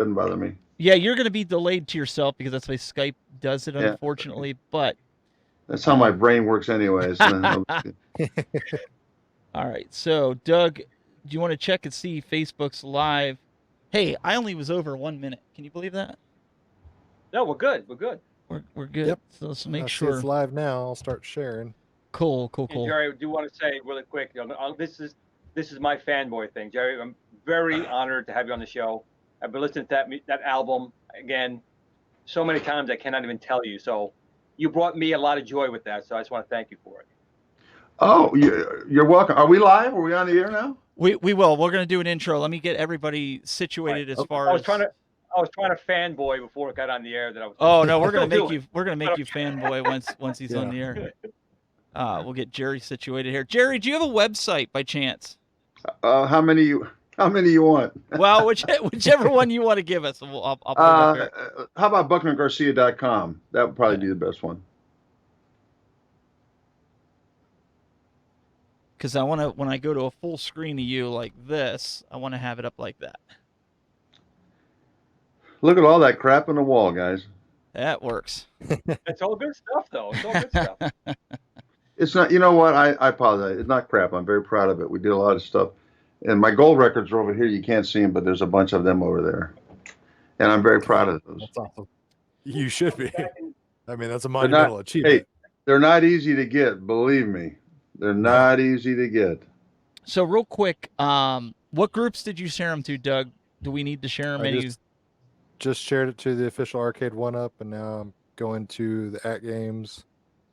Doesn't bother me. Yeah, you're going to be delayed to yourself because that's the way Skype does it, Yeah, unfortunately. But that's how my brain works, anyways. all right. So, Doug, do you want to check and see Facebook's live? Hey, I only was over 1 minute. Can you believe that? No, we're good. We're good. We're good. Yep. So let's make I see sure. it's live now. I'll start sharing. Cool. And Jerry, I do want to say really quick, this is my fanboy thing, Jerry. I'm very honored to have you on the show. I've been listening to that album again so many times I cannot even tell you. So you brought me a lot of joy with that. So I just want to thank you for it. Oh, you're welcome. Are we live? Are we on the air now? We will. We're going to do an intro. Let me get everybody situated Right. as far I was as. trying to fanboy before it got on the air. That I was. Oh no, we're gonna make you. We're gonna make you fanboy once he's on the Yeah. air. We'll get Jerry situated here. Jerry, do you have a website by chance? How many you want? Well, whichever one you want to give us. I'll put it up here. How about BucknerGarcia.com? That would probably be the best one. Because I want to, when I go to a full screen of you like this, I want to have it up like that. Look at all that crap on the wall, guys. That works. It's all good stuff, though. It's all good stuff. It's not. You know what? I apologize. It's not crap. I'm very proud of it. We did a lot of stuff, and my gold records are over here. You can't see them, but there's a bunch of them over there, and I'm very proud of those. That's awesome. You should be. I mean, that's a monumental achievement. Hey, they're not easy to get. Believe me, they're not easy to get. So real quick, what groups did you share them to, Doug? Do we need to share them? Just shared it to the official Arcade 1-Up, and now I'm going to the at games.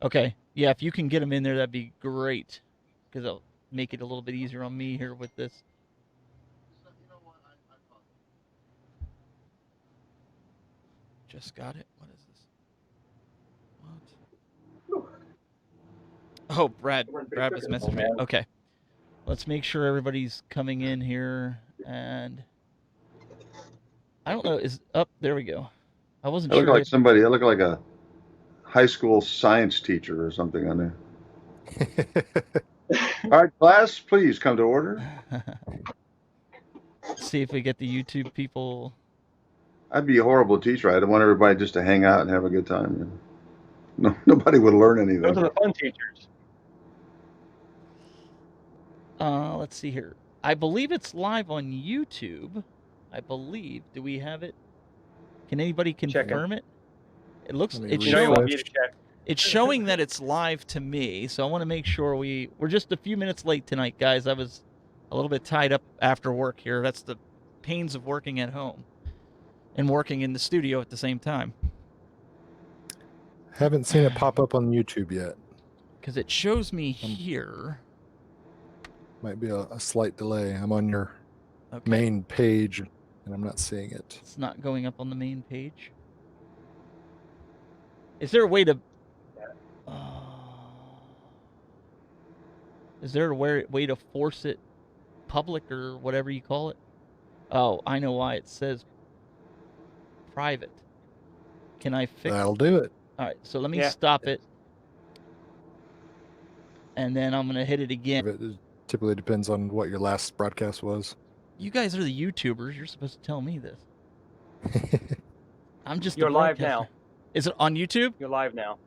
Okay. Yeah, if you can get them in there, that'd be great. Because it'll make it a little bit easier on me here with this. Just got it. What is this? What? Oh, Brad was messaging me. Okay. Let's make sure everybody's coming in here. And I don't know. Is up? There we go. I wasn't sure. I look like a high school science teacher or something on there. All right, class, please come to order. See if we get the YouTube people. I'd be a horrible teacher. I'd want everybody just to hang out and have a good time. No, nobody would learn anything. Those are the fun teachers. Let's see here. I believe it's live on YouTube. I believe. Do we have it? Can anybody confirm it? It looks. It's showing that it's live to me, so I want to make sure we're just a few minutes late tonight, guys. I was a little bit tied up after work here. That's the pains of working at home and working in the studio at the same time. Haven't seen it pop up on YouTube yet. Because it shows me here. Might be a slight delay. I'm on your main page, and I'm not seeing it. It's not going up on the main page. Is there a way to... is there a way to force it public or whatever you call it? Oh, I know why. It says private. Can I fix... That'll do it. All right, so let me stop it. And then I'm going to hit it again. It typically depends on what your last broadcast was. You guys are the YouTubers. You're supposed to tell me this. I'm just... You're live now. Is it on YouTube? You're live now.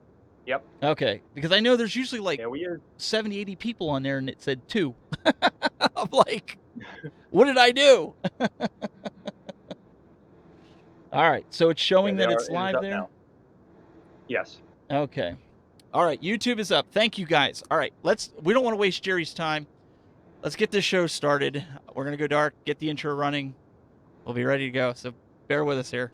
Yep. Okay, because I know there's usually like 70, 80 people on there, and it said 2. I'm like, what did I do? All right, so it's showing that it's live there? Now. Yes. Okay. All right, YouTube is up. Thank you, guys. All right, we don't want to waste Jerry's time. Let's get this show started. We're going to go dark, get the intro running. We'll be ready to go, so bear with us here.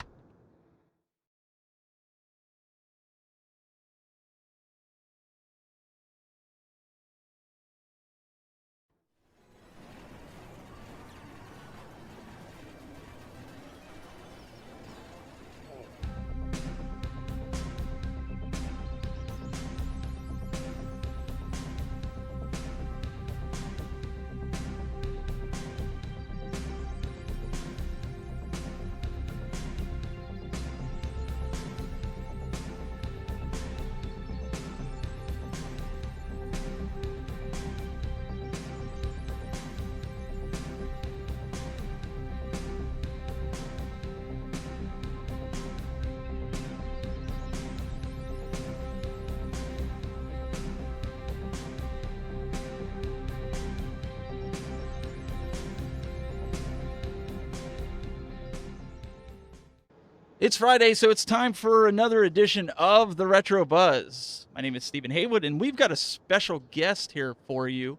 It's Friday, so it's time for another edition of the Retro Buzz. My name is Stephen Haywood, and we've got a special guest here for you.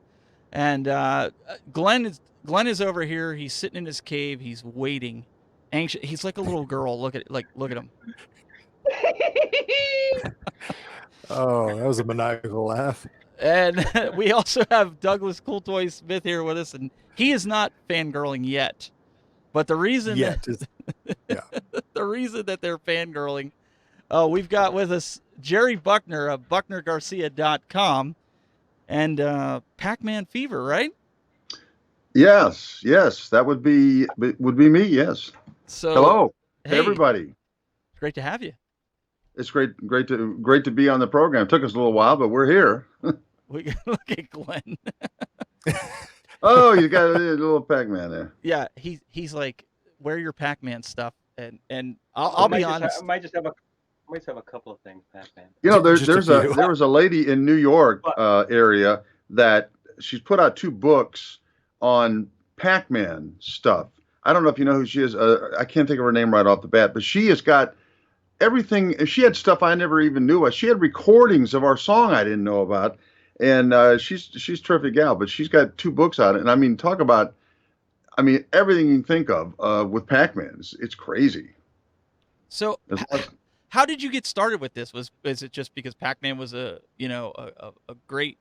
And Glenn is over here. He's sitting in his cave. He's waiting, anxious. He's like a little girl. Look at him. Oh, that was a maniacal laugh. And we also have Douglas Cool Toy Smith here with us, and he is not fangirling yet. But the reason the reason that they're fangirling, we've got with us Jerry Buckner of BucknerGarcia.com and Pac-Man Fever, right? Yes, that would be me. Yes. So hello, hey, everybody. Great to have you. It's great to be on the program. It took us a little while, but we're here. We look at Glenn. Oh, you got a little Pac-Man there. Yeah, he's like, wear your Pac-Man stuff, and I'll be honest. I might just have a couple of things, Pac-Man. You know, there was a lady in New York area that she's put out 2 books on Pac-Man stuff. I don't know if you know who she is. I can't think of her name right off the bat, but she has got everything. She had stuff I never even knew about. She had recordings of our song I didn't know about. And she's a terrific gal, but she's got 2 books on it. And I mean, talk about, everything you can think of with Pac-Man. It's crazy. So how did you get started with this? Is it just because Pac-Man was a great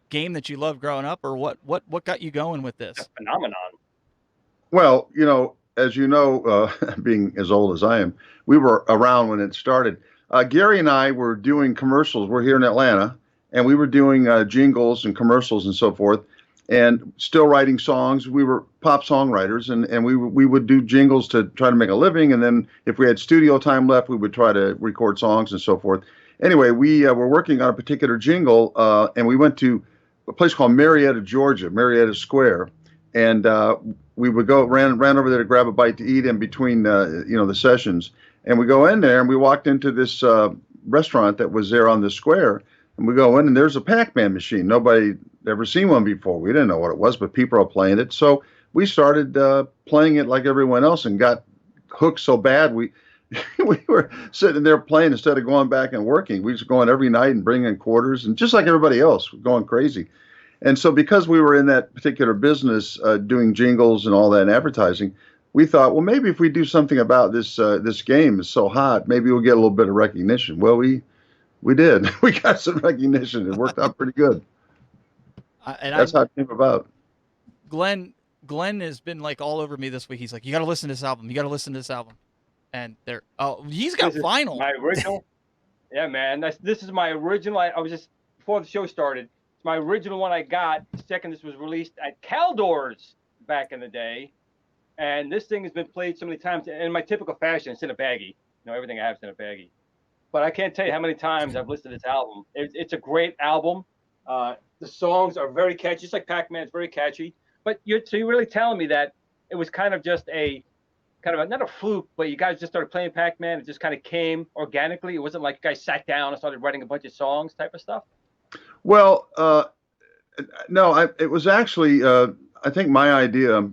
game that you loved growing up, or what got you going with this? A phenomenon. Well, as you know, being as old as I am, we were around when it started. Gary and I were doing commercials. We're here in Atlanta. And we were doing jingles and commercials and so forth, and still writing songs. We were pop songwriters, and we would do jingles to try to make a living. And then if we had studio time left, we would try to record songs and so forth. Anyway, we were working on a particular jingle, and we went to a place called Marietta, Georgia, Marietta Square, and we would ran over there to grab a bite to eat in between the sessions. And we go in there, and we walked into this restaurant that was there on the square. And we go in, and there's a Pac-Man machine. Nobody ever seen one before. We didn't know what it was, but people are playing it. So we started playing it like everyone else and got hooked so bad we were sitting there playing instead of going back and working. We was going every night and bringing in quarters, and just like everybody else, going crazy. And so because we were in that particular business doing jingles and all that and advertising, we thought, well, maybe if we do something about this game is so hot, maybe we'll get a little bit of recognition. Well, we did. We got some recognition. It worked out pretty good. That's how it came about. Glenn has been like all over me this week. He's like, you got to listen to this album. You got to listen to this album. And he's got vinyl. My original. Yeah, man. This is my original. I was just, before the show started, it's my original one I got. Second, this was released at Caldor's back in the day. And this thing has been played so many times. In my typical fashion, it's in a baggie. Everything I have is in a baggie. But I can't tell you how many times I've listened to this album. It's a great album. The songs are very catchy. Just like Pac-Man, it's very catchy. But you're really telling me that it was kind of just not a fluke, but you guys just started playing Pac-Man. It just kind of came organically. It wasn't like you guys sat down and started writing a bunch of songs type of stuff. Well, no, it was actually, I think my idea.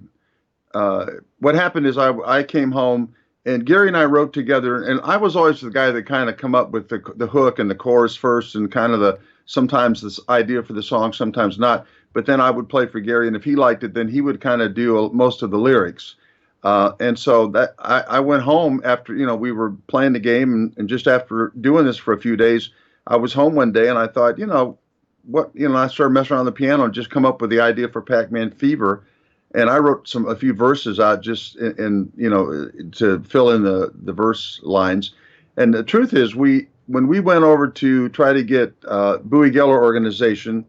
What happened is I came home. And Gary and I wrote together, and I was always the guy that kind of come up with the hook and the chorus first, and kind of sometimes this idea for the song, sometimes not. But then I would play for Gary, and if he liked it, then he would kind of do most of the lyrics. And so that I went home after we were playing the game, and just after doing this for a few days, I was home one day, and I thought, I started messing around the piano and just come up with the idea for Pac-Man Fever. And I wrote a few verses out just in to fill in the verse lines. And the truth is, when we went over to try to get Bowie Geller Organization,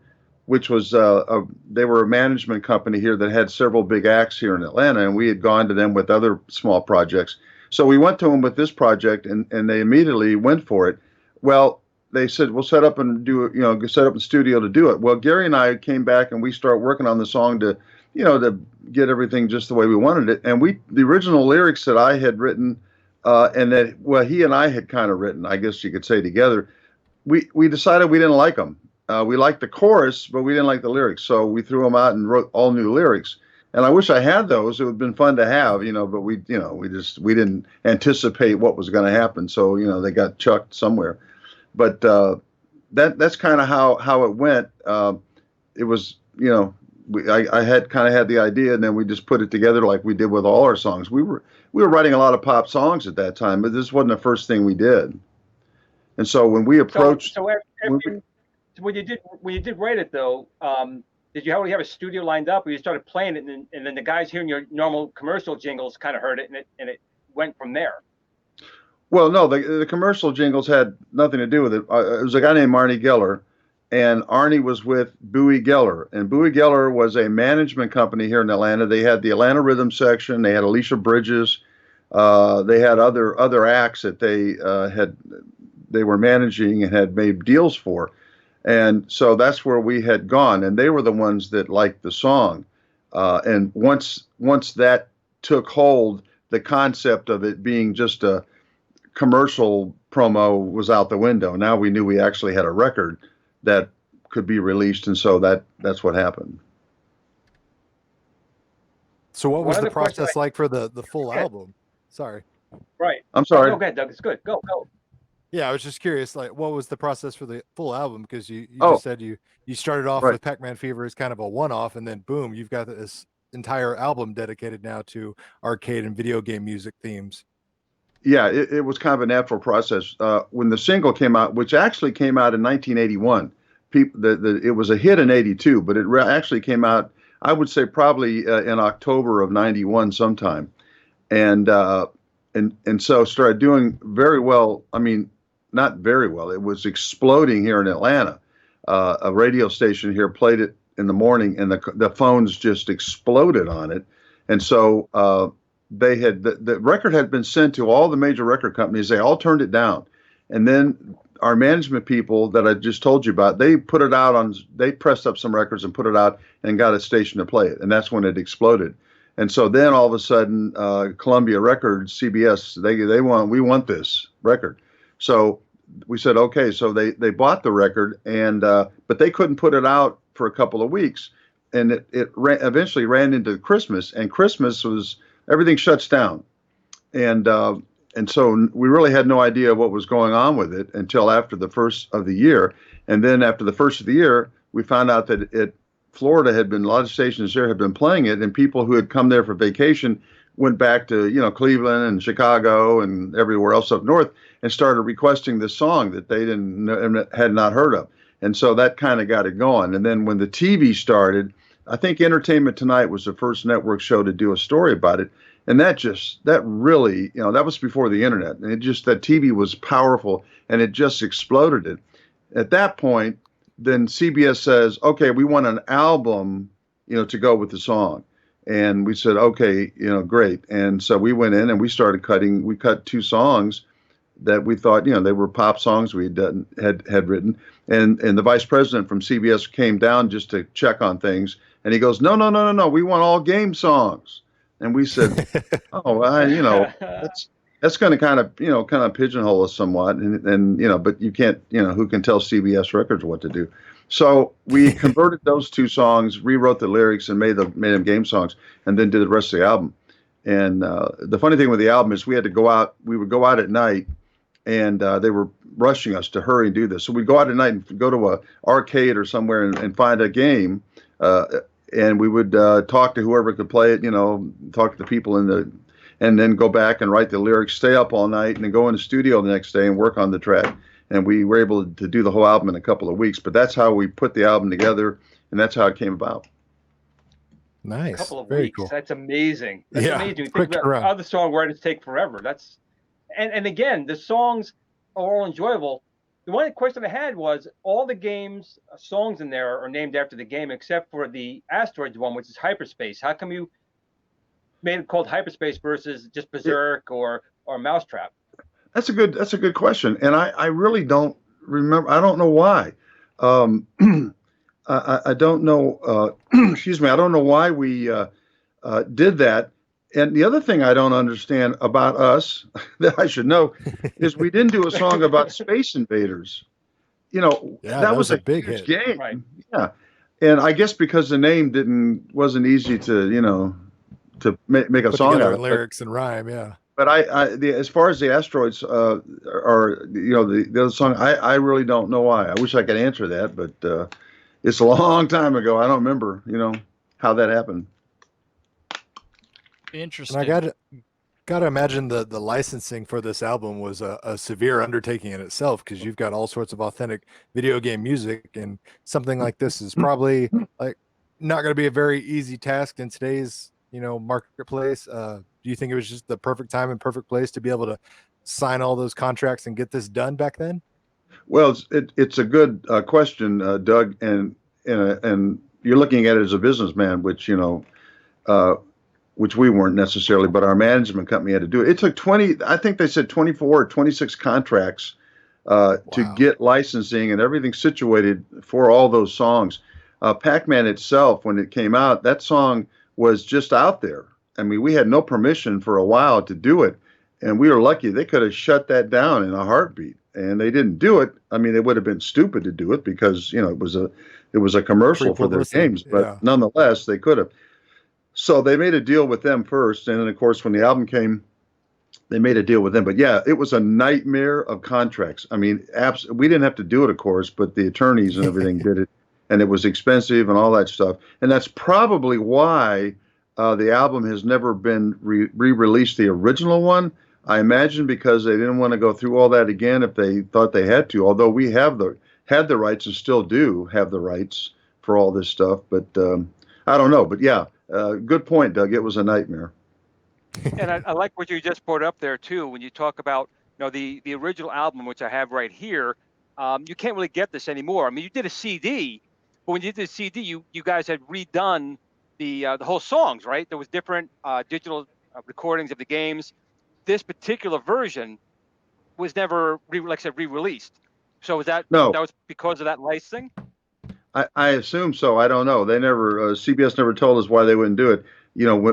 which was they were a management company here that had several big acts here in Atlanta, and we had gone to them with other small projects. So we went to them with this project, and they immediately went for it. Well, they said, we'll set up and do it, set up a studio to do it. Well, Gary and I came back and we started working on the song to get everything just the way we wanted it. And the original lyrics that I had written, and that, he and I had kind of written, I guess you could say together, we decided we didn't like them. We liked the chorus, but we didn't like the lyrics. So we threw them out and wrote all new lyrics. And I wish I had those. It would have been fun to have, but we didn't anticipate what was going to happen. So, they got chucked somewhere. But that's kind of how it went. It was, I had kind of had the idea, and then we just put it together like we did with all our songs. We were writing a lot of pop songs at that time, but this wasn't the first thing we did. And so when we approached, when you did write it though, did you already have a studio lined up, or you started playing it, and then the guys hearing your normal commercial jingles kind of heard it, and it went from there? Well, no, the commercial jingles had nothing to do with it. It was a guy named Arnie Geller, and Arnie was with Bowie Geller, and Bowie Geller was a management company here in Atlanta. They had the Atlanta Rhythm section. They had Alicia Bridges. They had other acts that they were managing and had made deals for. And so that's where we had gone, and they were the ones that liked the song. And once that took hold, the concept of it being just a commercial promo was out the window. Now we knew we actually had a record that could be released, and so that's what happened. So what was the process like for the full album? Sorry. Right. I'm sorry. Go ahead, Doug. It's good. Go. Yeah, I was just curious, like, what was the process for the full album? Because you just said you started off with Pac-Man Fever as kind of a one-off, and then boom, you've got this entire album dedicated now to arcade and video game music themes. Yeah, it was kind of a natural process. When the single came out, which actually came out in 1981, it was a hit in 82, but it actually came out, I would say, probably in October of 91 sometime. And so started doing very well. I mean, not very well. It was exploding here in Atlanta. A radio station here played it in the morning, and the phones just exploded on it. And so the record had been sent to all the major record companies. They all turned it down. And then our management people that I just told you about, they pressed up some records and put it out and got a station to play it. And that's when it exploded. And so then all of a sudden, Columbia Records, CBS, we want this record. So we said, okay. So they bought the record, but they couldn't put it out for a couple of weeks, and it eventually ran into Christmas, and Christmas was everything shuts down, and so we really had no idea what was going on with it until after the first of the year, and then after the first of the year, we found out that Florida had been, a lot of stations there had been playing it, and people who had come there for vacation went back to Cleveland and Chicago and everywhere else up north and started requesting this song that they had not heard of, and so that kind of got it going. And then when the TV started, I think Entertainment Tonight was the first network show to do a story about it, and that really that was before the internet, and that TV was powerful, and it just exploded it. At that point, then CBS says, okay, we want an album, to go with the song. And we said, okay, great. And so we went in and we started cutting. We cut 2 songs that we thought, they were pop songs we had written. And the vice president from CBS came down just to check on things. And he goes, no, we want all game songs. And we said, that's going to kind of pigeonhole us somewhat. And but you can't, who can tell CBS Records what to do? So we converted those 2 songs, rewrote the lyrics, and made them game songs, and then did the rest of the album. And the funny thing with the album is we had to go out. We would go out at night, and they were rushing us to hurry and do this. So we'd go out at night and go to a arcade or somewhere and find a game, and we would talk to whoever could play it. Talk to the people and then go back and write the lyrics, stay up all night, and then go in the studio the next day and work on the track. And we were able to do the whole album in a couple of weeks. But that's how we put the album together, and that's how it came about. Nice. A couple of Very weeks. Cool. That's amazing. That's amazing. Think about other songwriters take forever. And again, the songs are all enjoyable. The one question I had was all the games songs in there are named after the game except for the Asteroids one, which is Hyperspace. How come you made it called Hyperspace versus just Berserk or Mousetrap? That's a good question, and I really don't remember. I don't know why. I don't know. Excuse me. I don't know why we did that. And the other thing I don't understand about us that I should know is we didn't do a song about Space Invaders. That was a big huge hit. game. Right. Yeah. And I guess because the name wasn't easy to make a Put song together out in of. lyrics and rhyme, yeah. But as far as the asteroids are, the other song, I really don't know why. I wish I could answer that, but it's a long time ago. I don't remember, how that happened. Interesting. And I gotta imagine the licensing for this album was a severe undertaking in itself, because you've got all sorts of authentic video game music, and something like this is probably like not going to be a very easy task in today's marketplace. Do you think it was just the perfect time and perfect place to be able to sign all those contracts and get this done back then? Well, it's a good question, Doug, and you're looking at it as a businessman, which we weren't necessarily, but our management company had to do it. It took I think they said 24 or 26 contracts to get licensing and everything situated for all those songs. Pac-Man itself, when it came out, that song was just out there. I mean, we had no permission for a while to do it, and we were lucky. They could have shut that down in a heartbeat, and they didn't do it. I mean, it would have been stupid to do it because it was a commercial for their games, but nonetheless, they could have. So they made a deal with them first, and then of course when the album came, they made a deal with them. But yeah, it was a nightmare of contracts. I mean, we didn't have to do it, of course, but the attorneys and everything did it, and it was expensive and all that stuff. And that's probably why the album has never been re-released, the original one. I imagine because they didn't want to go through all that again if they thought they had to. Although we had the rights and still do have the rights for all this stuff, but I don't know. But yeah. Good point, Doug. It was a nightmare. And I like what you just brought up there too. When you talk about the original album, which I have right here, you can't really get this anymore. I mean, you did a CD, but when you did a CD, you guys had redone the whole songs, right? There was different digital recordings of the games. This particular version was never re-released. So was that was because of that licensing? I assume so. I don't know. They never, CBS never told us why they wouldn't do it.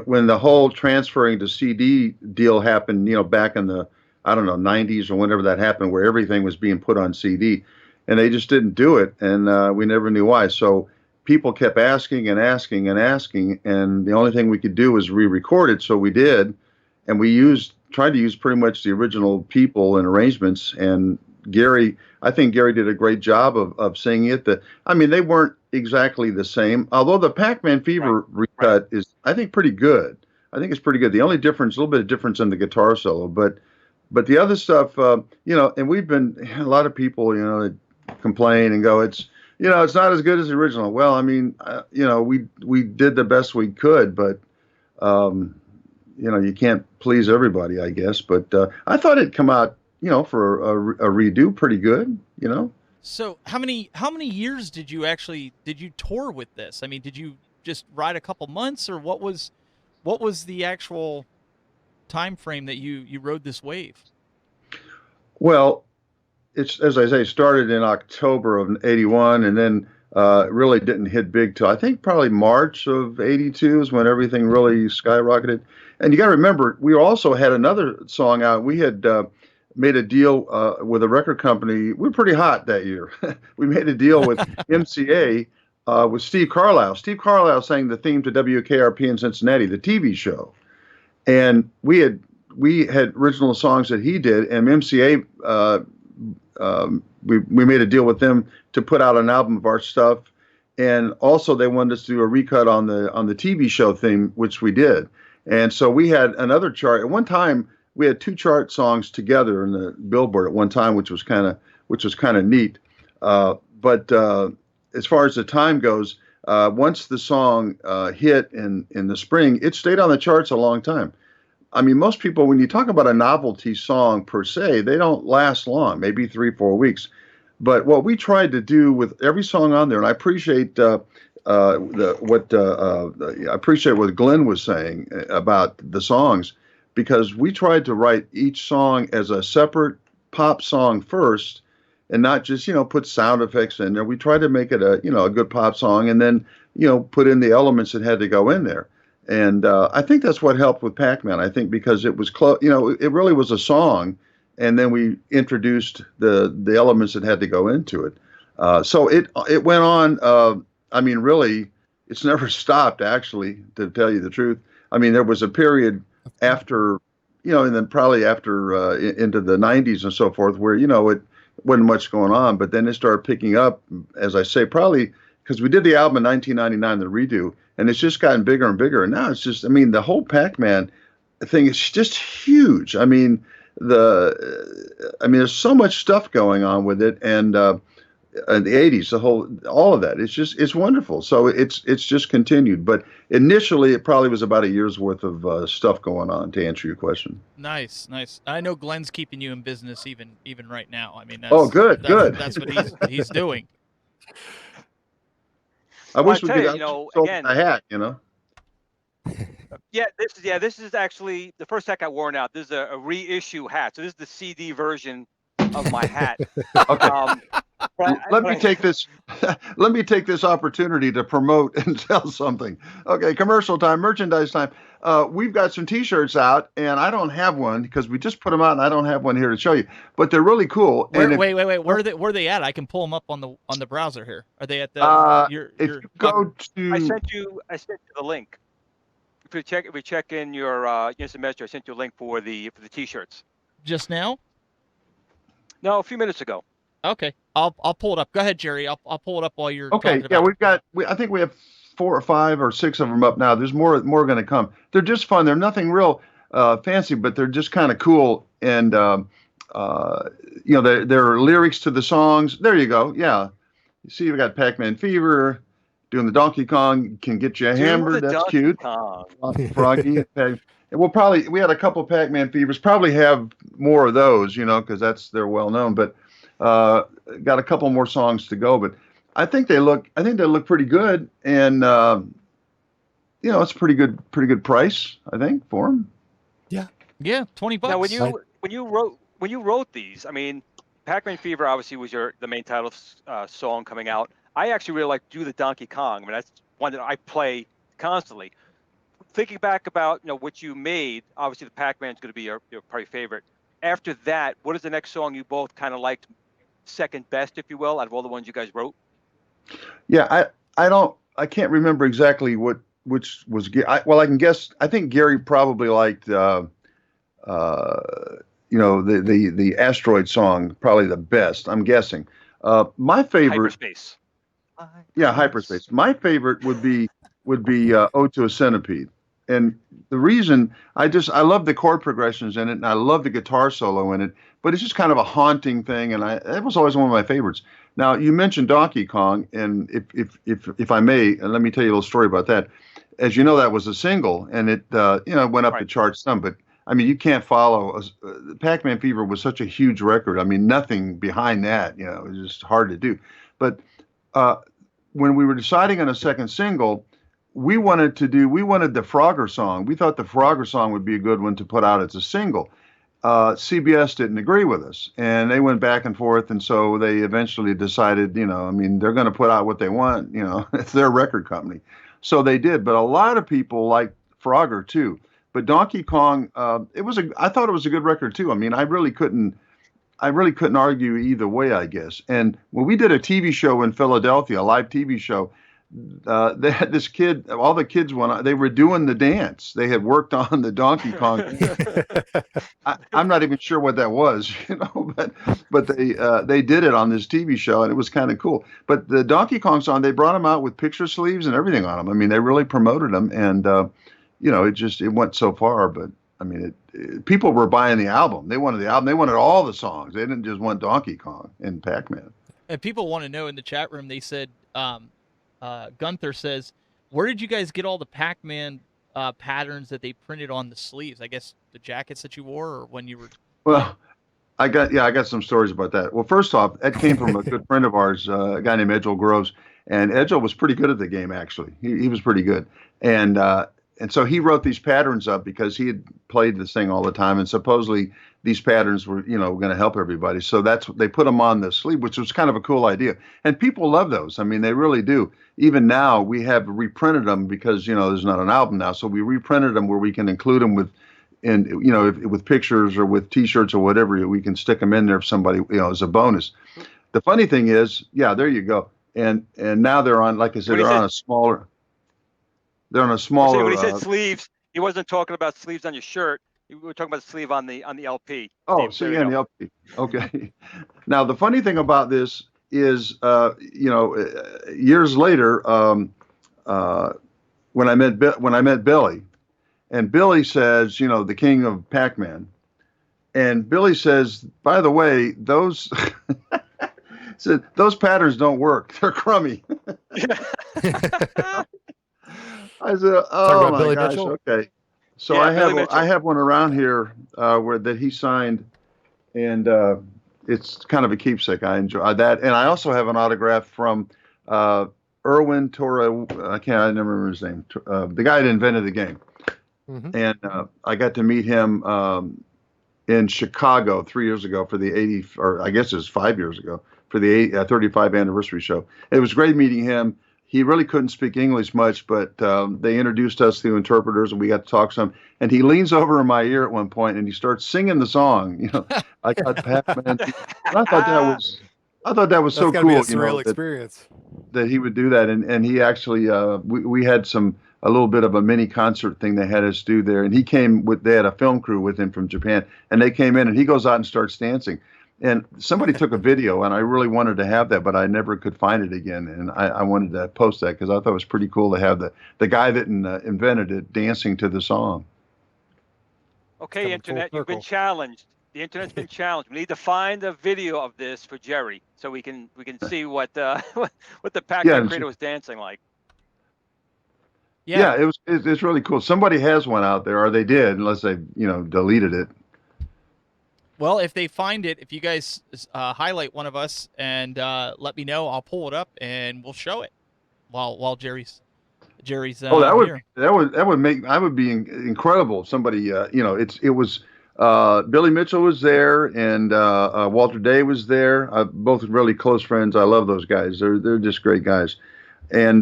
When the whole transferring to CD deal happened, back in the, I don't know, 90s or whenever that happened, where everything was being put on CD, and they just didn't do it, and we never knew why. So people kept asking and asking and asking, and the only thing we could do was re-record it. So we did, and we tried to use pretty much the original people and arrangements, and I think Gary did a great job of singing it. They weren't exactly the same, although the Pac-Man Fever recut is, I think, pretty good. I think it's pretty good. The only difference, a little bit of difference in the guitar solo, but the other stuff, and we've been, a lot of people, that complain and go, it's not as good as the original. Well, I mean, we did the best we could, but, you can't please everybody, I guess. But I thought it'd come out, for a redo, pretty good, So how many years did you tour with this? I mean, did you just ride a couple months, or what was the actual time frame that you rode this wave? Well, it's, as I say, started in October of '81, and then really didn't hit big till I think probably March of '82 is when everything really skyrocketed. And you got to remember, we also had another song out. We had made a deal with a record company. We were pretty hot that year. We made a deal with MCA with Steve Carlisle. Steve Carlisle sang the theme to WKRP in Cincinnati, the TV show. And we had original songs that he did, and MCA, we made a deal with them to put out an album of our stuff. And also they wanted us to do a recut on the TV show theme, which we did. And so we had another chart. At one time, we had 2 chart songs together in the Billboard at one time, which was kind of neat. But as far as the time goes, once the song hit in the spring, it stayed on the charts a long time. I mean, most people, when you talk about a novelty song per se, they don't last long, maybe 3-4 weeks. But what we tried to do with every song on there, and I appreciate I appreciate what Glenn was saying about the songs, because we tried to write each song as a separate pop song first, and not just, put sound effects in there. We tried to make it a good pop song, and then, put in the elements that had to go in there. And I think that's what helped with Pac-Man. I think because it was close, it really was a song, and then we introduced the elements that had to go into it. So it went on I mean, really, it's never stopped, actually, to tell you the truth. I mean, there was a period after, and then probably after into the 90s and so forth, where, it wasn't much going on, but then it started picking up, as I say, probably because we did the album in 1999, the redo, and it's just gotten bigger and bigger. And now it's just, I mean, the whole Pac-Man thing is just huge. I mean, there's so much stuff going on with it, and in the 80s, all of that. It's wonderful. So it's just continued. But initially, it probably was about a year's worth of stuff going on, to answer your question. Nice. I know Glenn's keeping you in business even right now. I mean, good. That's what he's doing. I wish we could again a hat, Yeah, this is actually the first hat I wore out. This is a reissue hat. So this is the CD version of my hat. Okay. Let me take this opportunity to promote and tell something. Okay, commercial time, merchandise time. We've got some T-shirts out, and I don't have one because we just put them out, and I don't have one here to show you. But they're really cool. Wait. Where are they at? I can pull them up on the browser here. Are they at the? If you go to, I sent you the link. If we check in your instant message, I sent you a link for the T-shirts. Just now? No, a few minutes ago. Okay, I'll pull it up. Go ahead, Jerry. I'll pull it up while you're okay. Talking about I think we have 4 or 5 or 6 of them up now. There's more going to come. They're just fun. They're nothing real fancy, but they're just kind of cool. And there are lyrics to the songs. There you go. Yeah, you see, we got Pac-Man Fever, doing the Donkey Kong can get you hammered. That's cute. Froggy. We had a couple of Pac-Man Fevers. Probably have more of those, because they're well known. But got a couple more songs to go. But I think they look pretty good, and it's a pretty good price, I think, for them. Yeah, $20. Now, when you wrote these, I mean, Pac-Man Fever obviously was the main title song coming out. I actually really like Do the Donkey Kong. I mean, that's one that I play constantly. Thinking back about what you made, obviously the Pac-Man's going to be your probably favorite. After that, what is the next song you both kind of liked second best, if you will, out of all the ones you guys wrote? Yeah, I can't remember exactly which was. I can guess. I think Gary probably liked the asteroid song probably the best. I'm guessing. My favorite. Hyperspace. Yeah, hyperspace. My favorite would be Ode to a Centipede. And the reason I love the chord progressions in it, and I love the guitar solo in it, but it's just kind of a haunting thing, and that was always one of my favorites. Now, you mentioned Donkey Kong, and if I may, let me tell you a little story about that. As you know, that was a single, and it went up the charts some, but I mean, you can't follow. Pac-Man Fever was such a huge record. I mean, nothing behind that, it was just hard to do. But when we were deciding on a second single, we wanted the Frogger song. We thought the Frogger song would be a good one to put out as a single. CBS didn't agree with us, and they went back and forth, and so they eventually decided, they're going to put out what they want, it's their record company. So they did, but a lot of people like Frogger too. But Donkey Kong, I thought it was a good record too. I mean, I really couldn't argue either way, I guess. And when we did a TV show in Philadelphia, a live TV show, they had this kid, all the kids they were doing the dance. They had worked on the Donkey Kong. I'm not even sure what that was, but they did it on this TV show, and it was kind of cool. But the Donkey Kong song, they brought them out with picture sleeves and everything on them. I mean, they really promoted them, and it went so far. But I mean, people were buying the album. They wanted the album. They wanted all the songs. They didn't just want Donkey Kong and Pac-Man. And people want to know in the chat room. They said. Gunther says, where did you guys get all the Pac-Man patterns that they printed on the sleeves? I guess the jackets that you wore, or when you were... Well, I got some stories about that. Well, first off, that came from a good friend of ours, a guy named Edgel Groves, and Edgel was pretty good at the game, actually. He was pretty good. And so he wrote these patterns up because he had played this thing all the time, and supposedly these patterns were, going to help everybody. So they put them on the sleeve, which was kind of a cool idea. And people love those. I mean, they really do. Even now, we have reprinted them because, there's not an album now. So we reprinted them where we can include them with pictures or with T-shirts or whatever. We can stick them in there if somebody, as a bonus. The funny thing is, yeah, there you go. and now they're on, like I said, they're on a smaller. They're on a smaller. When he said sleeves, he wasn't talking about sleeves on your shirt. We were talking about the sleeve on the LP. Oh, so yeah, the LP. Okay. Now the funny thing about this is, years later, when I met Billy, and Billy says, the king of Pac-Man, and Billy says, by the way, those said those patterns don't work. They're crummy. I said, oh my gosh, okay. So yeah, I have one around here that he signed, and it's kind of a keepsake. I enjoy that, and I also have an autograph from Erwin Torre. I never remember his name. The guy that invented the game, and I got to meet him in Chicago 3 years ago for the 80, or I guess it was 5 years ago for the 35th anniversary show. It was great meeting him. He really couldn't speak English much, but they introduced us through interpreters, and we got to talk some. And he leans over in my ear at one point, and he starts singing the song. I got Pac-Man. I thought that was so cool. Be a surreal experience. That he would do that, and he actually we had a little bit of a mini concert thing they had us do there, and they had a film crew with him from Japan, and they came in, and he goes out and starts dancing. And somebody took a video, and I really wanted to have that, but I never could find it again. And I wanted to post that because I thought it was pretty cool to have the guy that invented it dancing to the song. Okay, Internet, you've been challenged. The Internet's been challenged. We need to find a video of this for Jerry so we can see what the Pac-Man creator was dancing like. Yeah, it's really cool. Somebody has one out there, or they did, unless they deleted it. Well, if they find it, if you guys highlight one of us and let me know, I'll pull it up and we'll show it while Jerry's. That would be incredible. If somebody, it was Billy Mitchell was there, and Walter Day was there. Both really close friends. I love those guys. They're just great guys. And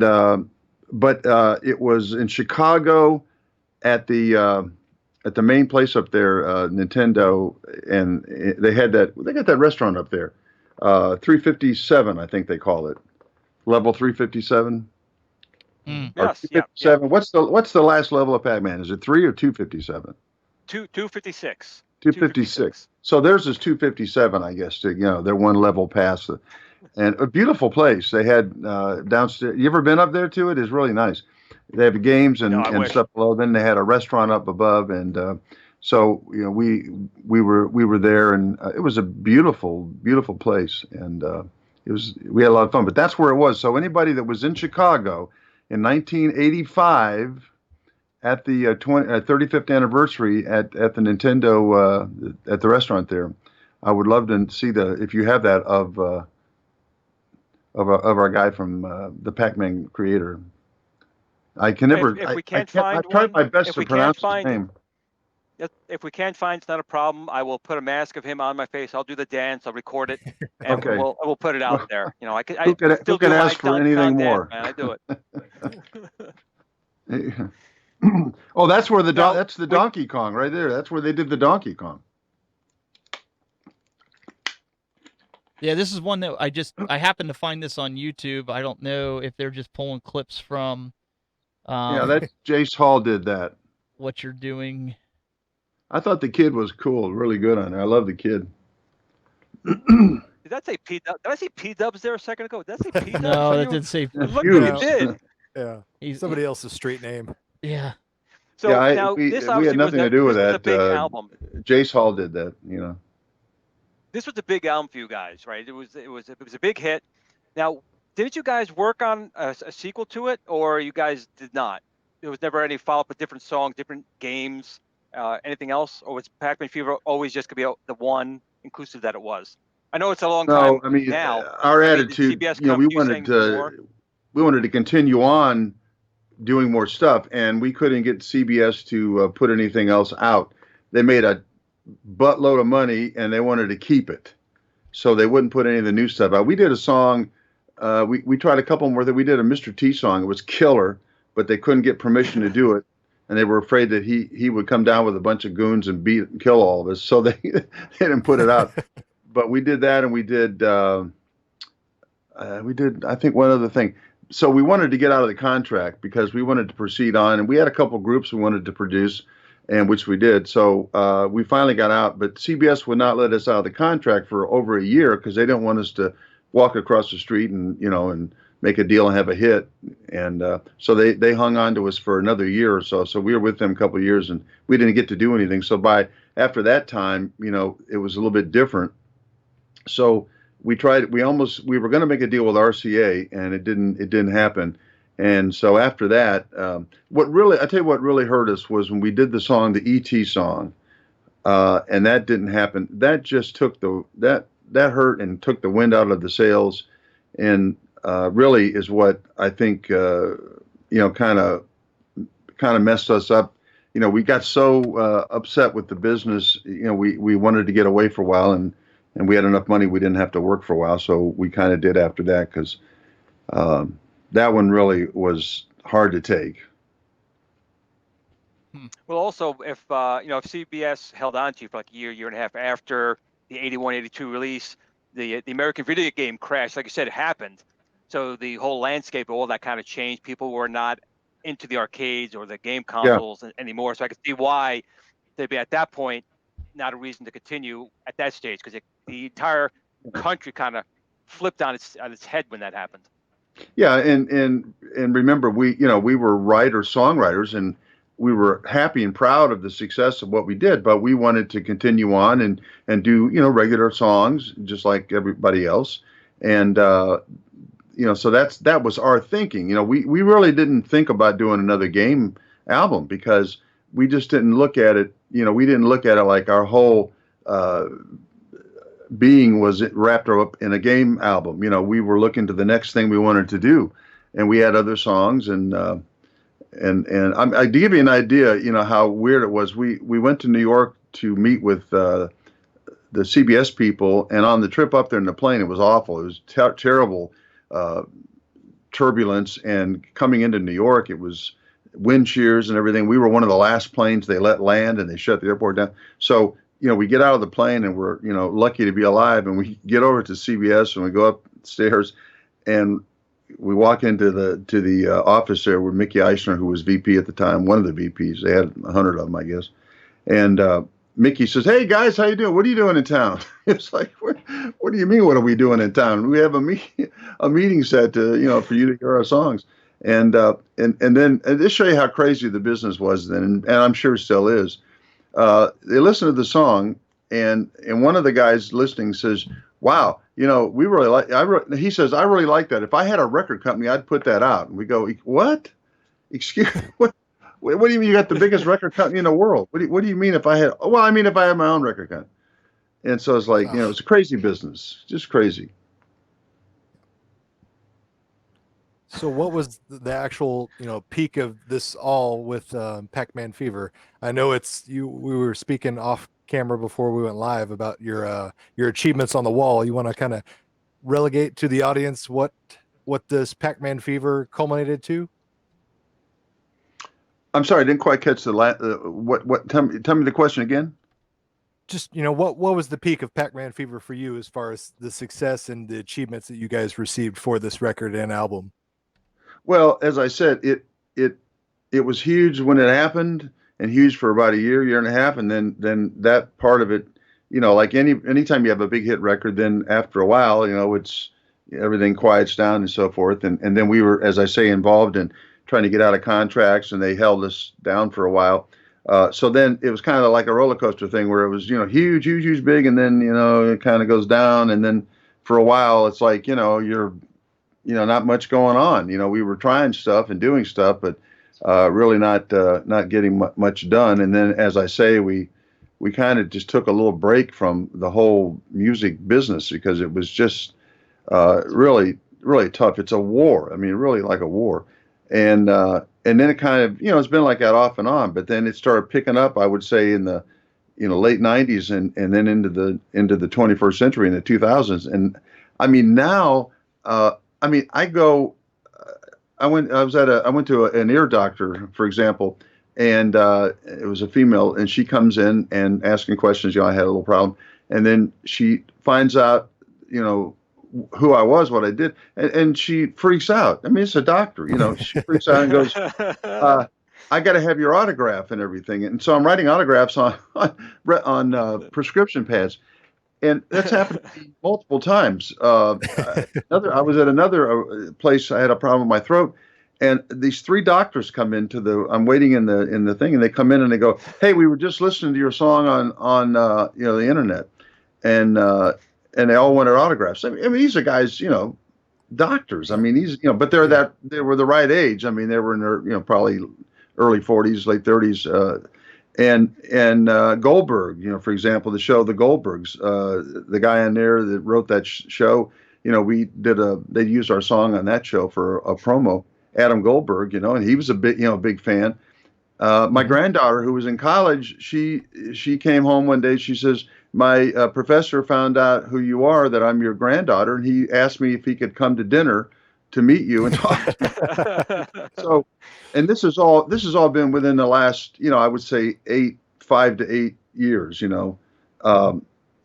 but it was in Chicago at the main place up there, Nintendo, and they got that restaurant up there, 357, I think they call it, level 357. Yes, 357. Yeah. What's the last level of Pac-Man? Is it 3 or 257? 256. 256. So theirs is 257, I guess. They're one level past, and a beautiful place. They had downstairs. You ever been up there to it? It's really nice. They have games and stuff below. Then they had a restaurant up above, and so we were there, and it was a beautiful, beautiful place, and we had a lot of fun. But that's where it was. So anybody that was in Chicago in 1985 at the 35th anniversary at the Nintendo at the restaurant there, I would love to see if you have that of our guy from the Pac-Man creator. I can never. I tried my best to pronounce his name. If we can't find, it's not a problem. I will put a mask of him on my face. I'll do the dance. I'll record it, and we'll put it out there. I can ask for anything more. Man, I do it. Oh, that's where that's the Donkey Kong right there. That's where they did the Donkey Kong. Yeah, this is one that I happened to find this on YouTube. I don't know if they're just pulling clips from. That's Jace Hall did that. What you're doing. I thought the kid was cool, really good on it. I love the kid. Did that say P? Did I say P Dubs there a second ago? Did that say P Dubs? No, that didn't say. Look what you did. Yeah, somebody else's street name. Yeah. So now we this had nothing to do with that. Big album. Jace Hall did that. This was a big album for you guys, right? It was a big hit. Now, didn't you guys work on a sequel to it, or you guys did not? There was never any follow-up with different songs, different games, anything else, or was Pac-Man Fever always just going to be the one inclusive that it was? I know it's a long time. No, I mean, now. Our attitude, we wanted to continue on doing more stuff, and we couldn't get CBS to put anything else out. They made a buttload of money, and they wanted to keep it, so they wouldn't put any of the new stuff out. We did a song. We tried a couple more. We did a Mr. T song. It was killer, but they couldn't get permission to do it, and they were afraid that he would come down with a bunch of goons and beat and kill all of us. So they didn't put it out. But we did that, and we did we did, I think, one other thing. So we wanted to get out of the contract because we wanted to proceed on, and we had a couple groups we wanted to produce, and which we did. So we finally got out, but CBS would not let us out of the contract for over a year because they didn't want us to walk across the street and and make a deal and have a hit. And so they hung on to us for another year or so. So we were with them a couple of years, and we didn't get to do anything. So after that time, it was a little bit different. So we were going to make a deal with RCA, and it didn't happen. And so after that, I tell you what really hurt us was when we did the song, the ET song, and that didn't happen. That just took that hurt and took the wind out of the sails, and really is what I think kind of messed us up. We got so upset with the business. We wanted to get away for a while, and we had enough money we didn't have to work for a while, so we kind of did after that because that one really was hard to take. Well, also, if if CBS held on to you for like a year and a half after the 81, 82 release, the American video game crash, like you said, it happened. So the whole landscape of all that kind of changed. People were not into the arcades or the game consoles anymore. So I could see why they'd be at that point not a reason to continue at that stage, because the entire country kind of flipped on its head when that happened. Yeah, and remember, we were songwriters, and we were happy and proud of the success of what we did, but we wanted to continue on and do regular songs just like everybody else, and so that was our thinking. We really didn't think about doing another game album because we just didn't look at it. We didn't look at it like our whole being was wrapped up in a game album. We were looking to the next thing we wanted to do, and we had other songs. And to give you an idea, how weird it was. We went to New York to meet with the CBS people, and on the trip up there in the plane, it was awful. It was terrible turbulence, and coming into New York, it was wind shears and everything. We were one of the last planes they let land, and they shut the airport down. So, we get out of the plane, and we're, lucky to be alive, and we get over to CBS, and we go upstairs, and we walk into the office there with Mickey Eisner, who was VP at the time, one of the VPs. They had 100 of them, I guess. And Mickey says, "Hey guys, how you doing? What are you doing in town?" It's like, what do you mean? What are we doing in town? We have a meeting set to, for you to hear our songs. And then this show you how crazy the business was then, and I'm sure it still is. They listen to the song, and one of the guys listening says, "Wow, we really like." He says, "I really like that. If I had a record company, I'd put that out." And we go, "What? Excuse what? What do you mean you got the biggest record company in the world? What do you mean if I had? Well, I mean if I had my own record company." And so it's like, it's a crazy business, just crazy. So what was the actual, peak of this all with Pac-Man Fever? I know we were speaking off camera before we went live about your achievements on the wall. You want to kind of relegate to the audience what this Pac-Man Fever culminated to? I'm sorry, I didn't quite catch the what tell me the question again. Just, what was the peak of Pac-Man Fever for you as far as the success and the achievements that you guys received for this record and album? Well, as I said, it was huge when it happened, and huge for about a year and a half, and then that part of it, like anytime you have a big hit record, then after a while, it's everything quiets down and so forth, and then we were, as I say, involved in trying to get out of contracts, and they held us down for a while. So then it was kind of like a roller coaster thing where it was, huge, big, and then, it kind of goes down, and then for a while it's like, you're not much going on. We were trying stuff and doing stuff, but really not getting much done. And then, as I say, we kind of just took a little break from the whole music business because it was just really, really tough. It's a war. I mean, really like a war. And then it kind of, it's been like that off and on. But then it started picking up, I would say, in the late 90s and then into the 21st century in the 2000s. And I mean, now. I went to an ear doctor, for example, and it was a female, and she comes in and asking questions. I had a little problem, and then she finds out, who I was, what I did, and she freaks out. I mean, it's a doctor, she freaks out and goes, I got to have your autograph and everything. And so I'm writing autographs on prescription pads. And that's happened to me multiple times. I was at another place. I had a problem with my throat, and these 3 doctors come into I'm waiting in the thing, and they come in and they go, "Hey, we were just listening to your song on the internet," and they all wanted autographs. I mean, these are guys, doctors. I mean, but they were the right age. I mean, they were in their probably early 40s, late 30s. And Goldberg, for example, the show The Goldbergs, the guy in there that wrote that show, they used our song on that show for a promo. Adam Goldberg, and he was a big fan. My granddaughter, who was in college, she came home one day. She says, my professor found out who you are, that I'm your granddaughter, and he asked me if he could come to dinner to meet you and talk to you. So, and this has all been within the last, I would say 5 to 8 years,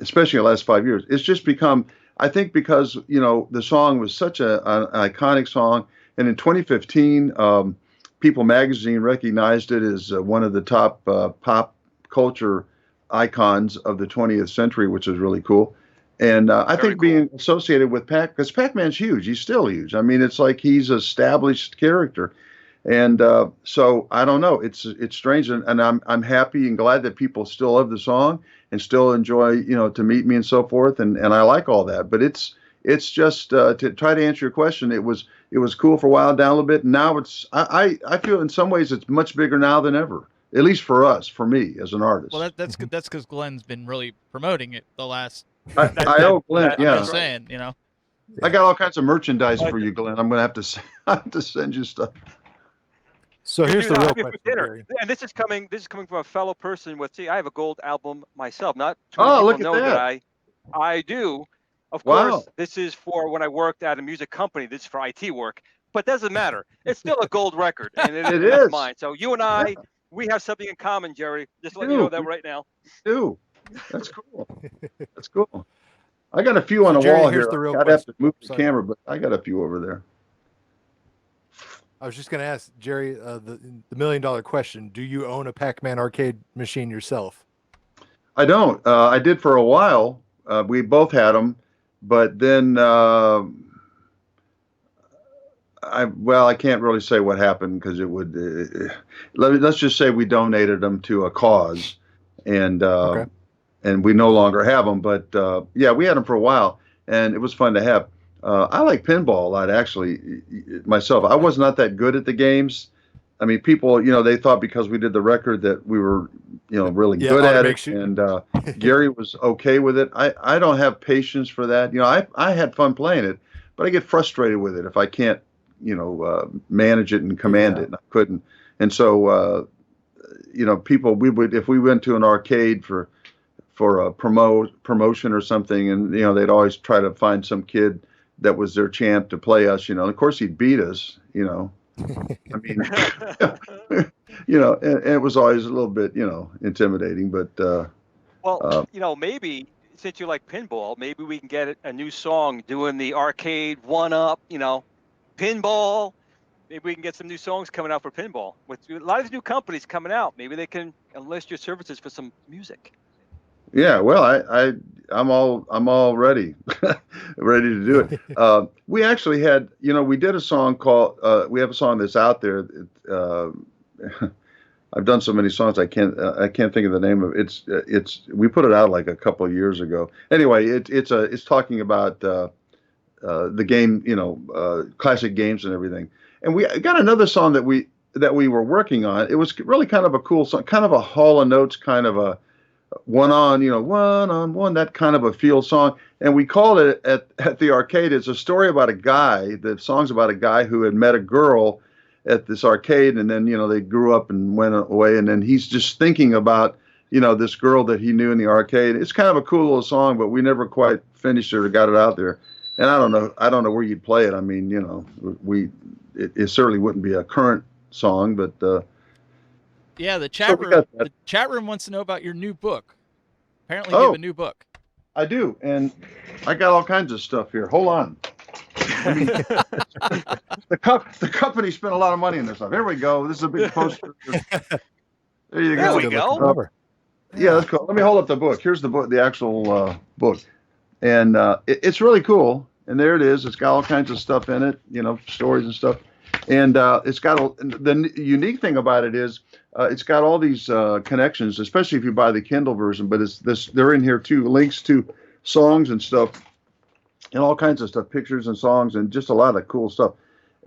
especially the last 5 years. It's just become, I think, because, the song was such an iconic song. And in 2015, People magazine recognized it as one of the top pop culture icons of the 20th century, which is really cool. And I think being associated with because Pac-Man's huge. He's still huge. I mean, it's like he's an established character. And so I don't know. It's strange, and I'm happy and glad that people still love the song and still enjoy, to meet me and so forth. And I like all that. But it's just to try to answer your question. It was cool for a while, down a little bit. Now I feel in some ways it's much bigger now than ever. At least for us, for me as an artist. Well, that's good. That's because Glenn's been really promoting it the last. I owe Glenn. Yeah, I'm just saying, I got all kinds of merchandise for you, Glenn. I'm gonna have to send you stuff. So here's the real question, Jerry. And this is coming from a fellow person I have a gold album myself. Not too many people look know at that. I do. Of Wow. course, this is for when I worked at a music company. This is for IT work, but doesn't matter. It's still a gold record, and it is mine. So you and I, we have something in common, Jerry. Just let you know that right now. Do. That's cool. That's cool. I got a few on the Jerry, wall here's here. the real I'd have to move the Sorry. camera, but I got a few over there. I was just going to ask Jerry the $1 million question. Do you own a Pac-Man arcade machine yourself? I don't. I did for a while. We both had them, but then I can't really say what happened because it would. Let's just say we donated them to a cause, and and we no longer have them. But we had them for a while, and it was fun to have. I like pinball a lot, actually, myself. I was not that good at the games. I mean, people, they thought because we did the record that we were, really good at it. And Gary was okay with it. I don't have patience for that. I had fun playing it, but I get frustrated with it if I can't, manage it and command it. And I couldn't. And so, people, if we went to an arcade for a promotion or something, and, they'd always try to find some kid that was their champ to play us, Of course, he'd beat us, I mean, and it was always a little bit, intimidating, but. Maybe since you like pinball, maybe we can get a new song doing the arcade one-up, pinball. Maybe we can get some new songs coming out for pinball. With a lot of these new companies coming out, maybe they can enlist your services for some music. Yeah, well, I'm all ready, ready to do it. We actually had, we did a song called. We have a song that's out there. I've done so many songs I can't think of the name of it. It's we put it out like a couple of years ago. Anyway, it's talking about the game, classic games and everything. And we got another song that we were working on. It was really kind of a cool song, kind of a Hall & Oates kind of a one on one, that kind of a feel song. And we called it at the arcade. It's a story about a guy. The song's about a guy who had met a girl at this arcade, and then they grew up and went away, and then he's just thinking about this girl that he knew in the arcade. It's kind of a cool little song, but we never quite finished it or got it out there. And I don't know where you'd play it. I mean, it certainly wouldn't be a current song, but yeah, the chat room wants to know about your new book. Apparently, you have a new book. I do, and I got all kinds of stuff here. Hold on. I mean, the company spent a lot of money on this stuff. Here we go. This is a big poster. There you There go. we go. Yeah, that's cool. Let me hold up the book. Here's the book, the actual book, and it's really cool. And there it is. It's got all kinds of stuff in it, stories and stuff. And it's got the unique thing about it is it's got all these connections, especially if you buy the Kindle version. But they're in here too, links to songs and stuff, and all kinds of stuff, pictures and songs, and just a lot of cool stuff.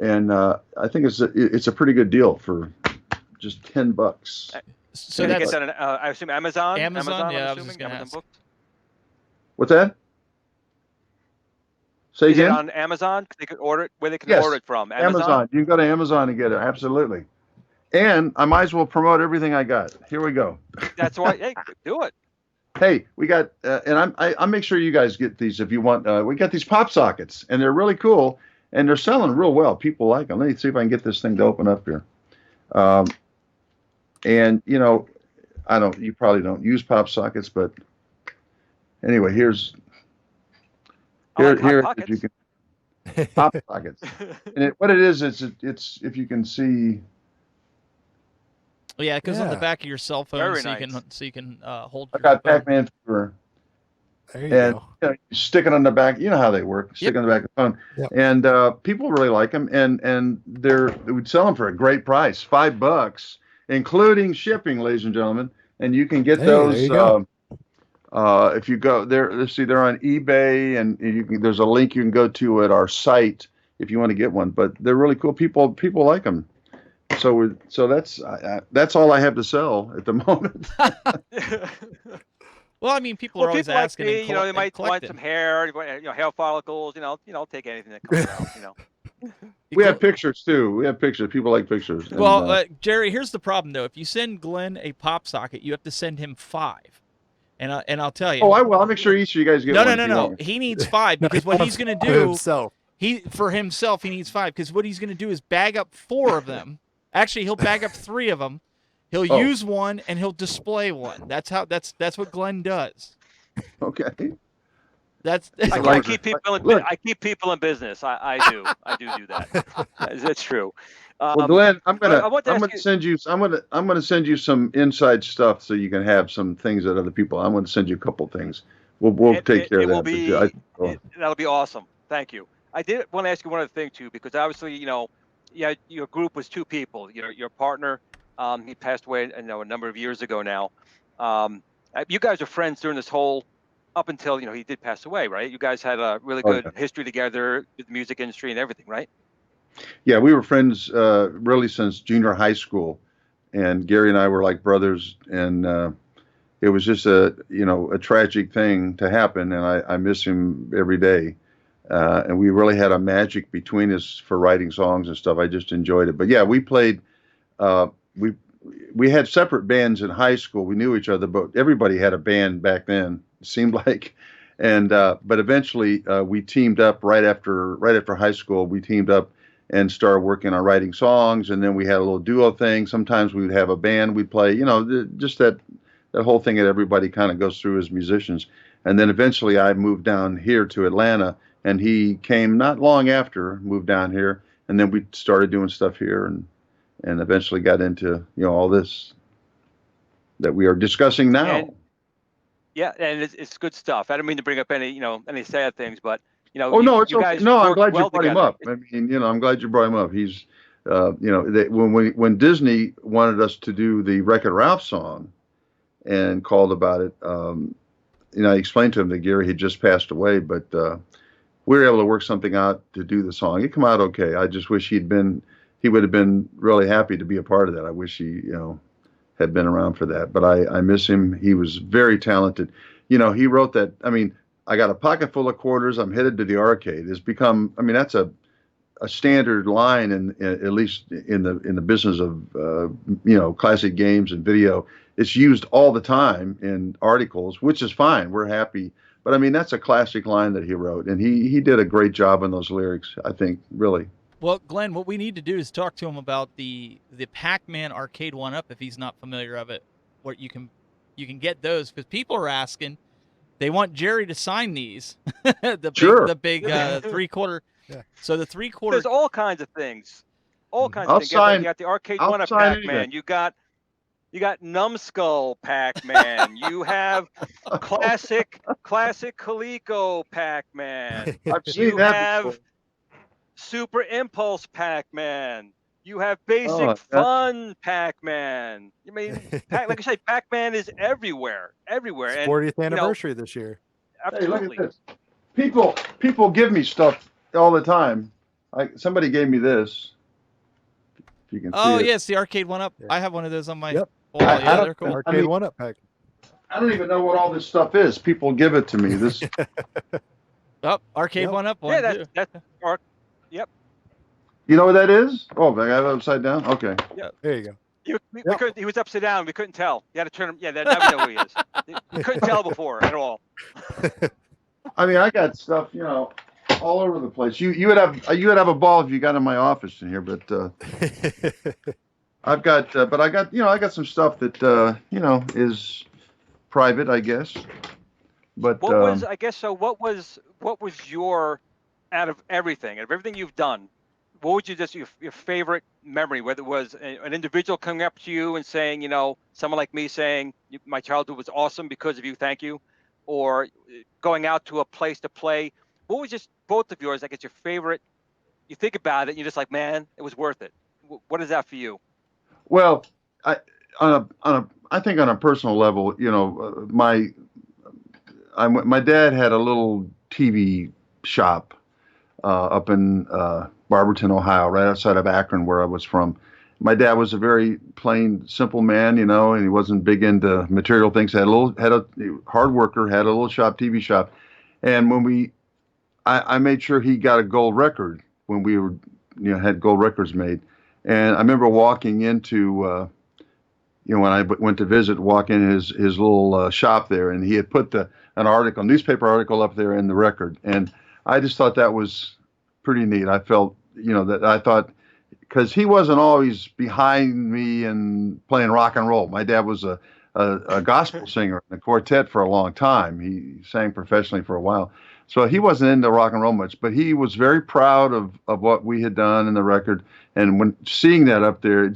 And I think it's a pretty good deal for just $10. So that's on, I assume Amazon. Amazon, yeah, I'm assuming Amazon Books. What's that? Say Is again? it on Amazon? They could order it where they can order it from. Amazon. You can go to Amazon and get it. Absolutely. And I might as well promote everything I got. Here we go. That's why. Hey, do it. Hey, we got, and I make sure you guys get these if you want. We got these pop sockets, and they're really cool, and they're selling real well. People like them. Let me see if I can get this thing to open up here. And you probably don't use pop sockets, but anyway, here you can pop sockets. And what it is, it's if you can see. Yeah, because on the back of your cell phone, Very so nice. you can hold. I got Pac-Man fever. There you go. You stick it on the back. You know how they work. Stick it on the back of the phone, and people really like them. And they would sell them for a great price, $5, including shipping, ladies and gentlemen. And you can get those. If you go there, let's see, they're on eBay, and there's a link you can go to at our site if you want to get one. But they're really cool. People like them. So that's all I have to sell at the moment. Well, I mean, people are always asking. Like they might want some hair, hair follicles. Take anything that comes out. We have pictures too. We have pictures. People like pictures. Well, Jerry, here's the problem though. If you send Glenn a pop socket, you have to send him 5. And I'll tell you. Oh, I will. I'll make sure each of you guys get one. No. He needs 5 because what he's going to do for himself, he needs 5 because what he's going to do is bag up 4 of them. Actually, he'll bag up 3 of them. He'll use one and he'll display one. That's what Glenn does. Okay. I keep people in business. I do that. That's true. Well, Glenn, I'm gonna send you some inside stuff so you can have some things that other people. I'm gonna send you a couple things. We'll take care of that. That'll be awesome. Thank you. I did want to ask you one other thing too, because obviously your group was 2 people. Your partner, he passed away a number of years ago now. You guys are friends during this whole up until he did pass away, right? You guys had a really good history together with the music industry and everything, right? Yeah, we were friends really since junior high school, and Gary and I were like brothers, and it was just a tragic thing to happen, and I miss him every day. And we really had a magic between us for writing songs and stuff. I just enjoyed it. But yeah, we played. We had separate bands in high school. We knew each other, but everybody had a band back then. It seemed like, and but eventually we teamed up right after high school. We teamed up and started working on writing songs, and then we had a little duo thing. Sometimes we would have a band we'd play, just that whole thing that everybody kind of goes through as musicians. And then eventually I moved down here to Atlanta, and he came not long after, moved down here, and then we started doing stuff here, and eventually got into all this that we are discussing now. And it's good stuff. I don't mean to bring up any sad things, but Oh no, it's okay. No, I'm glad you brought him up. I mean, I'm glad you brought him up. He's, when Disney wanted us to do the Wreck-It Ralph song, and called about it, I explained to him that Gary had just passed away, but we were able to work something out to do the song. It came out okay. I just wish he would have been really happy to be a part of that. I wish he, had been around for that. But I miss him. He was very talented. He wrote that. I mean, I got a pocket full of quarters. I'm headed to the arcade. It's become. I mean, that's a standard line at least in the business of classic games and video. It's used all the time in articles, which is fine. We're happy. But I mean, that's a classic line that he wrote, and he did a great job on those lyrics. I think, really. Well, Glenn, what we need to do is talk to him about the Pac-Man arcade 1-up if he's not familiar of it. Where you can get those because people are asking. they want Jerry to sign these. Sure. The big 3/4. Yeah. So the 3/4. There's all kinds of things. All kinds I'll of things. sign- You got the arcade I'll one-up sign Pac-Man. anything. You got Numbskull Pac-Man. You have classic Coleco Pac-Man. I've seen You that have before. Super Impulse Pac-Man. You have Basic Fun Pac-Man. I mean, like I say, Pac-Man is everywhere. Everywhere. It's And 40th anniversary this year. absolutely. Hey, look at this. People give me stuff all the time. Somebody gave me this. If you can see Oh it. yes, the arcade one up. Yeah. I have one of those on my Yep. wall. I Yeah, don't- they're cool. Arcade one-up pack. I don't even know what all this stuff is. People give it to me. This Oh, arcade Yep. one up. One, Yeah, too. that's You know what that is? Oh, I got it upside down? Okay. There you go. we Yep. couldn't, he was upside down. We couldn't tell. You had to turn him. Yeah, now we know who he is. We couldn't tell before at all. I mean, I got stuff, all over the place. You would have a ball if you got in my office in here, but I got some stuff that is private, I guess. But What was I guess so? What was your out of everything you've done? What would you your favorite memory? Whether it was an individual coming up to you and saying, someone like me saying, my childhood was awesome because of you, thank you, or going out to a place to play. What was just both of yours? Like, it's your favorite. You think about it, and you're just like, man, it was worth it. What is that for you? Well, I think on a personal level, my dad had a little TV shop up in Barberton, Ohio, right outside of Akron, where I was from. My dad was a very plain, simple man, and he wasn't big into material things. Had a hard worker, had a little TV shop, and when I made sure he got a gold record when we were, had gold records made, and I remember walking into, when I went to visit, walk in his little shop there, and he had put newspaper article up there in the record, and I just thought that was pretty neat. I felt, because he wasn't always behind me and playing rock and roll. My dad was a gospel singer in a quartet for a long time. He sang professionally for a while. So he wasn't into rock and roll much, but he was very proud of what we had done in the record. And when seeing that up there, I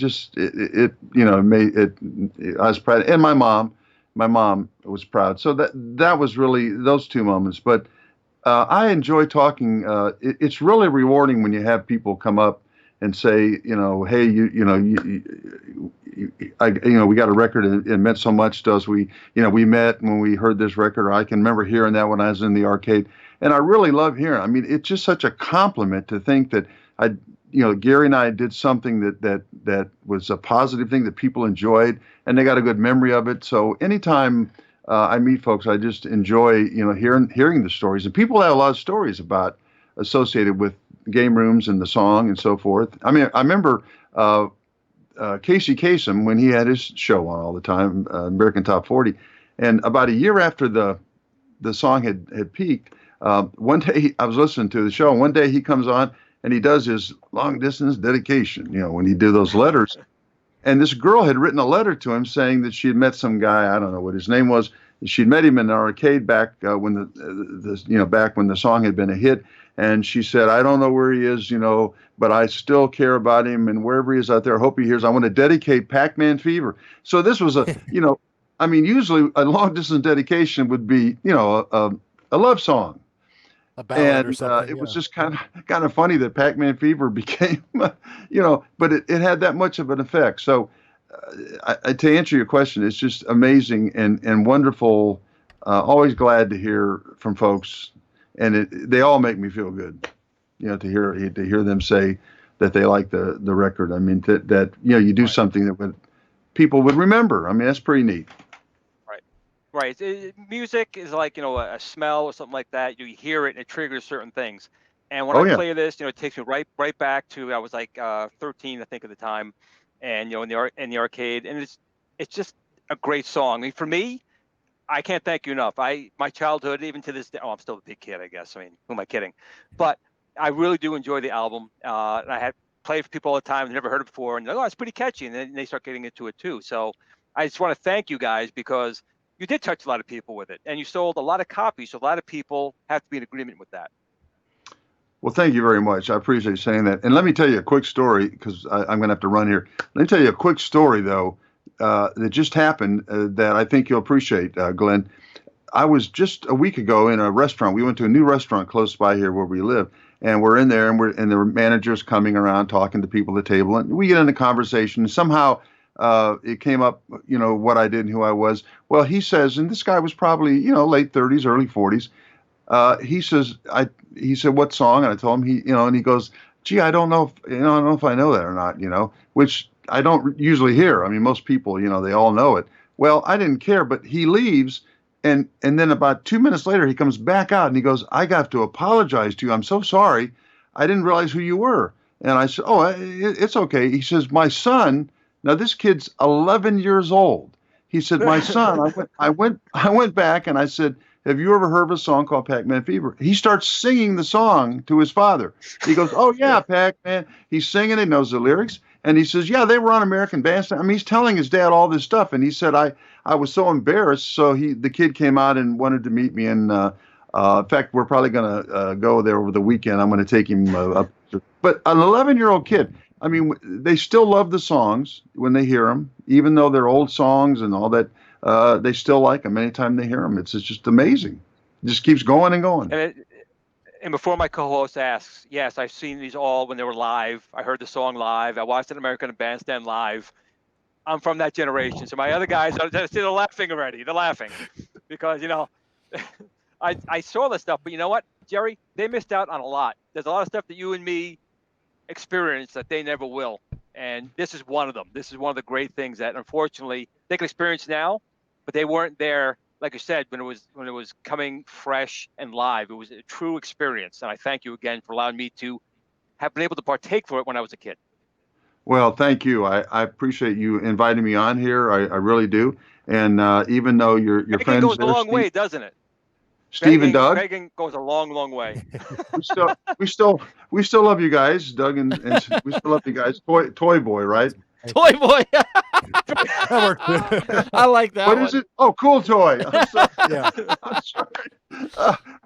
was proud. And my mom was proud. So that was really those two moments. But I enjoy talking. It's really rewarding when you have people come up and say, hey, we got a record and it meant so much to us. We met when we heard this record, or I can remember hearing that when I was in the arcade. And I really love hearing it. I mean, it's just such a compliment to think that Gary and I did something that was a positive thing that people enjoyed and they got a good memory of it. So anytime I meet folks, I just enjoy, hearing the stories, and people have a lot of stories associated with game rooms and the song and so forth. I mean, I remember Casey Kasem when he had his show on all the time, American Top 40, and about a year after the song had peaked, one day I was listening to the show, and one day he comes on and he does his long distance dedication, when he did those letters. And this girl had written a letter to him saying that she had met some guy, I don't know what his name was. She'd met him in an arcade back when back when the song had been a hit. And she said, I don't know where he is, but I still care about him. And wherever he is out there, I hope he hears. I want to dedicate Pac-Man Fever. So this was usually a long distance dedication would be, a love song. A ballad or And something. it was just kind of funny that Pac-Man Fever became, but it had that much of an effect. So to answer your question, it's just amazing and wonderful. Always glad to hear from folks, and they all make me feel good, to hear them say that they like the record. I mean, that you do something that people would remember. I mean, that's pretty neat. Right. Music is like, a smell or something like that. You hear it and it triggers certain things. And when I play this, it takes me right back to, I was like 13, I think, at the time, and in the arcade, and it's just a great song. I mean, for me, I can't thank you enough. My childhood, even to this day, I'm still a big kid, I guess. I mean, who am I kidding? But I really do enjoy the album. And I had played for people all the time who never heard it before, and they're like, oh, it's pretty catchy, and then they start getting into it too. So I just want to thank you guys, because you did touch a lot of people with it, and you sold a lot of copies. So a lot of people have to be in agreement with that. Well, thank you very much. I appreciate you saying that. And let me tell you a quick story, because I'm going to have to run here. Let me tell you a quick story, though, that just happened that I think you'll appreciate, Glenn. I was just a week ago in a restaurant. We went to a new restaurant close by here where we live, and we're in there, and the manager's coming around talking to people at the table, and we get into conversation. And somehow it came up, what I did and who I was. Well, he says, and this guy was probably, late 30s, early 40s. He said, what song? And I told him, and he goes, gee, I don't know if I know that or not, which I don't usually hear. I mean, most people, they all know it. Well, I didn't care, but he leaves. And then about 2 minutes later, he comes back out and he goes, I got to apologize to you. I'm so sorry. I didn't realize who you were. And I said, oh, it's okay. He says, my son, now this kid's 11 years old. He said, my son, I went back and I said, have you ever heard of a song called Pac-Man Fever? He starts singing the song to his father. He goes, oh, yeah, Pac-Man. He's singing it, knows the lyrics. And he says, yeah, they were on American Bandstand. I mean, he's telling his dad all this stuff. And he said, I was so embarrassed. So the kid came out and wanted to meet me. And in fact, we're probably going to go there over the weekend. I'm going to take him up. But an 11-year-old kid, I mean, they still love the songs when they hear them, even though they're old songs and all that. They still like them anytime they hear them. It's just amazing. It just keeps going and going. And before my co-host asks, yes, I've seen these all when they were live. I heard the song live. I watched an American Bandstand live. I'm from that generation. So my other guys, they're laughing already. They're laughing because, I saw this stuff. But you know what, Jerry? They missed out on a lot. There's a lot of stuff that you and me experienced that they never will. And this is one of them. This is one of the great things that, unfortunately, they can experience now, but they weren't there, like you said, when it was coming fresh and live. It was a true experience. And I thank you again for allowing me to have been able to partake for it when I was a kid. Well, thank you. I appreciate you inviting me on here. I really do. And even though your friends goes a long way, doesn't it? Steve and Doug. Begging goes a long, long way. we still love you guys, Doug, and we still love you guys. Toy Boy, right? Toy Boy. I like that. What is it? Oh, Cool Toy. I'm sorry. Yeah. I'm sorry.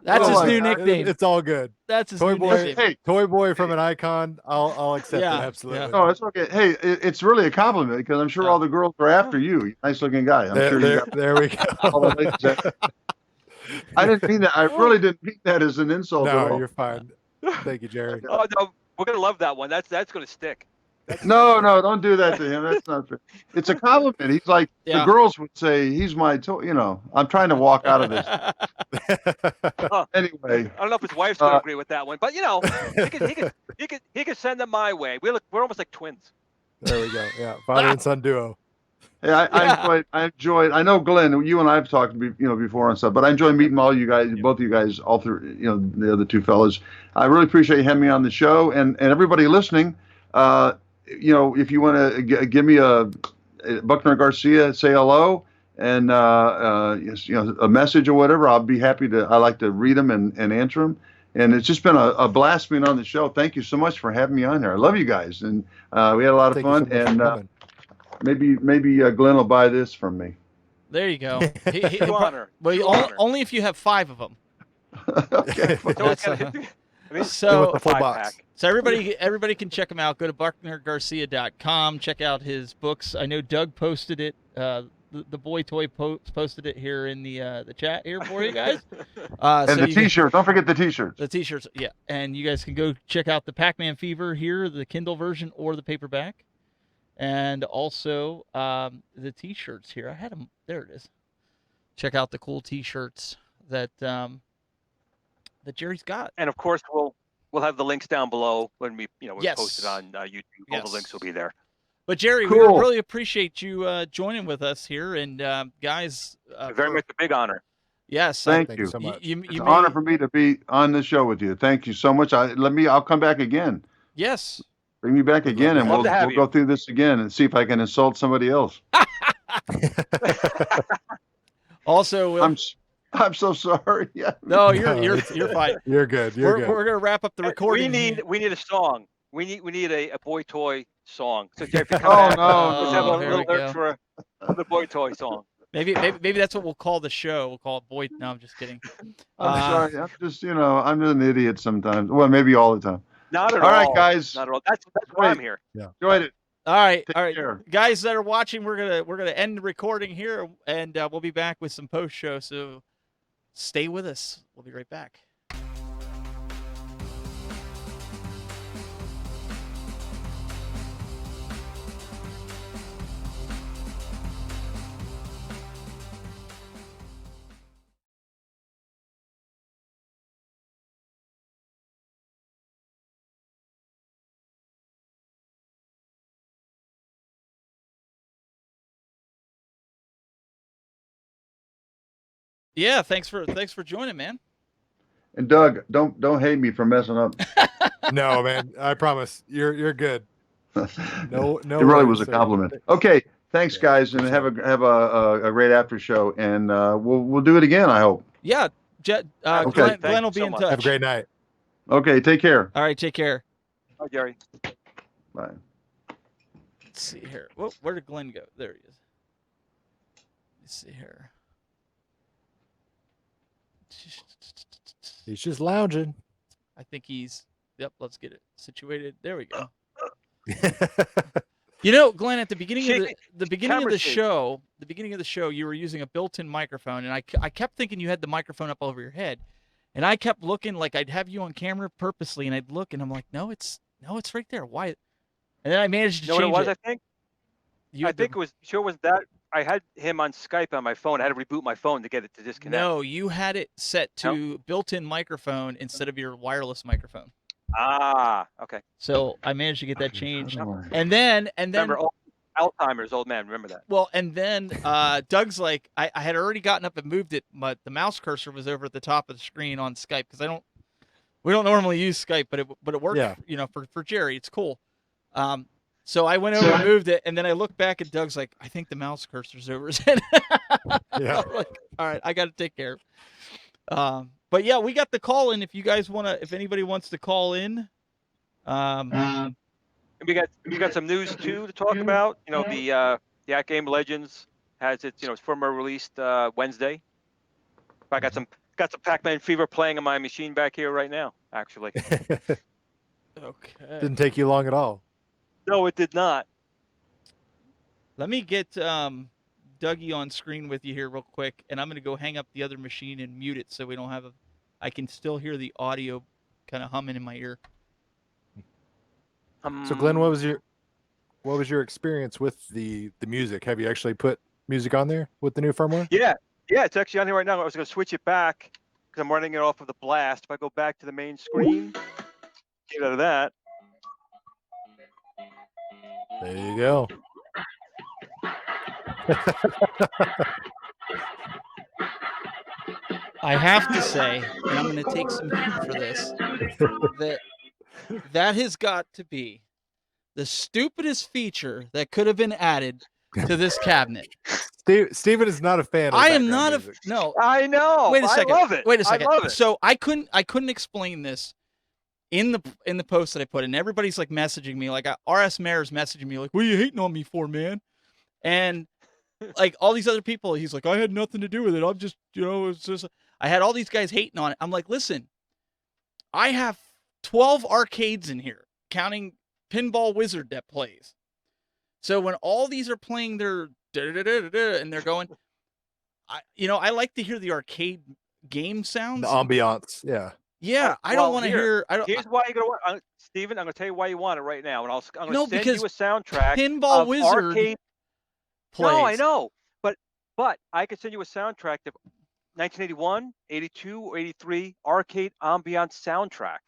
That's his new nickname. It's all good. That's his Toy new Boy. nickname. Hey, Toy Boy from an icon. I'll accept it. Absolutely. Yeah. No, it's okay. Hey, it's really a compliment because I'm sure all the girls are after you. Nice looking guy. I'm sure you got there we go. all the ladies. I didn't mean that. I really didn't mean that as an insult. No, you're fine. Thank you, Jerry. Oh no, we're gonna love that one. That's gonna stick. No, don't do that to him. That's not fair. It's a compliment. He's like the girls would say, he's my toy. I'm trying to walk out of this. Anyway, I don't know if his wife's gonna agree with that one, but he could send them my way. We're almost like twins. There we go. Yeah, father and son duo. Yeah, I enjoyed. I know, Glenn, you and I have talked, before and stuff, but I enjoy meeting all you guys, both of you guys, all through, the other two fellas. I really appreciate you having me on the show, and everybody listening. If you want to give me a Buckner Garcia, say hello, and a message or whatever, I'll be happy to. I like to read them and answer them. And it's just been a blast being on the show. Thank you so much for having me on here. I love you guys, and we had a lot of fun. And maybe Glenn will buy this from me. There you go. Well, only if you have 5 of them. Okay. So the full box. So everybody can check him out. Go to bucknergarcia.com. Check out his books. I know Doug posted it. The boy toy posted it here in the chat here for you guys. And so the T-shirts. Don't forget the T-shirts. The T-shirts, yeah. And you guys can go check out the Pac-Man Fever here, the Kindle version or the paperback, and also the T-shirts here. I had them. There it is. Check out the cool T-shirts that Jerry's got. And of course, we'll have the links down below when we Yes. post it on YouTube. All the links will be there. But Jerry, Cool. we really appreciate you joining with us here, and guys, Very much a big honor. Yes, Thank you. So much. It's an honor for me to be on the show with you. Thank you so much. I'll come back again. Yes. Bring me back again, and we'll to go through this again and see if I can insult somebody else. Also, I'm so sorry. Yeah. no, you're fine. You're good. We're gonna wrap up the recording. We need a song. We need a boy toy song. So Jeff, if you Oh, come back, no. let's have a Here little we go. lyric for the boy toy song. Maybe that's what we'll call the show. We'll call it Boyd. No, I'm just kidding. I'm sorry. I'm just I'm an idiot sometimes. Well, maybe all the time. Not at all. All right, guys. Not at all. That's why I'm here. Yeah. Enjoyed it. All right, Take care. guys that are watching, we're gonna end the recording here, and we'll be back with some post show. So stay with us. We'll be right back. Yeah, thanks for joining, man. And Doug, don't hate me for messing up. No, man, I promise you're good. No, It really was a compliment. Okay, thanks, guys, and have a great after show, and we'll do it again. I hope. Yeah, Okay. Glenn will be in touch. Have a great night. Okay, take care. All right, take care. Bye, Jerry. Bye. Let's see here. Whoa, where did Glenn go? There he is. Let's see here. He's just lounging. I think he's. Yep. Let's get it situated. There we go. Glenn, at the beginning of the beginning of the show, you were using a built-in microphone, and I kept thinking you had the microphone up over your head, and I kept looking like I'd have you on camera purposely, and I'd look, and I'm like, no, it's right there. Why? And then I managed to change it. You know what it was? I think it was that I had him on Skype on my phone. I had to reboot my phone to get it to disconnect. No, you had it set to built-in microphone instead of your wireless microphone. Ah, okay. So I managed to get that changed, and then remember Alzheimer's, old man. Remember that. Well, and then Doug's like, I had already gotten up and moved it, but the mouse cursor was over at the top of the screen on Skype because we don't normally use Skype, but it worked. Yeah. For Jerry, it's cool. So I went over and moved it, and then I looked back at Doug's like, I think the mouse cursor's over his head. Yeah. Like, all right, I got to take care of. But yeah, we got the call in. If you guys if anybody wants to call in, we got some news too to talk about. The Yak Game Legends has its firmware released Wednesday. I got some Pac-Man Fever playing on my machine back here right now. Actually. Okay. Didn't take you long at all. No, it did not. Let me get Dougie on screen with you here real quick, and I'm going to go hang up the other machine and mute it so we don't have I can still hear the audio kind of humming in my ear. So Glenn, what was your experience with the music? Have you actually put music on there with the new firmware? Yeah, it's actually on here right now. I was going to switch it back because I'm running it off of the Blast. If I go back to the main screen, get out of that. There you go. I have to say, and I'm going to take some heat for this, that has got to be the stupidest feature that could have been added to this cabinet. Steven is not a fan of I am not music. no. I know. Wait a second. I love it. Wait a second. I love it. So I couldn't explain this in the post that I put in. Everybody's like messaging me, like RS Mayor's messaging me, like, "What are you hating on me for, man?" And like all these other people, he's like, "I had nothing to do with it. I'm just, it's just." I had all these guys hating on it. I'm like, listen, I have 12 arcades in here, counting Pinball Wizard that plays. So when all these are playing their and they're going, I like to hear the arcade game sounds, the ambiance. Yeah, I don't want to hear. Here's why you're gonna want, Steven. I'm gonna tell you why you want it right now, and I'm gonna send you a soundtrack. Pinball Wizard arcade plays. No, I know, but I could send you a soundtrack of 1981, 82, or 83 arcade ambiance soundtrack.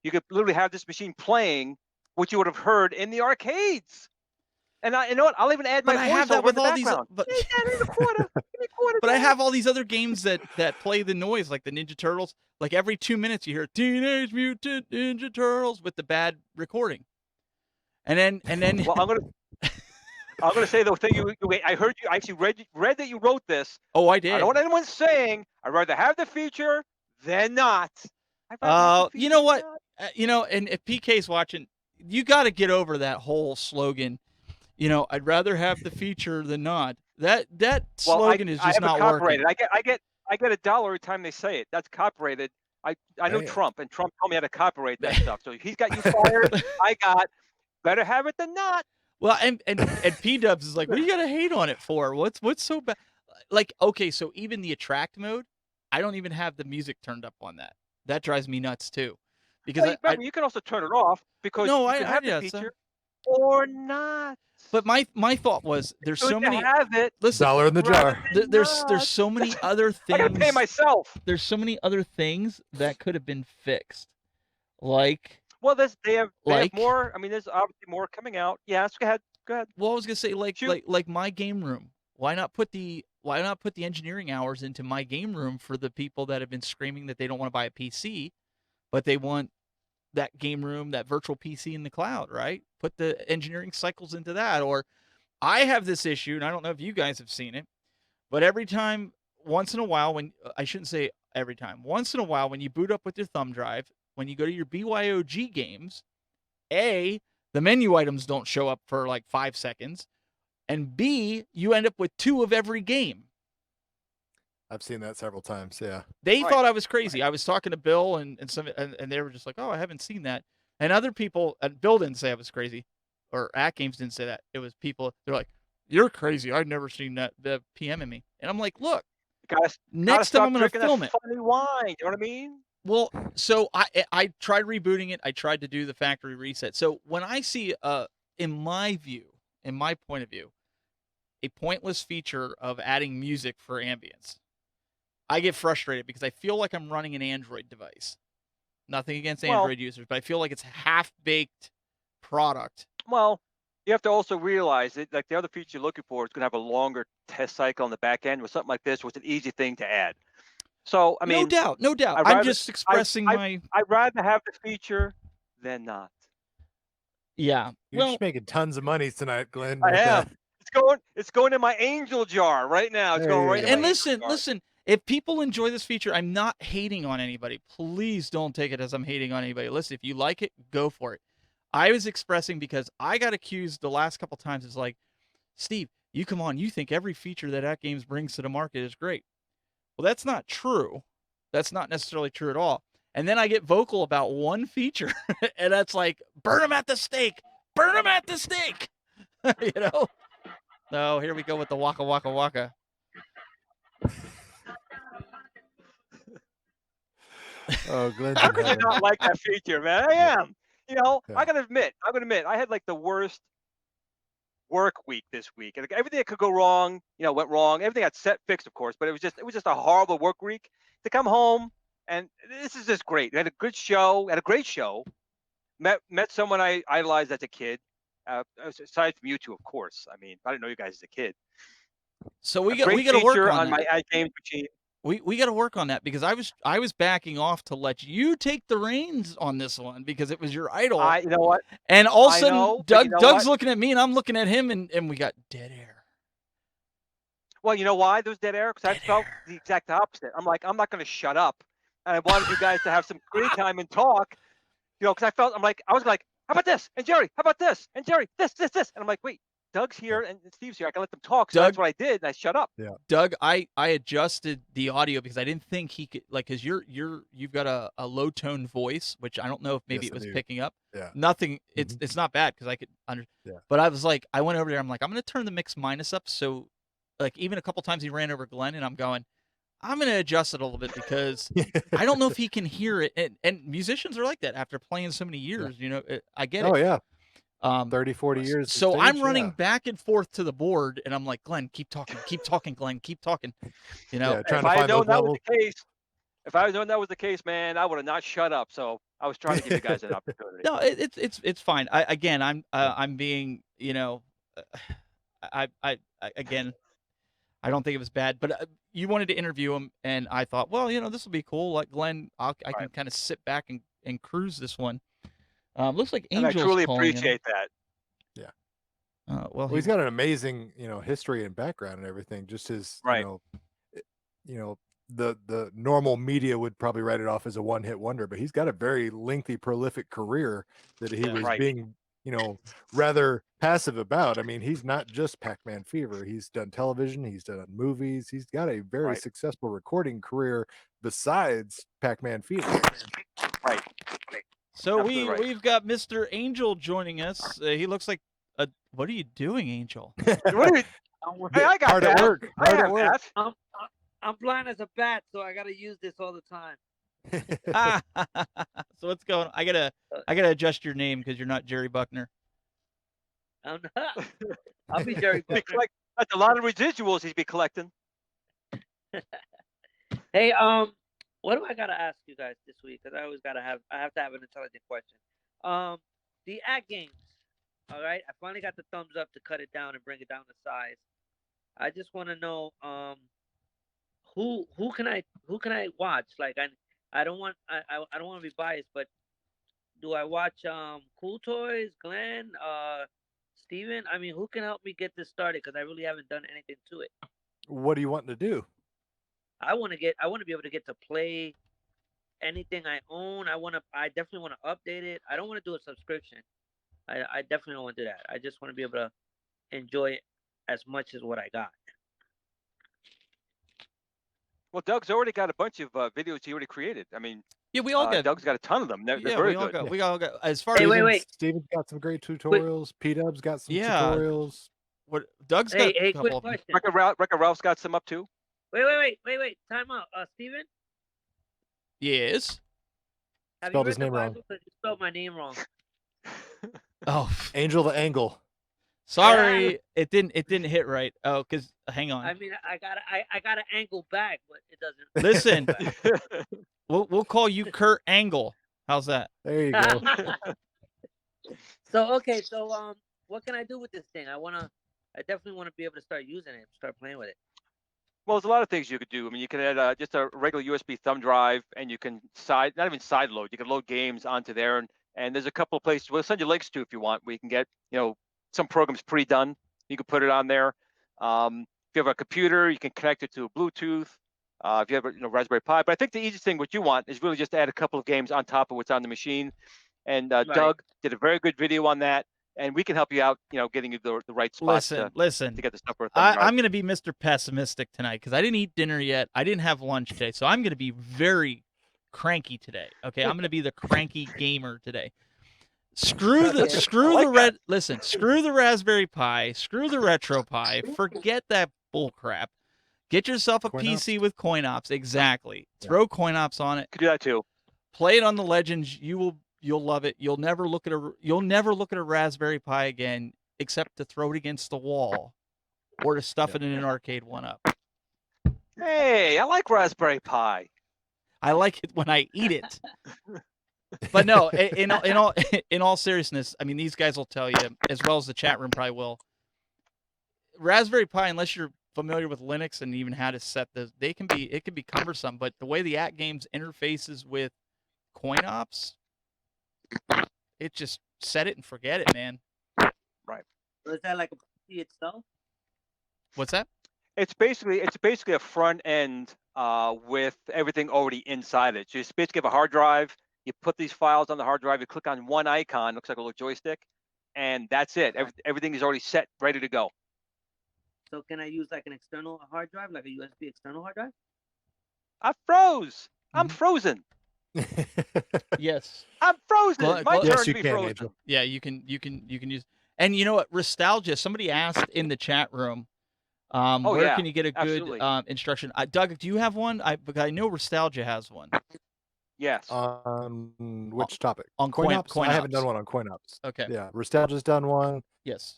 You could literally have this machine playing what you would have heard in the arcades. And you know what? I'll even add my voice have that over with in the all background. But I have all these other games that play the noise, like the Ninja Turtles. Like every 2 minutes, you hear Teenage Mutant Ninja Turtles with the bad recording. And then. Well, I'm gonna say the thing I heard you. I actually read that you wrote this. Oh, I did. I don't want anyone saying I'd rather have the feature than not. You know what? And if PK's watching, you got to get over that whole slogan. I'd rather have the feature than not. That slogan is just not working. I get $1 every time they say it. That's copyrighted. I know Trump, and Trump told me how to copyright that stuff. So he's got you fired. I got better have it than not. Well, and P-Dubs is like, what are you gonna hate on it for? What's so bad? Like, okay, so even the attract mode, I don't even have the music turned up on that. That drives me nuts too, because you can also turn it off because you can have the feature or not. But my thought was, there's so many. Have it. Listen, $1 in the jar. There's so many other things. I gotta pay myself. There's so many other things that could have been fixed, like. Well, they have more. I mean, there's obviously more coming out. Yes, go ahead. Well, I was gonna say like my game room. Why not put the engineering hours into my game room for the people that have been screaming that they don't want to buy a PC, but they want that game room, that virtual PC in the cloud, right? Put the engineering cycles into that. Or I have this issue, and I don't know if you guys have seen it, but once in a while, when you boot up with your thumb drive, when you go to your BYOG games, A, the menu items don't show up for like 5 seconds, and B, you end up with 2 of every game. I've seen that several times. Yeah. They thought I was crazy. I was talking to Bill and they were just like, "Oh, I haven't seen that." And other people, Bill didn't say I was crazy, or At Games didn't say that. It was people. They're like, "You're crazy. I've never seen that." The PM in me, and I'm like, "Look, next time I'm gonna film it." Funny wine. You know what I mean? Well, so I tried rebooting it. I tried to do the factory reset. So when I see, in my point of view, a pointless feature of adding music for ambience, I get frustrated because I feel like I'm running an Android device. Nothing against Android users, but I feel like it's a half-baked product. Well, you have to also realize that like the other feature you're looking for is going to have a longer test cycle on the back end. With something like this, was an easy thing to add. So I mean, no doubt. I'm just expressing my. I'd rather have the feature than not. Yeah, you're just making tons of money tonight, Glenn. I am. It's going in my angel jar right now. It's going right. And listen. If people enjoy this feature, I'm not hating on anybody. Please don't take it as I'm hating on anybody. Listen, if you like it, go for it. I was expressing because I got accused the last couple times. It's like, Steve, you come on, you think every feature that At Games brings to the market is great. Well, that's not true. That's not necessarily true at all. And then I get vocal about one feature, and that's like, burn them at the stake. Burn them at the stake. You know? So here we go with the waka waka waka. Oh, Glenn. How could you not like that feature, man? I am. You know, I'm gonna admit, I had like the worst work week this week. And everything that could go wrong, went wrong. Everything got fixed, of course, but it was just a horrible work week. To come home, and this is just great. We had a good show, had a great show. Met someone I idolized as a kid. Aside from you two, of course. I mean, I didn't know you guys as a kid. So we got to work on my At Games machine. We got to work on that because I was backing off to let you take the reins on this one because it was your idol. You know what? And all of a sudden, Doug's looking at me and I'm looking at him and we got dead air. Well, you know why there's dead air? Because I felt the exact opposite. I'm like, I'm not going to shut up, and I wanted you guys to have some free time and talk. Because I was like, how about this? And Jerry, how about this? And Jerry, this. And I'm like, wait. Doug's here and Steve's here. I can let them talk. So that's what I did, and I shut up. Yeah. Doug, I adjusted the audio because I didn't think he could, like, because you've got a low tone voice, which I don't know if maybe it was picking up. Yeah. Nothing. It's not bad because I could But I was like, I went over there. I'm like, I'm gonna turn the mix minus up. So, like, even a couple times he ran over Glenn, and I'm going, I'm gonna adjust it a little bit because I don't know if he can hear it. And musicians are like that after playing so many years. I get it. Oh yeah. 30, 40 years. So I'm running back and forth to the board, and I'm like, Glenn, keep talking, Glenn, keep talking. trying if I had known that was the case, man, I would have not shut up. So I was trying to give you guys an opportunity. No, it's fine. I'm being, I don't think it was bad, but you wanted to interview him, and I thought, well, this will be cool. Like Glenn, I can kind of sit back and cruise this one. Looks like Angel's. And I truly calling appreciate him. that. Yeah. Well, he's got an amazing, history and background and everything. Just his, the normal media would probably write it off as a one-hit wonder, but he's got a very lengthy, prolific career that he was being rather passive about. I mean, he's not just Pac-Man Fever. He's done television. He's done movies. He's got a very successful recording career besides Pac-Man Fever. Right. So we've got Mr. Angel joining us. He looks like a. What are you doing, Angel? Hey, I got hard that. at work. Hard at work. I'm blind as a bat, so I gotta use this all the time. So what's going on? I gotta adjust your name because you're not Jerry Buckner. I'm not. I'll be Jerry Buckner. That's a lot of residuals he's be collecting. Hey, what do I gotta ask you guys this week? Because I have to have an intelligent question. The ad games. All right, I finally got the thumbs up to cut it down and bring it down to size. I just want to know, who can I watch? Like I don't want to be biased, but do I watch Cool Toys, Glenn, Steven? I mean, who can help me get this started? Because I really haven't done anything to it. What do you want to do? I want to be able to get to play anything I own. I definitely want to update it. I don't want to do a subscription. I definitely don't want to do that. I just want to be able to enjoy it as much as what I got. Well, Doug's already got a bunch of videos he already created. I mean, yeah, we all got. Doug's got a ton of them. They're very good. We all got. As far as wait. Steven's got some great tutorials. P-Dub's got some tutorials. What Doug's got? Hey, quick question. Wreck-It Ralph's got some up too. Wait. Time out. Steven? Yes. Have Spelled you his name wrong. You spelled my name wrong. Oh, Angel the Angle. Sorry, it didn't hit right. Oh, because hang on. I mean, I got an angle back, but it doesn't. Listen, we'll call you Kurt Angle. How's that? There you go. So what can I do with this thing? I definitely want to be able to start using it, start playing with it. Well, there's a lot of things you could do. I mean, you can add just a regular USB thumb drive, and you can not even side load. You can load games onto there, and there's a couple of places we'll send you links to if you want, where you can get some programs pre-done. You can put it on there. If you have a computer, you can connect it to Bluetooth. If you have a Raspberry Pi, but I think the easiest thing what you want is really just to add a couple of games on top of what's on the machine. And Doug did a very good video on that, and we can help you out. Getting you the right spots. Listen. To get the stuff for I'm going to be Mr. Pessimistic tonight because I didn't eat dinner yet. I didn't have lunch today, so I'm going to be very cranky today. Okay, I'm going to be the cranky gamer today. Screw the Raspberry Pi, screw the Retro Pi, forget that bull crap. Get yourself a PC with CoinOps. Exactly. Throw CoinOps on it. Could do that too. Play it on the Legends. You'll love it. You'll never look at a Raspberry Pi again, except to throw it against the wall or to stuff it in an arcade 1-up. Hey, I like Raspberry Pi. I like it when I eat it. But no, in all seriousness, I mean, these guys will tell you, as well as the chat room probably will. Raspberry Pi, unless you're familiar with Linux and even how to set those, it can be cumbersome. But the way the at games interfaces with CoinOps, it just set it and forget it, man. Right. So is that like a PC itself? What's that? It's basically a front end with everything already inside it. So you basically have a hard drive. You put these files on the hard drive. You click on one icon, looks like a little joystick, and that's it. Everything is already set, ready to go. So can I use like an external hard drive, like a USB external hard drive? I froze. I'm frozen. Yes. I'm frozen. My turn yes, to be frozen. Angel. Yeah, you can use. And you know what? Nostalgia. Somebody asked in the chat room, where can you get a good instruction? Doug, do you have one? Because I know Nostalgia has one. Yes. Which topic? On CoinOps? I haven't done one on CoinOps. Okay. Yeah, Nostalgia's done one. Yes.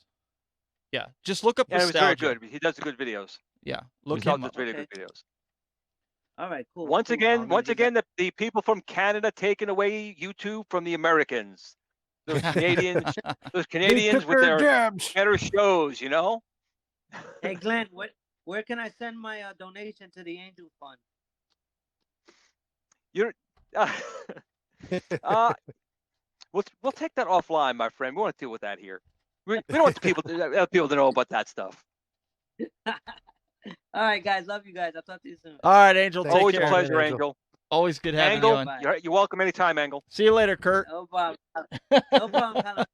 Yeah. Just look up Nostalgia. It was very good. He does good videos. Yeah. Look him him up. Really good videos. All right, cool. Once again, the people from Canada taking away YouTube from the Americans. Those Canadians with their better shows, Hey, Glenn, where can I send my donation to the Angel Fund? We'll take that offline, my friend. We want to deal with that here. We don't want people to know about that stuff. All right, guys. Love you guys. I'll talk to you soon. All right, Angel. Take Always care. a pleasure, Angel. Always good having you on. You're welcome anytime, Angle. See you later, Kurt. No problem. No problem.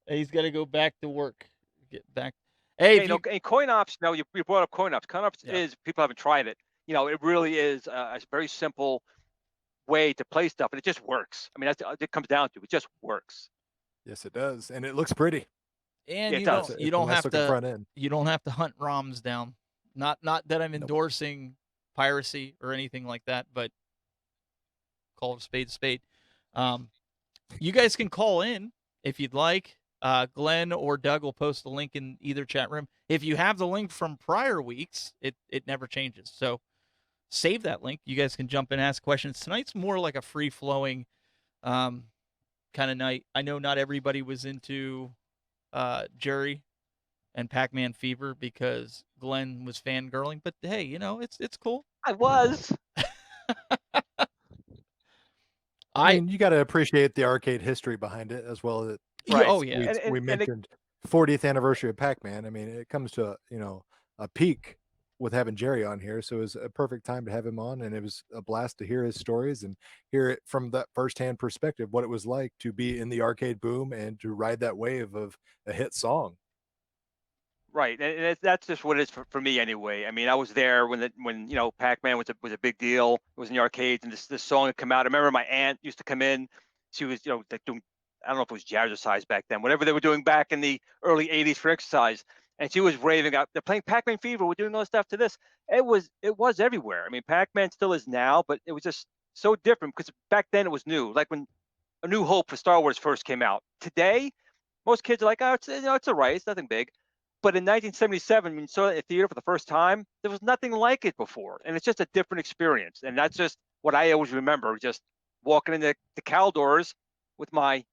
He's got to go back to work. Get back. Hey, and coin ops. You brought up coin ops. Coin ops is, people haven't tried it. It really is a very simple way to play stuff, and it just works. I mean, that's it comes down to. It just works. Yes, it does, and it looks pretty. And it you does. don't have to front end. You don't have to hunt ROMs down. Not that I'm endorsing piracy or anything like that, but call a spade a spade. You guys can call in if you'd like. Glenn or Doug will post the link in either chat room. If you have the link from prior weeks, it never changes. So save that link. You guys can jump in and ask questions. Tonight's more like a free-flowing kind of night. I know not everybody was into Jerry and Pac-Man Fever because Glenn was fangirling, but hey, it's cool. I was. I mean, you got to appreciate the arcade history behind it as well. Right. Oh yeah. We mentioned 40th anniversary of Pac-Man. I mean, it comes to a peak with having Jerry on here, so it was a perfect time to have him on, and it was a blast to hear his stories and hear it from that firsthand perspective, what it was like to be in the arcade boom and to ride that wave of a hit song. Right, and that's just what it is for me anyway. I mean, I was there when Pac-Man was a big deal. It was in the arcades, and this song had come out. I remember my aunt used to come in. She was doing, I don't know if it was jazzercise back then, whatever they were doing back in the early '80s for exercise, and she was raving out. They're playing Pac-Man Fever. We're doing all this stuff to this. It was everywhere. I mean, Pac-Man still is now, but it was just so different because back then it was new. Like when A New Hope for Star Wars first came out. Today, most kids are like, oh, it's all right. It's nothing big. But in 1977, when you saw it at theater for the first time, there was nothing like it before. And it's just a different experience. And that's just what I always remember, just walking into the Caldors with my,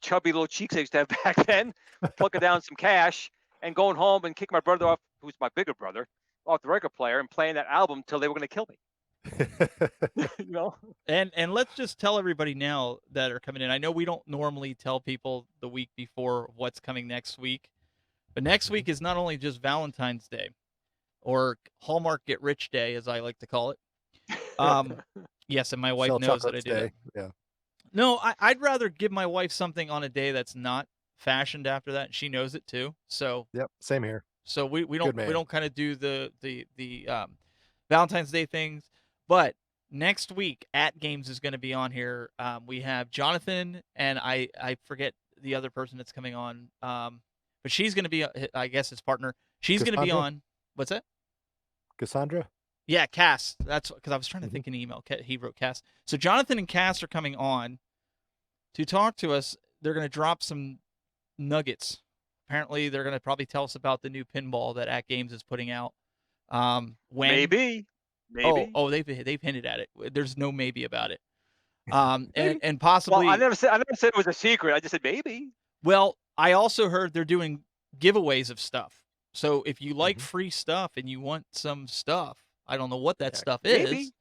chubby little cheeks I used to have back then, plucking down some cash and going home and kicking my brother off, who's my bigger brother, off the record player and playing that album till they were going to kill me. And let's just tell everybody now that are coming in. I know we don't normally tell people the week before what's coming next week. But next week is not only just Valentine's Day or Hallmark Get Rich Day, as I like to call it. Yes, and my wife knows that I do that. Yeah. No, I'd rather give my wife something on a day that's not fashioned after that. She knows it too. So yep, same here. So we don't kind of do the Valentine's Day things. But next week, At Games is going to be on here. We have Jonathan and I forget the other person that's coming on. But she's going to be, I guess, his partner. She's going to be on. What's that? Cassandra? Yeah, Cass. That's because I was trying to think in email. He wrote Cass. So Jonathan and Cass are coming on to talk to us. They're going to drop some nuggets. Apparently, they're going to probably tell us about the new pinball that At Games is putting out. Maybe. Oh, they've hinted at it. There's no maybe about it. And possibly. Well, I never said it was a secret. I just said maybe. Well, I also heard they're doing giveaways of stuff. So if you like free stuff and you want some stuff, I don't know what that stuff is.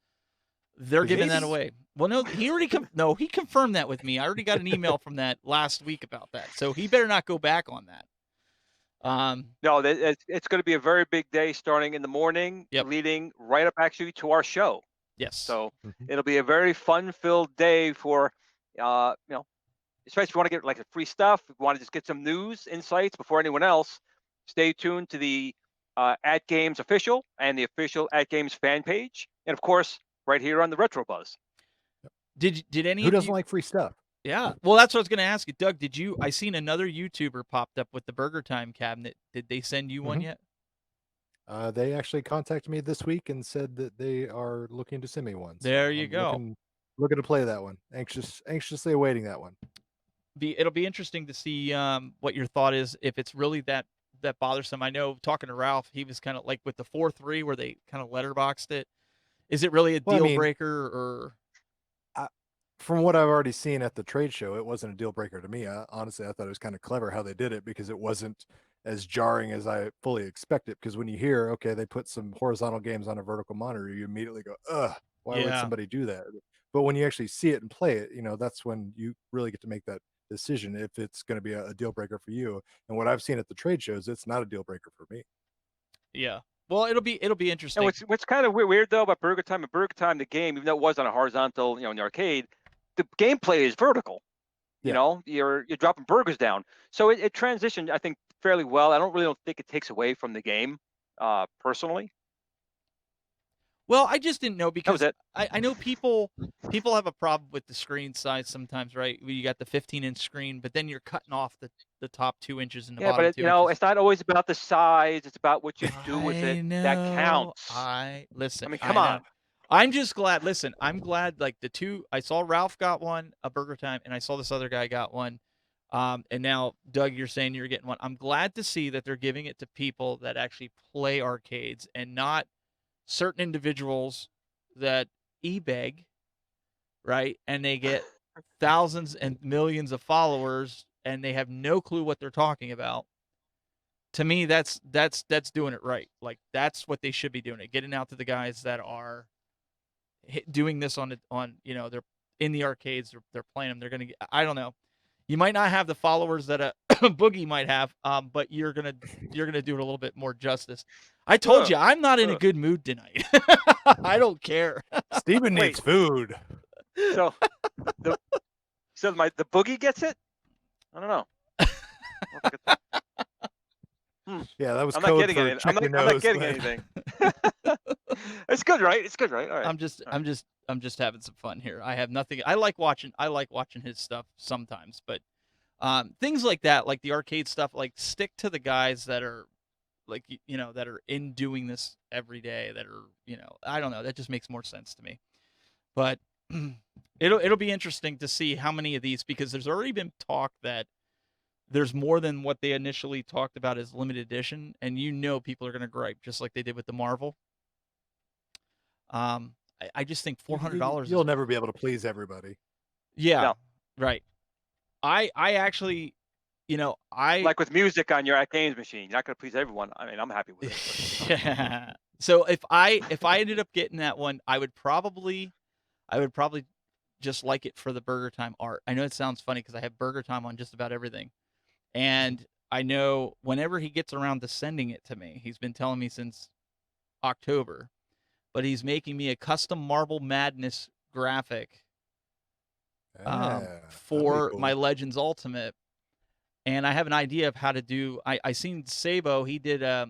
They're giving that away. Well, no, he already he confirmed that with me. I already got an email from that last week about that. So he better not go back on that. No, it's going to be a very big day starting in the morning, leading right up actually to our show. Yes. So it'll be a very fun-filled day for, especially if you want to get like free stuff, if you want to just get some news, insights before anyone else, stay tuned to the At Games official and the official At Games fan page. And of course, right here on the Retro Buzz. Did any Who doesn't like free stuff? Yeah. Well, that's what I was going to ask you. Doug, I seen another YouTuber popped up with the Burger Time cabinet. Did they send you one yet? They actually contacted me this week and said that they are looking to send me one. So there you go. Looking to play that one. Anxiously awaiting that one. It'll be interesting to see what your thought is, if it's really that bothersome. I know talking to Ralph, he was kind of like with the 4-3 where they kind of letterboxed it. Is it really a deal breaker or? From what I've already seen at the trade show, it wasn't a deal breaker to me. Honestly, I thought it was kind of clever how they did it because it wasn't as jarring as I fully expected. Because when you hear, okay, they put some horizontal games on a vertical monitor, you immediately go, ugh, why would somebody do that? But when you actually see it and play it, that's when you really get to make that decision if it's going to be a deal breaker for you. And what I've seen at the trade shows, it's not a deal breaker for me. Yeah. Well, it'll be interesting. And what's kind of weird though about Burger Time, the game, even though it was on a horizontal, in the arcade, the gameplay is vertical. You know, you're dropping burgers down. So it transitioned, I think, fairly well. I don't think it takes away from the game, personally. Well, I just didn't know because That was it. I know people have a problem with the screen size sometimes, right? You got the 15-inch screen, but then you're cutting off the top 2 inches and the bottom but 2 inches. it's not always about the size. It's about what you do with it. That counts. Listen. I mean, come on. I'm just glad. Listen, I'm glad. Like the two, I saw Ralph got one, a Burger Time, and I saw this other guy got one. And now, Doug, you're saying you're getting one. I'm glad to see that they're giving it to people that actually play arcades and not certain individuals that e-beg, right? And they get thousands and millions of followers, and they have no clue what they're talking about. To me, that's doing it right. Like that's what they should be doing. It getting out to the guys that are doing this on they're in the arcades, they're playing them, they're gonna get, I don't know, you might not have the followers that a Boogie might have, but you're gonna do it a little bit more justice. I told you I'm not in a good mood tonight. I don't care. Steven needs food. So the Boogie gets it. I don't know. Yeah, that was I'm code not getting for anything. check I'm your not nose, getting man. anything. It's good, right? It's good, right? All right. I'm just having some fun here. I have nothing. I like watching his stuff sometimes, but things like that, like the arcade stuff, like stick to the guys that are like that are in doing this every day, that are I don't know, that just makes more sense to me. But it'll be interesting to see how many of these, because there's already been talk that there's more than what they initially talked about as limited edition, and people are going to gripe just like they did with the Marvel. I just think $400. You'll never be able to please everybody. Yeah, no. Right. I actually, I like with music on your games machine, you're not going to please everyone. I mean, I'm happy with it. Yeah. So if I ended up getting that one, I would probably just like it for the Burger Time art. I know it sounds funny because I have Burger Time on just about everything. And I know whenever he gets around to sending it to me, he's been telling me since October, but he's making me a custom Marble Madness graphic for my Legends Ultimate. And I have an idea of how to do. I seen Sabo. He did a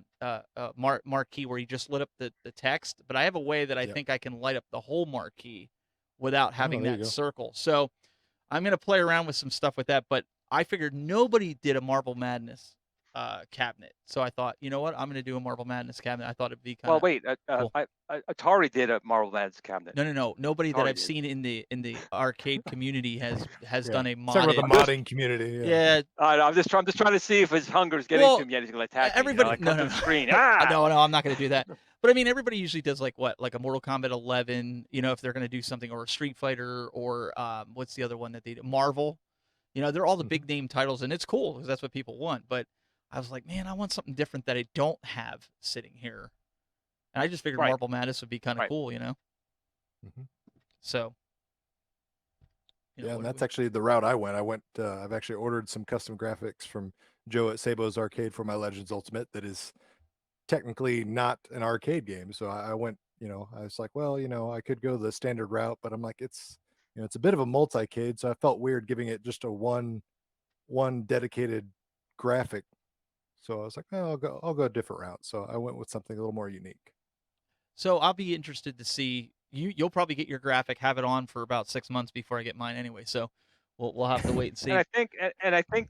marquee where he just lit up the text, but I have a way that I think I can light up the whole marquee without having that circle. So I'm gonna play around with some stuff with that. But I figured nobody did a Marble Madness cabinet, so I thought, you know what, I'm gonna do a Marble Madness cabinet. I thought it'd be kind of. Well, wait, cool. Atari did a Marble Madness cabinet. No. Nobody Atari that I've seen in the arcade community has done a modded. Talking about the modding community. Yeah. I'm just trying to see if his hunger's getting to him yet. He's gonna attack everybody. Me, no. Screen. No, I'm not gonna do that. But I mean, everybody usually does like a Mortal Kombat 11. If they're gonna do something, or a Street Fighter, or what's the other one that they do? Marvel. They're all the big name titles, and it's cool because that's what people want. But I was like, man, I want something different that I don't have sitting here. And I just figured Marble Madness would be kind of cool, So. And that's actually the route I went. I've actually ordered some custom graphics from Joe at Sabo's Arcade for my Legends Ultimate that is technically not an arcade game. So I went, I was like, well, I could go the standard route, but I'm like, it's a bit of a multi-cade. So I felt weird giving it just a one dedicated graphic. So I was like, I'll go a different route. So I went with something a little more unique. So I'll be interested to see you'll probably get your graphic, have it on for about 6 months before I get mine anyway. So we'll have to wait and see. and I think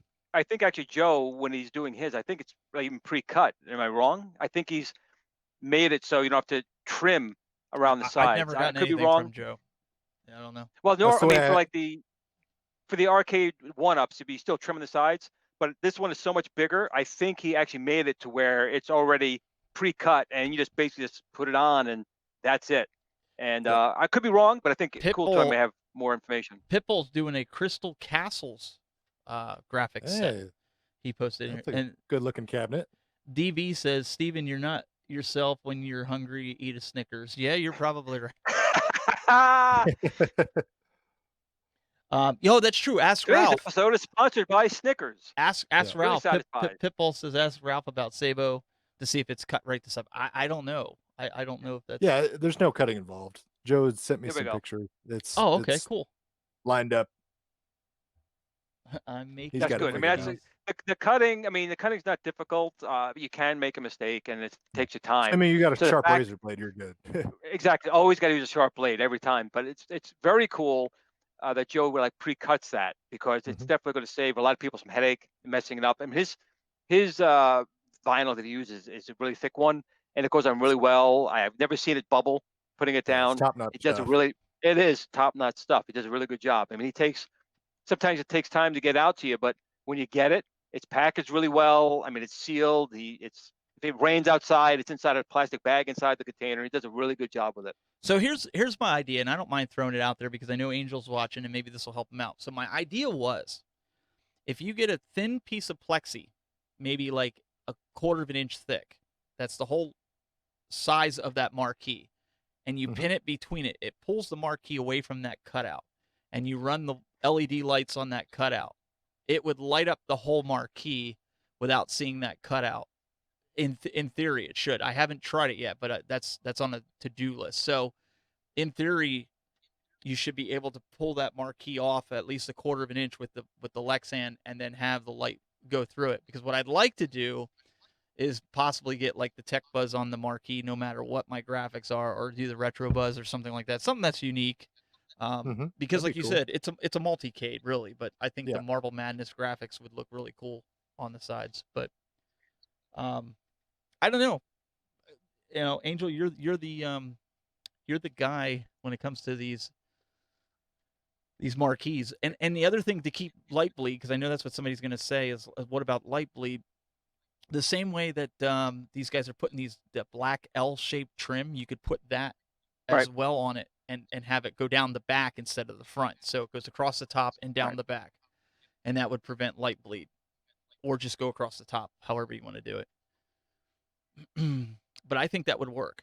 actually Joe, when he's doing his, I think it's even pre-cut. Am I wrong? I think he's made it so you don't have to trim around the sides. I've never gotten anything from Joe. Yeah, I don't know. Well, no, I mean for the arcade one-ups, you'd be still trimming the sides. But this one is so much bigger. I think he actually made it to where it's already pre-cut, and you just basically just put it on, and that's it. And I could be wrong, but I think Cool Toy may have more information. Pitbull's doing a Crystal Castles graphics set. He posted it. And good-looking cabinet. DB says, Steven, you're not yourself when you're hungry. Eat a Snickers. Yeah, you're probably right. That's true. Ask Ralph. Today's episode is sponsored by Snickers. Ask Ralph. Pitbull says, ask Ralph about Sabo to see if it's cut right to sub. I don't know. I don't know if that's. Yeah, there's no cutting involved. Joe sent me some pictures. Okay, cool. Lined up I'm making. That's good. I mean, the cutting. I mean, the cutting's not difficult. You can make a mistake, and it takes you time. I mean, you got a sharp razor blade, you're good. Exactly. Always got to use a sharp blade every time. But it's very cool that Joe like pre-cuts that, because it's definitely going to save a lot of people some headache messing it up. I mean, his vinyl that he uses is a really thick one, and it goes on really well. I have never seen it bubble putting it down. Top-notch It does stuff. it is top-notch stuff. He does a really good job. I mean, sometimes it takes time to get out to you, but when you get it, it's packaged really well. I mean, it's sealed. If it rains outside, it's inside a plastic bag inside the container. He does a really good job with it. So here's my idea, and I don't mind throwing it out there because I know Angel's watching, and maybe this will help him out. So my idea was, if you get a thin piece of plexi, maybe like a 1/4 of an inch thick, that's the whole size of that marquee, and you pin it between it, it pulls the marquee away from that cutout, and you run the LED lights on that cutout. It would light up the whole marquee without seeing that cutout. In theory, it should. I haven't tried it yet, but that's on a to-do list. So, in theory, you should be able to pull that marquee off at least a 1/4 of an inch with the Lexan, and then have the light go through it. Because what I'd like to do is possibly get like the Tech Buzz on the marquee, no matter what my graphics are, or do the Retro Buzz or something like that. Something that's unique. Because like you said, it's a multi-cade really, but I think the Marble Madness graphics would look really cool on the sides. But I don't know. You know, Angel, you're the guy when it comes to these marquees. And the other thing to keep light bleed, because I know that's what somebody's going to say, is what about light bleed? The same way that these guys are putting the black L-shaped trim, you could put that as well on it, and have it go down the back instead of the front. So it goes across the top and down the back. And that would prevent light bleed. Or just go across the top, however you want to do it. But I think that would work.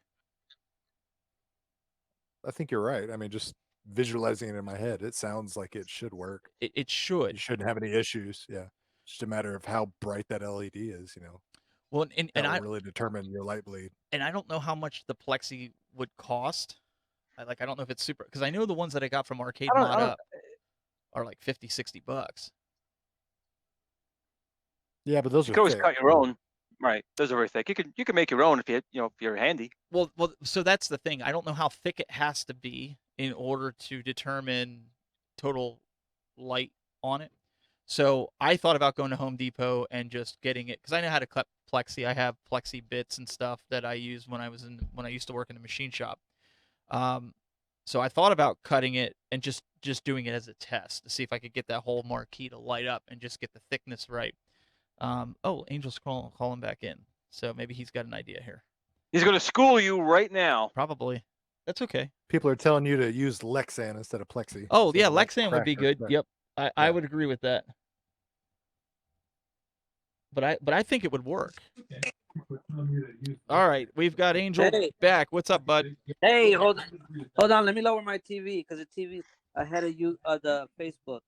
I think you're right. I mean, just visualizing it in my head, it sounds like it should work. It should. You shouldn't have any issues. Yeah. It's just a matter of how bright that LED is, you know. Well, and I really determine your light bleed. And I don't know how much the plexi would cost. I don't know if it's super, because I know the ones that I got from Arcade Mod Up are like $50-$60. Yeah, but those you can always cut your own. Right, those are very thick. You can make your own if you're handy. Well, so that's the thing. I don't know how thick it has to be in order to determine total light on it. So I thought about going to Home Depot and just getting it, because I know how to cut plexi. I have plexi bits and stuff that I used when I used to work in a machine shop. So I thought about cutting it and just doing it as a test to see if I could get that whole marquee to light up and just get the thickness right. Angel's calling back in, so maybe he's got an idea here. He's going to school you right now. Probably. That's okay. People are telling you to use Lexan instead of plexi. Oh, yeah, Lexan would be good. Yep. I would agree with that. But I think it would work. All right, we've got Angel back. What's up, bud? Hey, hold on. Let me lower my TV, because the TV ahead of you, the Facebook.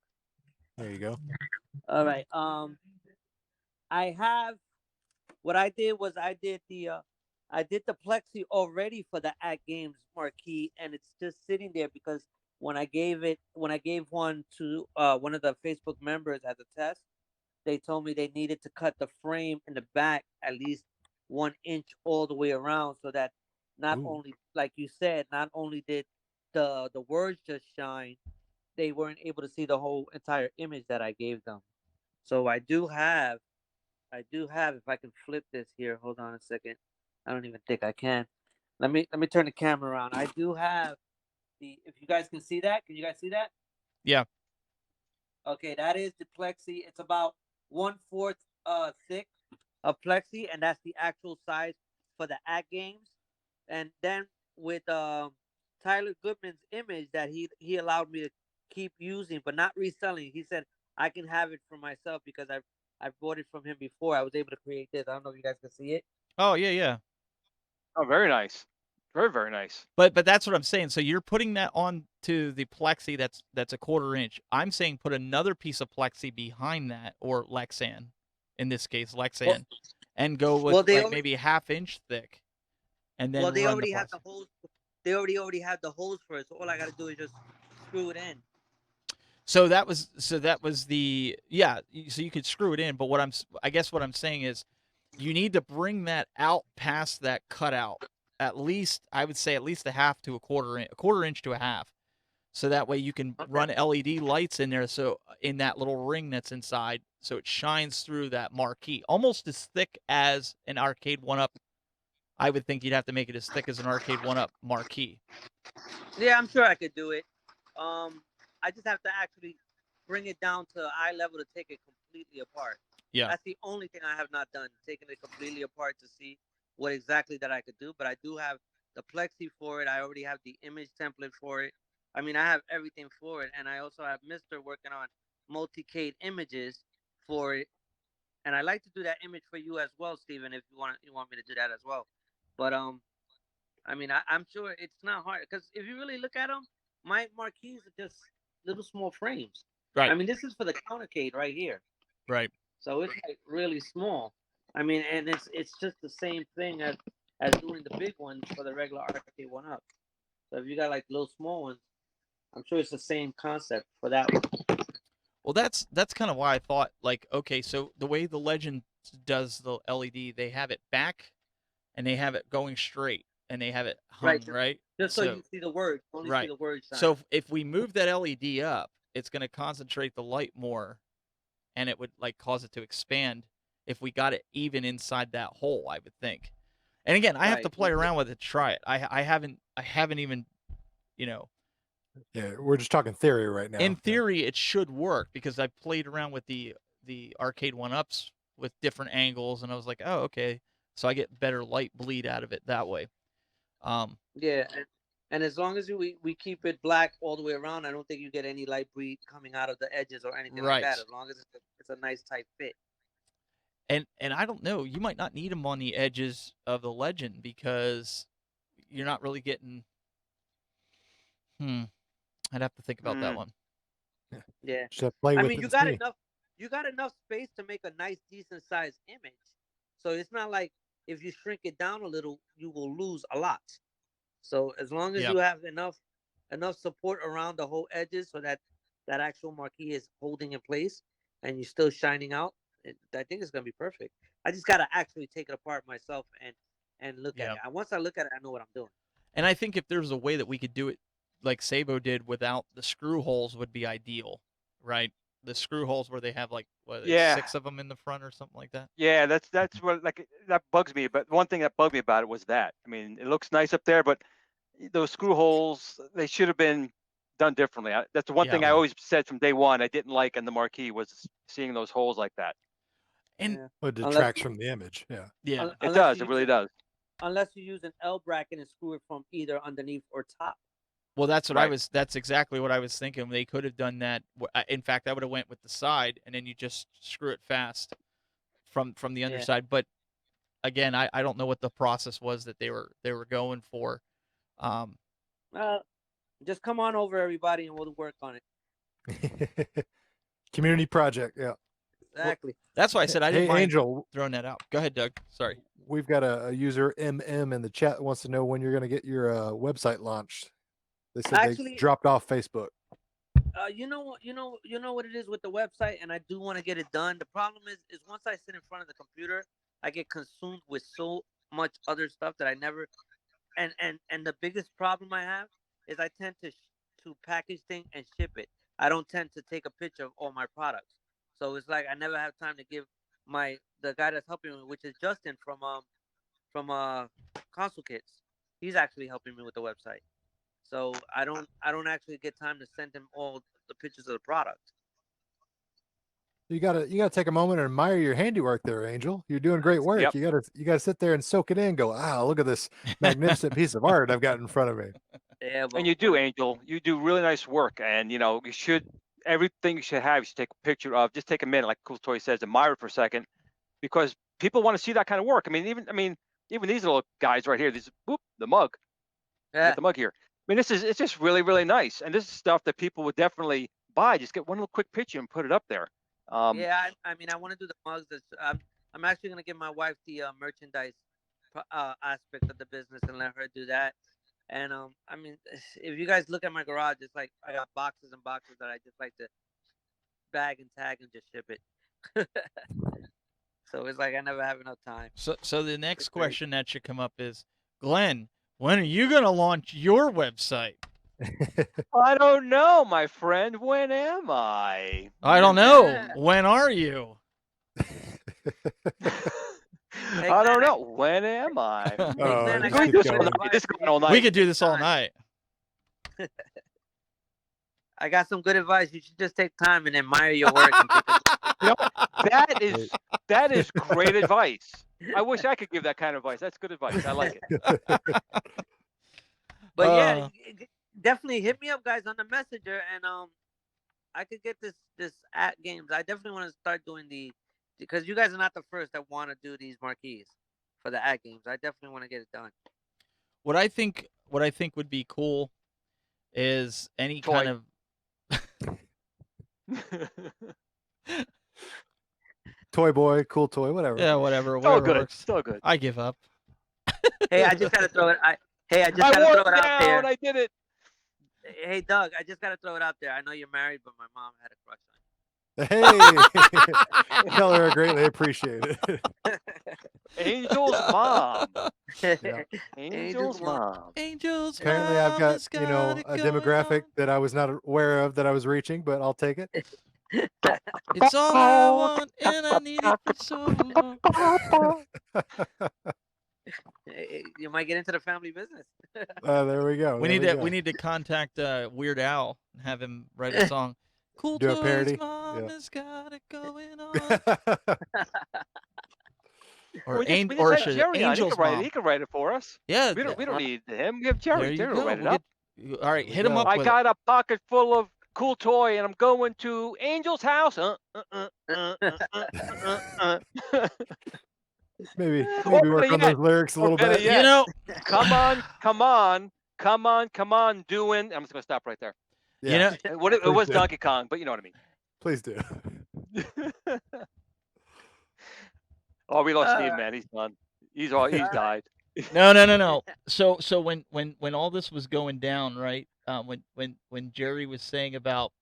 There you go. All right. What I did was I did the plexi already for the At Games marquee, and it's just sitting there because when I gave one to one of the Facebook members as a test, they told me they needed to cut the frame in the back at least 1 inch all the way around, so that not only, like you said, not only did the words just shine, they weren't able to see the whole entire image that I gave them. So I do have, if I can flip this here, hold on a second. I don't even think I can. Let me turn the camera around. I do have if you guys can see that. Can you guys see that? Yeah. Okay, that is the plexi. It's about 1/4 thick of plexi, and that's the actual size for the At Games. And then with Tyler Goodman's image that he allowed me to keep using but not reselling. He said I can have it for myself because I bought it from him before. I was able to create this. I don't know if you guys can see it. Oh, yeah. Oh, very nice. Very, very nice. But that's what I'm saying. So you're putting that on to the plexi that's a 1/4 inch. I'm saying put another piece of plexi behind that, or Lexan, in this case, Lexan, and go with maybe 1/2 inch thick. And then they already have the holes. They already have the holes for it. So all I got to do is just screw it in. So that was the So you could screw it in, but I guess what I'm saying is, you need to bring that out past that cutout. At least I would say at least a half to a quarter inch to a half. So that way you can run LED lights in there, so in that little ring that's inside, so it shines through that marquee, almost as thick as an arcade 1-up. I would think you'd have to make it as thick as an arcade 1-up marquee. Yeah, I'm sure I could do it. I just have to actually bring it down to eye level to take it completely apart. Yeah, that's the only thing I have not done, taking it completely apart to see what exactly that I could do. But I do have the plexi for it. I already have the image template for it. I mean, I have everything for it, and I also have Mr. working on multicade images for it. And I like to do that image for you as well, Steven, if you want me to do that as well. But I mean, I'm sure it's not hard, because if you really look at them, my marquees are just little small frames. right. I mean, this is for the countercade right here. Right. So it's like really small. I mean, and it's just the same thing as doing the big ones for the regular arcade 1-up. So if you got like little small ones, I'm sure it's the same concept for that one. Well, that's kind of why I thought, like, okay, so the way the Legend does the LED, they have it back, and they have it going straight, and they have it hung right. Just so you see the words, only see the words. So if we move that LED up, it's going to concentrate the light more, and it would like cause it to expand if we got it even inside that hole, I would think. And again, I have to play around with it to try it. I haven't even, Yeah, we're just talking theory right now. In theory, it should work, because I've played around with the arcade 1-ups with different angles, and I was like, oh, okay, so I get better light bleed out of it that way. Yeah, and as long as we keep it black all the way around, I don't think you get any light bleed coming out of the edges or anything like that. As long as it's a nice tight fit. And I don't know, you might not need them on the edges of the Legend, because you're not really getting. I'd have to think about that one. Yeah. Play with I mean, you got enough space to make a nice, decent sized image. So it's not like if you shrink it down a little, you will lose a lot. So as long as you have enough support around the whole edges, so that actual marquee is holding in place and you're still shining out, I think it's gonna be perfect. I just gotta actually take it apart myself and look at it. Once I look at it, I know what I'm doing. And I think if there's a way that we could do it like Sabo did without the screw holes, would be ideal, right? The screw holes where they have like 6 of them in the front or something like that. Yeah, that's what, like, that bugs me. But one thing that bugged me about it was that, I mean, it looks nice up there, but those screw holes, they should have been done differently. That's the one thing I always said from day one I didn't like in the marquee, was seeing those holes like that. And it detracts from the image. Yeah, it does. It really does. Unless you use an L bracket and screw it from either underneath or top. Well, that's what that's exactly what I was thinking. They could have done that. In fact, I would have went with the side, and then you just screw it fast from the underside. But again, I don't know what the process was that they were going for. Just come on over, everybody, and we'll work on it. Community project, yeah. Exactly. Well, that's why I said I didn't mind Angel, throwing that out. Go ahead, Doug. Sorry. We've got a user MM in the chat wants to know when you're going to get your website launched. They said they dropped off Facebook. You know what it is with the website, and I do want to get it done. The problem is once I sit in front of the computer, I get consumed with so much other stuff that I never. And the biggest problem I have is I tend to package things and ship it. I don't tend to take a picture of all my products, so it's like I never have time to give the guy that's helping me, which is Justin from Console Kits. He's actually helping me with the website. So I don't actually get time to send him all the pictures of the product. You gotta take a moment and admire your handiwork there, Angel. You're doing great work. Yep. You gotta sit there and soak it in and go, look at this magnificent piece of art I've got in front of me. Yeah, and you do, Angel. You do really nice work, and you should, everything you should have, you should take a picture of. Just take a minute, like Cool Toy says, admire it for a second, because people want to see that kind of work. I mean, even these little guys right here, the mug. Yeah. Get the mug here. I mean, it's just really, really nice. And this is stuff that people would definitely buy. Just get one little quick picture and put it up there. Yeah, I mean, I want to do the mugs. I'm actually going to give my wife the merchandise aspect of the business and let her do that. And I mean, if you guys look at my garage, it's like I got boxes and boxes that I just like to bag and tag and just ship it. So it's like I never have enough time. So the next question that should come up is, Glenn, when are you gonna launch your website? I don't know, my friend. When am I? I don't know. When are you? I don't know. When am I? I We could do this all night. I got some good advice. You should just take time and admire your work. That is great advice. I wish I could give that kind of advice. That's good advice. I like it. But yeah, definitely hit me up, guys, on the messenger, and I could get this at games. I definitely want to start doing because you guys are not the first that want to do these marquees for the at games. I definitely want to get it done. What I think would be cool is any kind of toy boy, cool toy, whatever. Yeah, whatever. So good. Works. So good. I give up. Hey, I just gotta throw it. I just gotta throw it out there. I did it. Hey, Doug, I just gotta throw it out there. I know you're married, but my mom had a crush on you. Hey, tell her I greatly appreciate it. Angel's mom. Yeah. Angel's mom. Angel's Apparently, I've got a demographic that I was not aware of that I was reaching, but I'll take it. It's all I want, and I need it for so long. You might get into the family business. There we go. We need to contact Weird Al and have him write a song. Cool Do a parody. Mom has got it going on. Or Jerry Angel's mom. He can write it for us. Yeah. We don't need him. We have Jerry. Jerry will write it up. All right, hit him up. I got a pocket full of cool toy, and I'm going to Angel's house. Maybe work on those lyrics a little bit. Come on, doing. I'm just gonna stop right there. Yeah. It was Donkey Kong, but you know what I mean. Please do. Oh, we lost Steve, man. He's done. He's died. No. So when all this was going down, right? When Jerry was saying about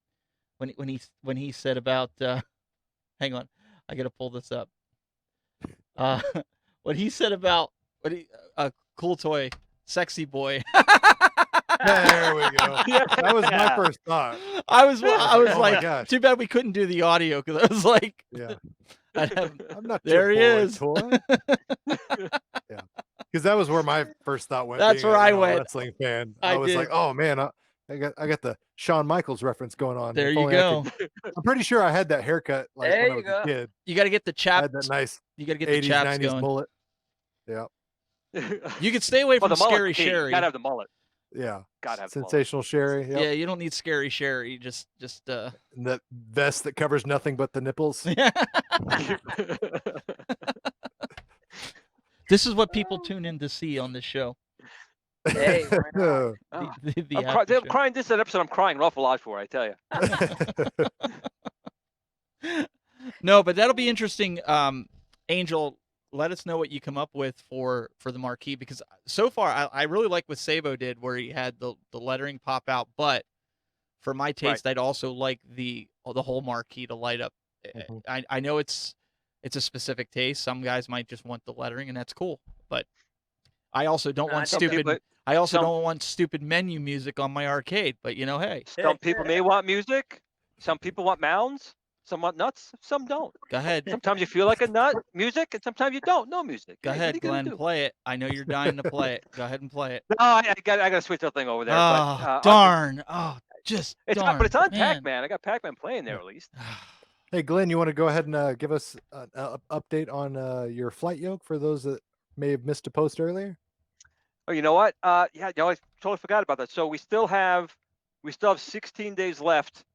when he said about hang on, I gotta pull this up. What he said about cool toy, sexy boy. There we go. That was my first thought. I was oh like, too bad we couldn't do the audio because I was like, yeah, I'm not. There he is. Toy. Yeah, because that was where my first thought went. That's where I went. Wrestling fan. I was like, oh man, I got the Shawn Michaels reference going on. There you go. I'm pretty sure I had that haircut when I was a kid. You got to get the chaps. That nice. You got to get 80s, the chaps 90s going. mullet. Yeah. You can stay away from Scary Sherry. Gotta have the mullet. Yeah. Gotta have Sensational Sherry. Yep. Yeah, you don't need Scary Sherry. Just and that vest that covers nothing but the nipples. This is what people tune in to see on this show. Hey, I'm crying. This is an episode I'm crying an awful lot for, I tell you. No, but that'll be interesting. Angel, let us know what you come up with for the marquee, because so far I really like what Sabo did, where he had the lettering pop out, but for my taste, I'd also like the whole marquee to light up. Mm-hmm. I know it's a specific taste. Some guys might just want the lettering, and that's cool. But I also don't want stupid. I also don't want stupid menu music on my arcade. But hey. Some people may want music. Some people want mounds. Some want nuts. Some don't. Go ahead. Sometimes you feel like a nut, music, and sometimes you don't. No music. Go ahead, Glenn. Play it. I know you're dying to play it. Go ahead and play it. No, I got to switch that thing over there. Oh, but, darn. But it's on Pac-Man. I got Pac-Man playing there at least. Hey, Glenn, you want to go ahead and give us an update on your flight yoke for those that may have missed a post earlier? Oh, you know what? I totally forgot about that. So we still have 16 days left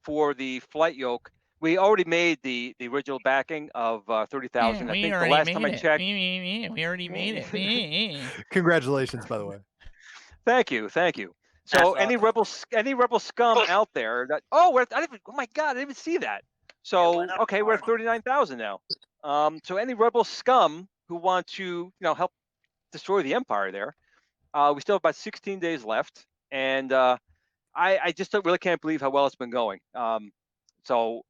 for the flight yoke. We already made the original backing of 30,000. I think the last time I checked. We already made it. Congratulations, by the way. Thank you. So any rebel scum out there that oh my God, I didn't even see that. So okay, we're at 39,000 now. So any rebel scum who want to help destroy the empire there, We still have about 16 days left, and I just really can't believe how well it's been going. So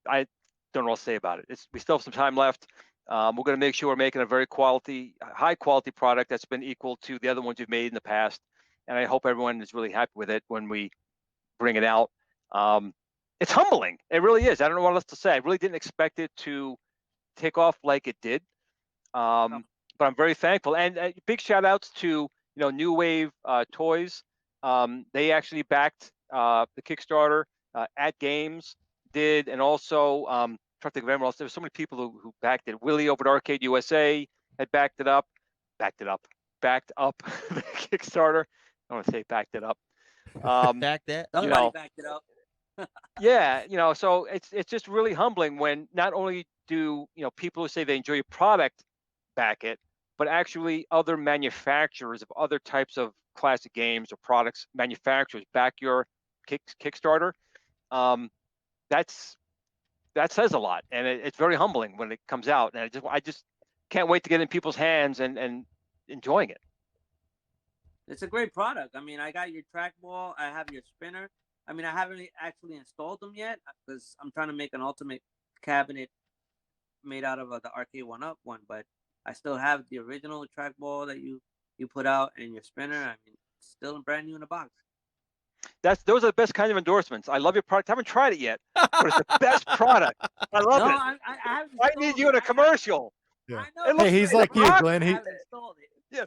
I don't know what to say about it. We still have some time left. We're going to make sure we're making a very high quality product that's been equal to the other ones we've made in the past. And I hope everyone is really happy with it when we bring it out. It's humbling. It really is. I don't know what else to say. I really didn't expect it to take off like it did. But I'm very thankful. And big shout outs to, New Wave Toys. They actually backed the Kickstarter. At Games did, and also trying to think of everyone else. There were so many people who backed it. Willie over at Arcade USA had backed up the Kickstarter. I don't want to say backed it up. Back that. Somebody backed it up. Yeah, so it's just really humbling when not only do people who say they enjoy your product back it, but actually other manufacturers of other types of classic games or products, manufacturers back your Kickstarter. That says a lot, and it's very humbling when it comes out. And I just can't wait to get in people's hands and enjoying it. It's a great product. I mean, I got your trackball. I have your spinner. I mean, I haven't actually installed them yet because I'm trying to make an ultimate cabinet made out of the Arcade 1-Up one, but I still have the original trackball that you put out and your spinner. I mean, it's still brand new in the box. Those are the best kind of endorsements. I love your product. I haven't tried it yet, but it's the best product. I love it. I need you in a commercial. Yeah. I know. Hey, he's like you, Glenn. I haven't installed it. Yeah,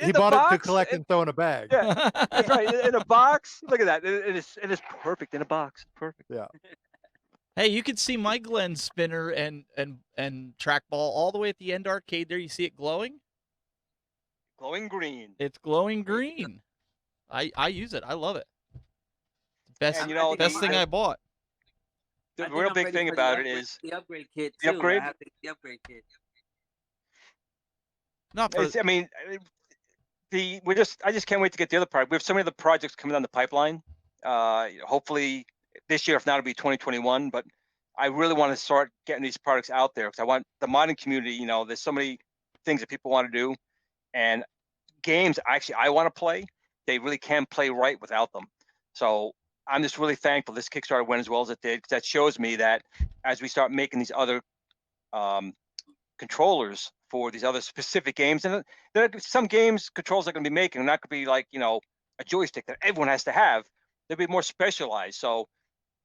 he bought it to collect and throw in a bag. Yeah, that's right. In a box. Look at that. It is perfect in a box. Perfect. Yeah. Hey, you can see my Glenn spinner and trackball all the way at the end arcade there. You see it glowing? Glowing green. It's glowing green. I use it. I love it. Best best thing I bought. The real big thing about it is the upgrade kit too. The upgrade? I have the upgrade kit. Not for, I mean, I just can't wait to get the other part. We have so many other projects coming down the pipeline. Hopefully this year, if not, it'll be 2021. But I really want to start getting these products out there because I want the modding community. There's so many things that people want to do, and games I want to play. They really can play right without them. So I'm just really thankful this Kickstarter went as well as it did, because that shows me that as we start making these other controllers for these other specific games, and there are some games controls are going to be making, not going to be like a joystick that everyone has to have. They'll be more specialized. So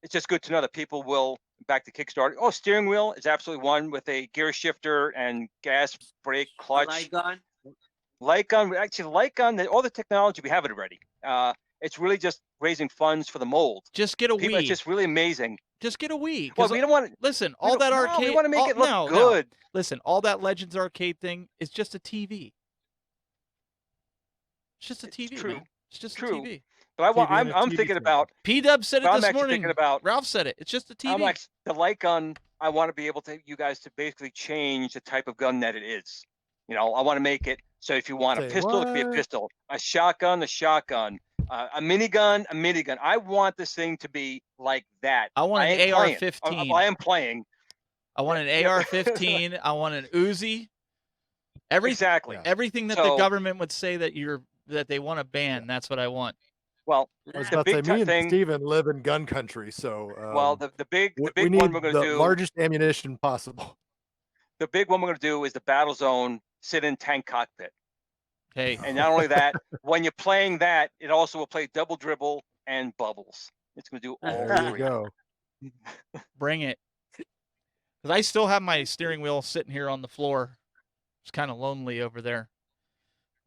it's just good to know that people will back the Kickstarter. Oh, steering wheel is absolutely one with a gear shifter and gas brake clutch. Light gun, all the technology, we have it already. It's really just raising funds for the mold. Just get a Wii. It's just really amazing. Just get a Wii. Well, we don't want to listen. All that arcade. We want to make it look good. No. Listen, all that Legends arcade thing is just a TV. It's just a TV. True. Man. It's just true. a TV. But I'm thinking about. P-Dub said it this morning. About, Ralph said it. It's just a TV. I'm like, the light gun. I want to be able to you guys to basically change the type of gun that it is. I want to make it so if you want a pistol, it could be a pistol. A shotgun, a shotgun. A minigun, a minigun. I want this thing to be like that. I want an AR-15. I am playing. I want an AR-15. I want an Uzi. Exactly. Everything that the government would say that they want to ban. That's what I want. Well, I was about to say, me and Steven live in gun country, so the big one we're going to do, the largest ammunition possible. The big one we're going to do is the Battle Zone sit-in tank cockpit. Hey. And not only that, when you're playing that, it also will play double dribble and bubbles. It's going to do all there you go. Bring it. Because I still have my steering wheel sitting here on the floor. It's kind of lonely over there,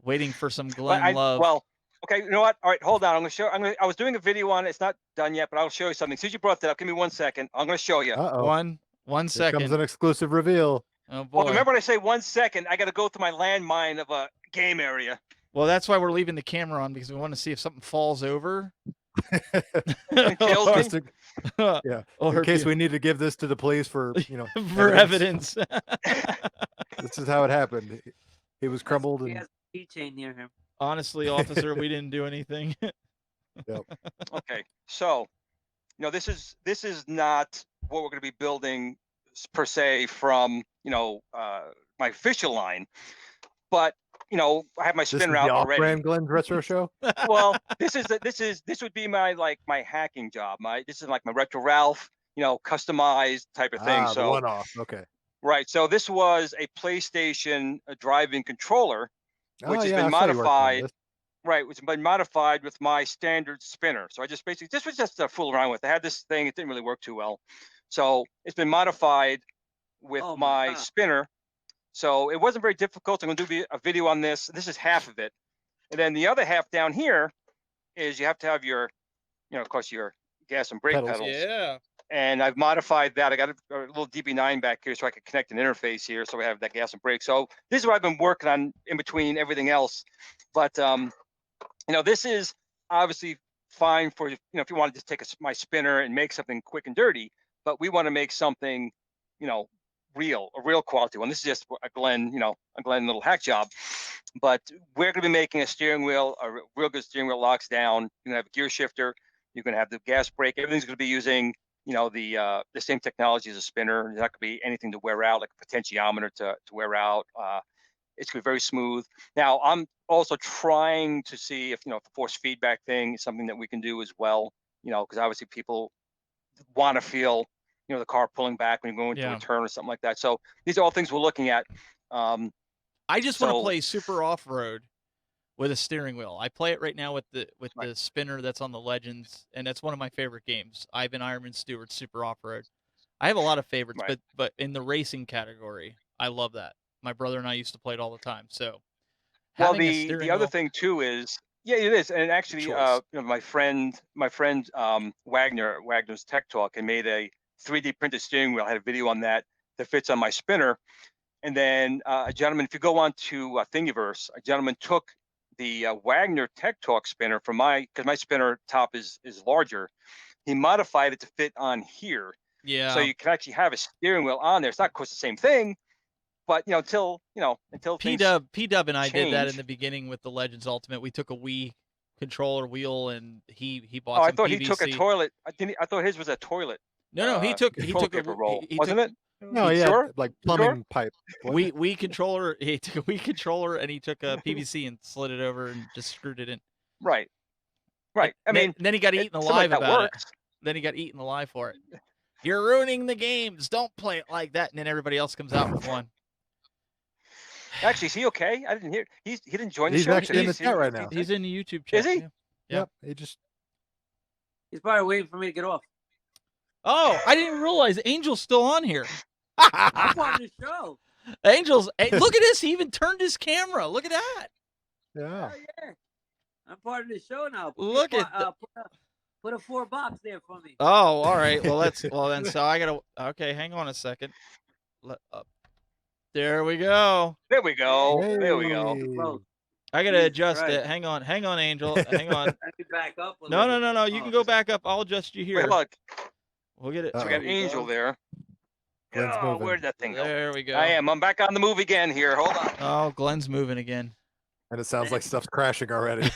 waiting for some Glenn love. Well, okay, you know what? All right, hold on. I was doing a video on it. It's not done yet, but I'll show you something. Since you brought that up, give me 1 second. I'm going to show you. One second. Here comes an exclusive reveal. Oh boy. Well, remember when I say 1 second, I got to go through my landmine of a game area. Well, that's why we're leaving the camera on, because we want to see if something falls over. Kills me. Yeah. In case we need to give this to the police for for evidence. This is how it happened. He was crumbled. He has a keychain near him. Honestly, officer, we didn't do anything. Yep. Okay, so this is not what we're going to be building per se from my official line, but I have my spinner out the already. Off-brand Glenn's retro show. Well, this would be my my hacking job. This is like my Retro Ralph, customized type of thing. So one-off. Okay. Right. So this was a PlayStation driving controller, which has been I saw you working on modified. this. Right, which has been modified with my standard spinner. So I just basically, this was just to fool around with. I had this thing, it didn't really work too well. So it's been modified with my spinner. So it wasn't very difficult. I'm going to do a video on this. This is half of it. And then the other half down here is you have to have your, of course, your gas and brake pedals. Yeah. And I've modified that. I got a little DB9 back here so I could connect an interface here. So we have that gas and brake. So this is what I've been working on in between everything else. But, this is obviously fine for, if you want to just take my spinner and make something quick and dirty, but we want to make something, a real quality one. This is just a Glenn little hack job, but we're going to be making a steering wheel, a real good steering wheel, locks down. You're going to have a gear shifter. You're going to have the gas brake. Everything's going to be using, the same technology as a spinner. There's not going to be anything to wear out, like a potentiometer to wear out. It's going to be very smooth. Now, I'm also trying to see if, the force feedback thing is something that we can do as well, because obviously people want to feel, the car pulling back when you're going to a turn or something like that. So these are all things we're looking at. I just want to play super off-road with a steering wheel. I play it right now with the spinner that's on the Legends, and that's one of my favorite games. Ivan Ironman Stewart Super Off-Road. I have a lot of favorites, but in the racing category, I love that. My brother and I used to play it all the time. So, well, the other thing too is, yeah, it is, and actually, my friend Wagner's Tech Talk, and made a 3D printed steering wheel. I had a video on that fits on my spinner. And then a gentleman, if you go on to Thingiverse, a gentleman took the Wagner Tech Talk spinner from because my spinner top is larger. He modified it to fit on here. Yeah. So you can actually have a steering wheel on there. It's not, of course, the same thing, but until P-Dub and I did that in the beginning with the Legends Ultimate. We took a Wii controller wheel, and he bought. I thought PVC. He took a toilet. I thought his was a toilet. No, he took paper roll, wasn't it? No, like plumbing pipe. Wii controller. He took a Wii controller and he took a PVC and slid it over and just screwed it in. Right. I mean, then he got eaten alive about it. Then he got eaten alive for it. You're ruining the games. Don't play it like that. And then everybody else comes out with one. Actually, is he okay? I didn't hear. He didn't join the show. He's actually in the chat right now. He's in the YouTube chat. Is he? Yeah. Yep. He's probably waiting for me to get off. Oh, I didn't realize Angel's still on here. I'm part of the show. Angel's. Hey, look at this. He even turned his camera. Look at that. Yeah. Oh, yeah. I'm part of the show now. Look at put a 4 box there for me. Oh, all right. Well, then. So I gotta. Okay, hang on a second. There we go. There we go. Hey. There we go. I gotta adjust it. Hang on, Angel. Hang on. Let me back up. No. You can go back up. I'll adjust you here. Wait, look. We'll get it. So we got Angel there. Oh, where'd that thing go? There we go. I'm back on the move again here. Hold on. Oh, Glenn's moving again. And it sounds like stuff's crashing already.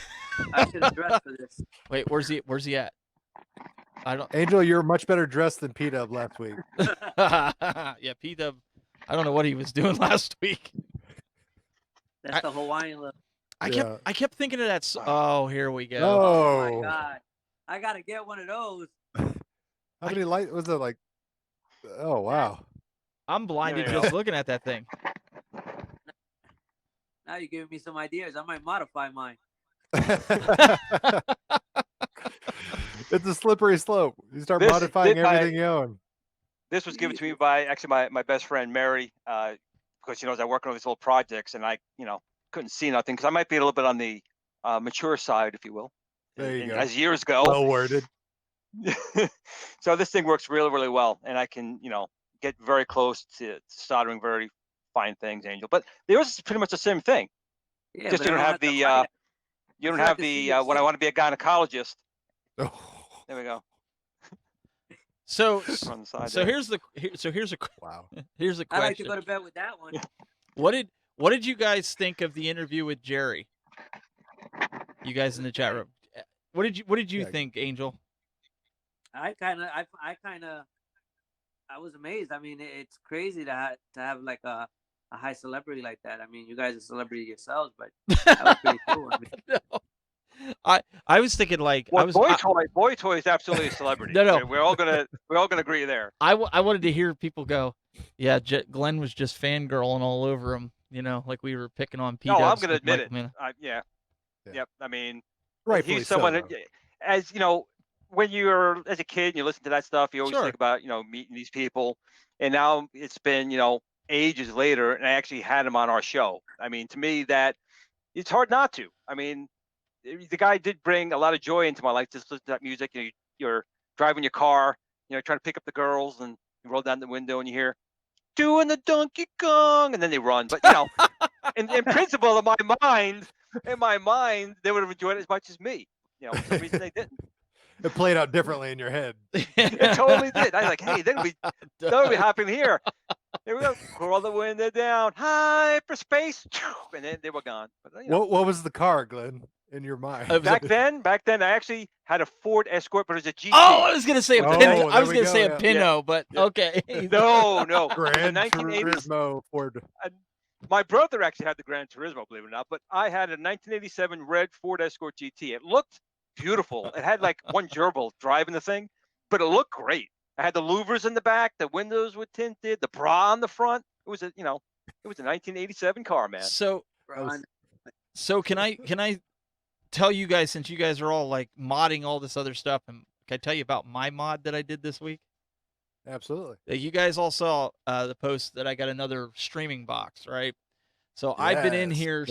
I should have dressed for this. Wait, where's he at? I don't. Angel, you're much better dressed than P-Dub last week. Yeah, P-Dub. I don't know what he was doing last week. That's the Hawaiian look. I kept thinking of that. Oh, here we go. Oh my God! I gotta get one of those. How many light was it? Like, oh wow! I'm blinded just looking at that thing. Now you're giving me some ideas. I might modify mine. It's a slippery slope. You start modifying everything you own. This was given to me by actually my best friend Mary, because she knows I work on these little projects, and I couldn't see nothing because I might be a little bit on the mature side, if you will. There you go. As years go. Well worded. So this thing works really, really well, and I can get very close to soldering very fine things, Angel. But yours is pretty much the same thing. Yeah, just you don't have the when I want to be a gynecologist. Oh. There we go. So here's a wow. Here's a question. I like to go to bed with that one. What did you guys think of the interview with Jerry? You guys in the chat room. What did you think, Angel? I was amazed. I mean, it's crazy to have like a a high celebrity like that. I mean, you guys are celebrity yourselves, but that was pretty cool. I mean, no. I was thinking like well, boy toy is absolutely a celebrity. No. We're all gonna agree there. I wanted to hear people go, yeah, Glenn was just fangirling all over him, you know, like we were picking on P. No, I'm gonna admit it. Yep. I mean, rightfully he's someone so, that, as you know, when you're as a kid and you listen to that stuff, you always Sure. think about meeting these people, and now it's been ages later, and I actually had him on our show. I mean, to me, that it's hard not to. I mean, the guy did bring a lot of joy into my life. Just listen to that music. You're driving your car, trying to pick up the girls, and you roll down the window and you hear doing the Donkey Kong, and then they run. But in principle, in my mind, they would have enjoyed it as much as me. For some reason they didn't. It played out differently in your head. It totally did. I was like, hey, that'll be happening here. Here we go. Roll the window down. Hyperspace. And then they were gone. But, What was the car, Glenn, in your mind? Back then, I actually had a Ford Escort, but it was a GT. Oh, I was gonna say a Pinto, but okay. No. Gran Turismo Ford. My brother actually had the Gran Turismo, believe it or not, but I had a 1987 red Ford Escort GT. It looked beautiful. It had like one gerbil driving the thing, but it looked great. I had the louvers in the back, the windows were tinted, the bra on the front. It was a 1987 car, man. So can I tell you guys, since you guys are all like modding all this other stuff, and can I tell you about my mod that I did this week? Absolutely. You guys all saw the post that I got another streaming box, right? So I've been in here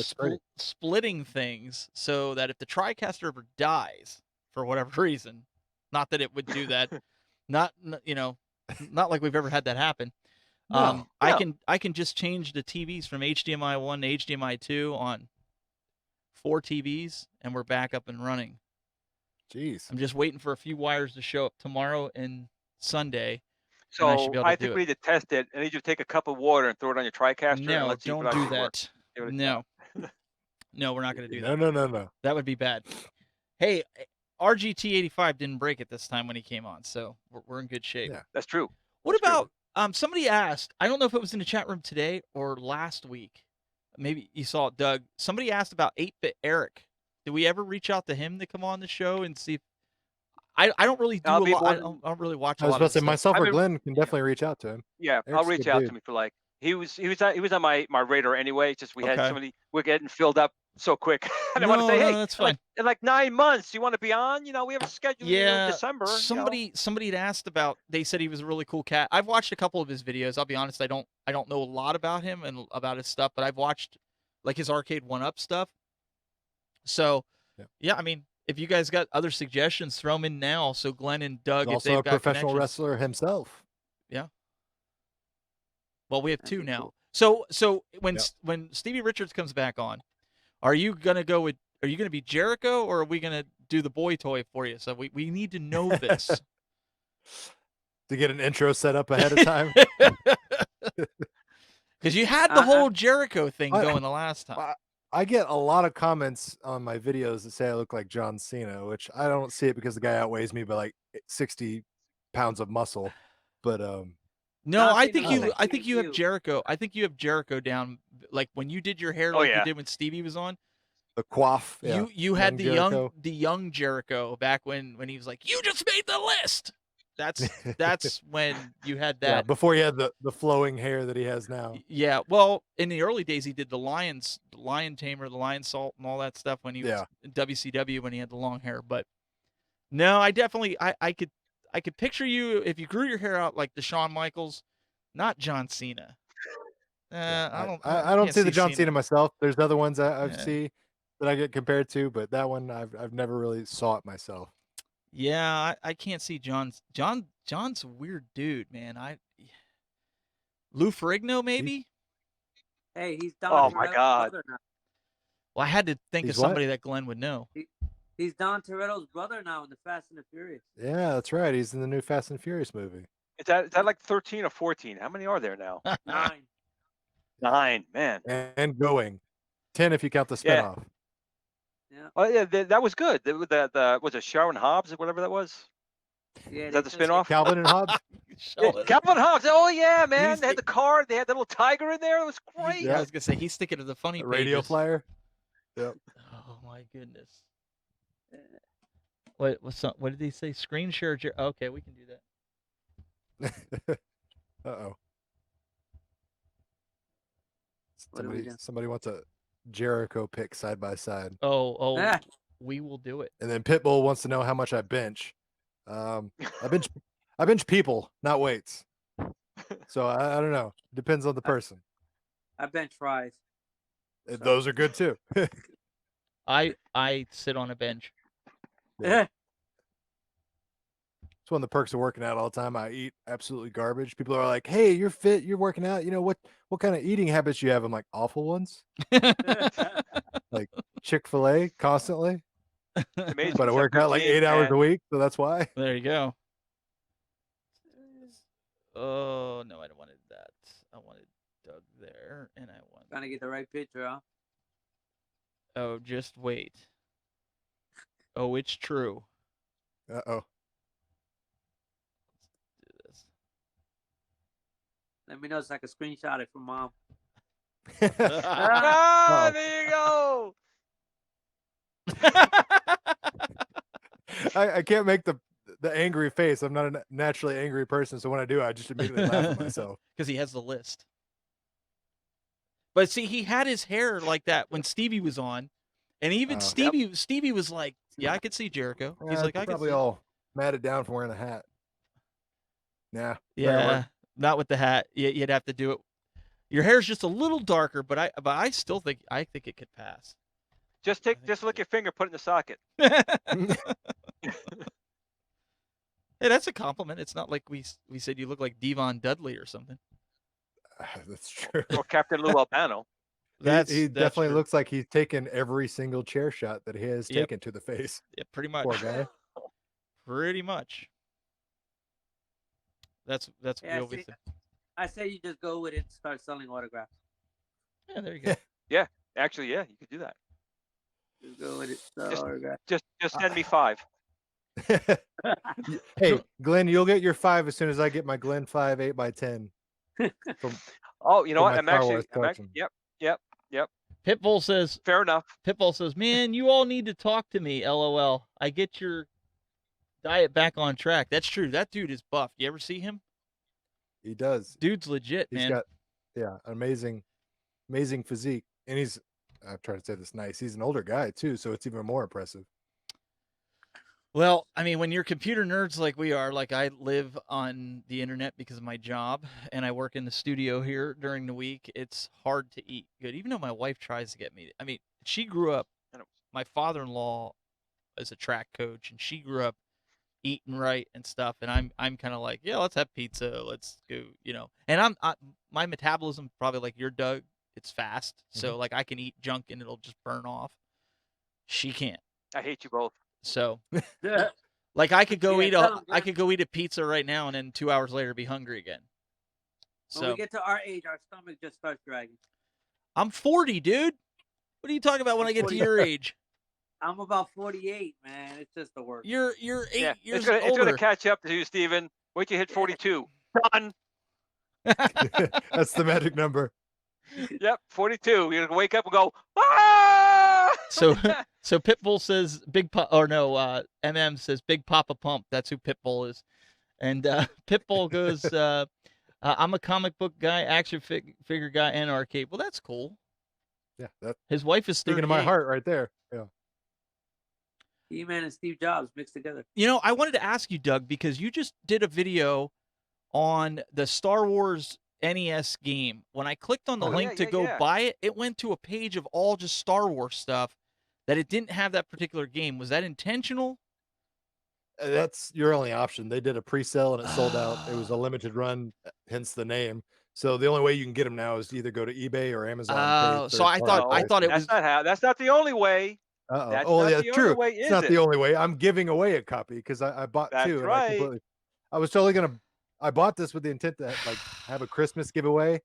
splitting things so that if the TriCaster ever dies for whatever reason, not that it would do that, not like we've ever had that happen. No. I can just change the TVs from HDMI 1 to HDMI 2 on 4 TVs, and we're back up and running. Jeez. I'm just waiting for a few wires to show up tomorrow and Sunday. So I think we need to test it. I need you to take a cup of water and throw it on your TriCaster. No, and don't do that. No, we're not going to do that. No. That would be bad. Hey, RGT85 didn't break it this time when he came on, so we're in good shape. Yeah, that's true. What about somebody asked? I don't know if it was in the chat room today or last week. Maybe you saw it, Doug. Somebody asked about 8-Bit Eric. Did we ever reach out to him to come on the show and see if I don't really do a lot. I don't really watch a lot. I was about to say myself or Glenn can definitely reach out to him. Yeah, I'll reach out to me for like he was on my radar anyway. Just we had somebody we're getting filled up so quick. And I want to say, hey, that's fine. In like 9 months, you want to be on? We have a schedule in December. Somebody had asked about. They said he was a really cool cat. I've watched a couple of his videos. I'll be honest, I don't know a lot about him and about his stuff, but I've watched like his Arcade 1-Up stuff. So yeah, I mean, if you guys got other suggestions, throw them in now. So Glenn and Doug, he's also a professional wrestler himself. Yeah. Well, we have 2 now. So when Stevie Richards comes back on, are you gonna be Jericho, or are we gonna do the boy toy for you? So we need to know this. To get an intro set up ahead of time. Because you had the whole Jericho thing going the last time. I get a lot of comments on my videos that say I look like John Cena, which I don't see it because the guy outweighs me by like 60 pounds of muscle. But no, I think you have Jericho. I think you have Jericho down. Like when you did your hair, you did when Stevie was on. The coif. Yeah. You had the young Jericho back when he was like, you just made the list. That's when you had that. Yeah, before he had the flowing hair that he has now. Yeah, well, in the early days, he did the Lion Tamer, the Lion Salt, and all that stuff when he was in WCW when he had the long hair. But no, I definitely I could picture you if you grew your hair out like the Shawn Michaels, not John Cena. I don't see the John Cena myself. There's other ones I've seen that I get compared to, but that one I've never really saw it myself. Yeah, I can't see John's a weird dude, man. Lou Ferrigno, maybe? Hey, he's Don. Oh my God. Well, I had to think of somebody that Glenn would know. He's Don Toretto's brother now in the Fast and the Furious. Yeah, that's right. He's in the new Fast and Furious movie. Is that like 13 or 14? How many are there now? 9. 9, man. And going 10 if you count the spinoff. Yeah. Oh yeah, that was good. The was it Sharon Hobbs or whatever that was? Yeah. Is that the spinoff? Calvin and Hobbs. Calvin Hobbs. Oh yeah, man. They had the card. They had the little tiger in there. It was great. Yeah, I was gonna say he's sticking to the funny radio pages. flyer. Yep. Oh my goodness. What did they say? Screen share. Okay, we can do that. Uh-oh. Somebody wants a Jericho pick side by side. Oh, we will do it. And then Pitbull wants to know how much I bench. I bench people, not weights. So I don't know. Depends on the person. I bench fries. Those are good too. I sit on a bench. Yeah. It's one of the perks of working out all the time. I eat absolutely garbage. People are like, "Hey, you're fit. You're working out. You know what kind of eating habits you have?" I'm like, awful ones. Like Chick-fil-A constantly. But I work out like 8 hours a week, so that's why. There you go. Oh no, I don't wanted that. I wanted Doug there, and I want. Trying to get the right picture, huh? Oh, just wait. Oh, it's true. Uh-oh. Let's do this. Let me know so I can screenshot it from Mom. There you go. I can't make the angry face. I'm not a naturally angry person, so when I do, I just immediately laugh at myself. Because he has the list. But see, he had his hair like that when Stevie was on, and even Stevie was like, "Yeah, I could see Jericho." He's like, "I probably all matted down from wearing a hat." Yeah, not with the hat. You'd have to do it. Your hair's just a little darker, but I still think it could pass. Just lick your finger, put it in the socket. Hey, that's a compliment. It's not like we said you look like Devon Dudley or something. That's true. Or Captain Lou Albano. He definitely looks like he's taken every single chair shot that he has taken to the face. Yeah, pretty much. Poor guy. Pretty much. That's I say you just go with it and start selling autographs. Yeah, there you go. Yeah, actually, yeah, you could do that. Just go with it. Sell autographs. Just send me 5. Hey, Glenn, you'll get your 5 as soon as I get my Glenn 5 8x10. Oh, you know what? I'm actually yep. Pitbull says, fair enough. Pitbull says, "Man, you all need to talk to me, LOL. I get your diet back on track." That's true. That dude is buff. You ever see him? He does. Dude's legit, man. He's got amazing physique. And I'm trying to say this nice. He's an older guy too, so it's even more impressive. Well, I mean, when you're computer nerds like we are, like I live on the internet because of my job, and I work in the studio here during the week, it's hard to eat good. Even though my wife tries to get me. I mean, she grew up, my father-in-law is a track coach, and she grew up eating right and stuff, and I'm kind of like, yeah, let's have pizza, let's go, And my metabolism probably like your Doug, it's fast, so like I can eat junk and it'll just burn off. She can't. I hate you both. So, like I could go eat a pizza right now, and then 2 hours later be hungry again. When we get to our age, our stomach just starts dragging. I'm 40, dude. What are you talking about when I get to your age? I'm about 48, man. It's just the worst. You're 8 years older. It's gonna catch up to you, Steven. Wait till you hit 42. Done. That's the magic number. Yep, 42. You're gonna wake up and go, ah! So Pitbull says MM says Big Papa Pump. That's who Pitbull is. And Pitbull goes, I'm a comic book guy, action figure guy, and arcade. Well, that's cool. Yeah, his wife is speaking of my heart right there. Yeah. He-Man and Steve Jobs mixed together. I wanted to ask you, Doug, because you just did a video on the Star Wars NES game. When I clicked on the link to go buy it, it went to a page of all just Star Wars stuff that it didn't have that particular game. Was that intentional? That's your only option. They did a pre-sale and it sold out. It was a limited run, hence the name. So the only way you can get them now is to either go to eBay or Amazon. So I thought it was. That's not the only way. True. It's not the only way. I'm giving away a copy because I bought two. Right. I was totally gonna. I bought this with the intent to have a Christmas giveaway,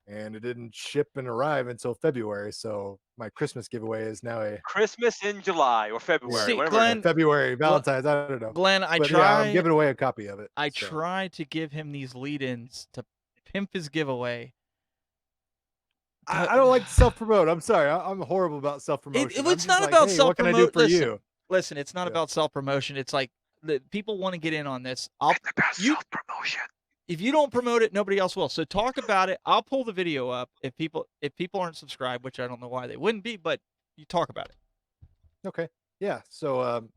and it didn't ship and arrive until February. So my Christmas giveaway is now a Christmas in July or February, See, whatever. Glenn, February, Valentine's. I don't know. Glenn, I'm giving away a copy of it. I try to give him these lead-ins to pimp his giveaway. I don't like to self-promote. I'm sorry. I'm horrible about self-promotion. It's not about self-promote. What can I do for you? Listen, it's not about self-promotion. It's like people want to get in on this. Self-promotion. If you don't promote it, nobody else will. So talk about it. I'll pull the video up if people aren't subscribed, which I don't know why they wouldn't be, but you talk about it. Okay. Yeah. So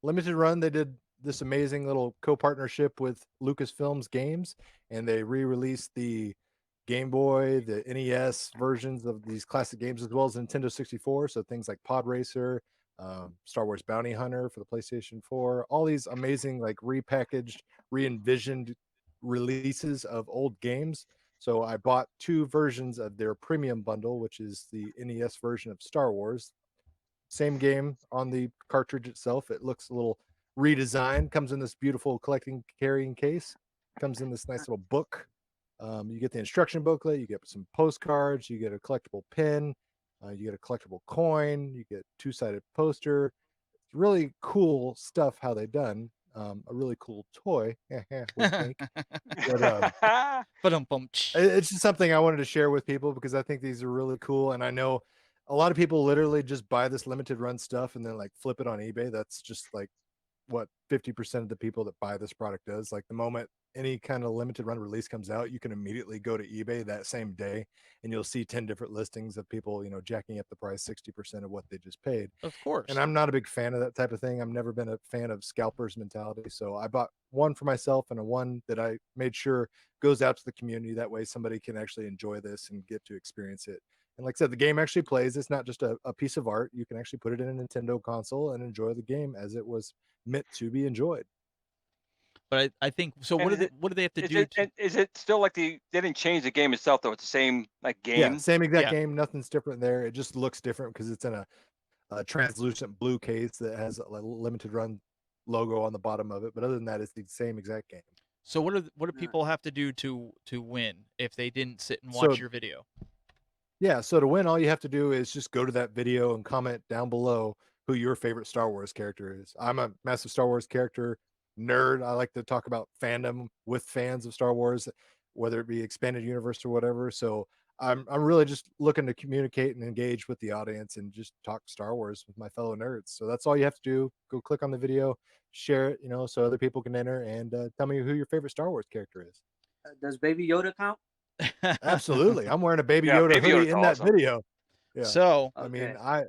Limited Run, they did this amazing little co-partnership with Lucasfilms Games, and they re-released the Game Boy, the NES versions of these classic games, as well as Nintendo 64. So things like Pod Racer, Star Wars Bounty Hunter for the PlayStation 4, all these amazing, like repackaged, re-envisioned releases of old games. So I bought 2 versions of their premium bundle, which is the NES version of Star Wars. Same game on the cartridge itself. It looks a little redesigned, comes in this beautiful carrying case, comes in this nice little book. You get the instruction booklet, you get some postcards, you get a collectible pin, you get a collectible coin, you get 2-sided poster. It's really cool stuff how they done. A really cool toy. But, it's just something I wanted to share with people because I think these are really cool, and I know a lot of people literally just buy this limited run stuff and then like flip it on eBay. That's just like what 50% of the people that buy this product does. Like the moment any kind of limited run release comes out, you can immediately go to eBay that same day and you'll see 10 different listings of people, jacking up the price 60% of what they just paid. Of course. And I'm not a big fan of that type of thing. I've never been a fan of scalpers mentality. So I bought one for myself and one that I made sure goes out to the community. That way somebody can actually enjoy this and get to experience it. And like I said, the game actually plays. It's not just a piece of art. You can actually put it in a Nintendo console and enjoy the game as it was meant to be enjoyed. But I think so. What do they have to do? Is it still like they didn't change the game itself though? It's the same like game. Yeah, same exact game. Nothing's different there. It just looks different because it's in a translucent blue case that has a limited run logo on the bottom of it. But other than that, it's the same exact game. So what do people have to do to win if they didn't sit and watch your video? Yeah, so to win, all you have to do is just go to that video and comment down below who your favorite Star Wars character is. I'm a massive Star Wars character nerd. I like to talk about fandom with fans of Star Wars, whether it be expanded universe or whatever. So I'm really just looking to communicate and engage with the audience and just talk Star Wars with my fellow nerds. So that's all you have to do. Go click on the video, share it, so other people can enter, and tell me who your favorite Star Wars character is. Does Baby Yoda count? Absolutely. I'm wearing a Baby Yoda hoodie in that video. Yeah. So I mean, I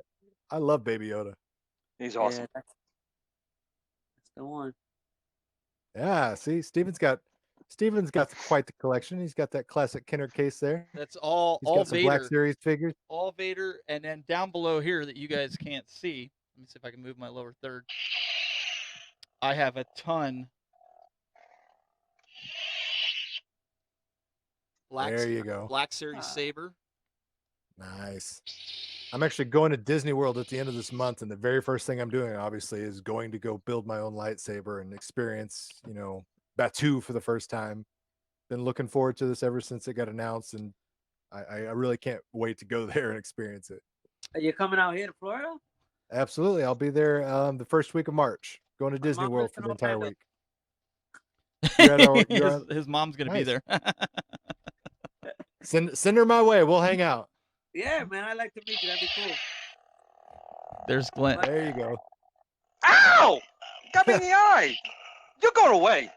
love Baby Yoda. He's awesome. Yeah, that's the one. Yeah, see, Steven's got quite the collection. He's got that classic Kenner case there. That's all Vader. Black Series figures. All Vader, and then down below here that you guys can't see. Let me see if I can move my lower third. I have a ton. There you go. Black Series saber. Nice. I'm actually going to Disney World at the end of this month, and the very first thing I'm doing, obviously, is going to go build my own lightsaber and experience, Batu for the first time. Been looking forward to this ever since it got announced, and I really can't wait to go there and experience it. Are you coming out here to Florida? Absolutely. I'll be there the first week of March, going to Disney World for the entire week. His mom's going to be there. Send her my way. We'll hang out. Yeah, man. I'd like to meet you. That'd be cool. There's Glenn. There you go. Ow! Got me in the eye. You're going away.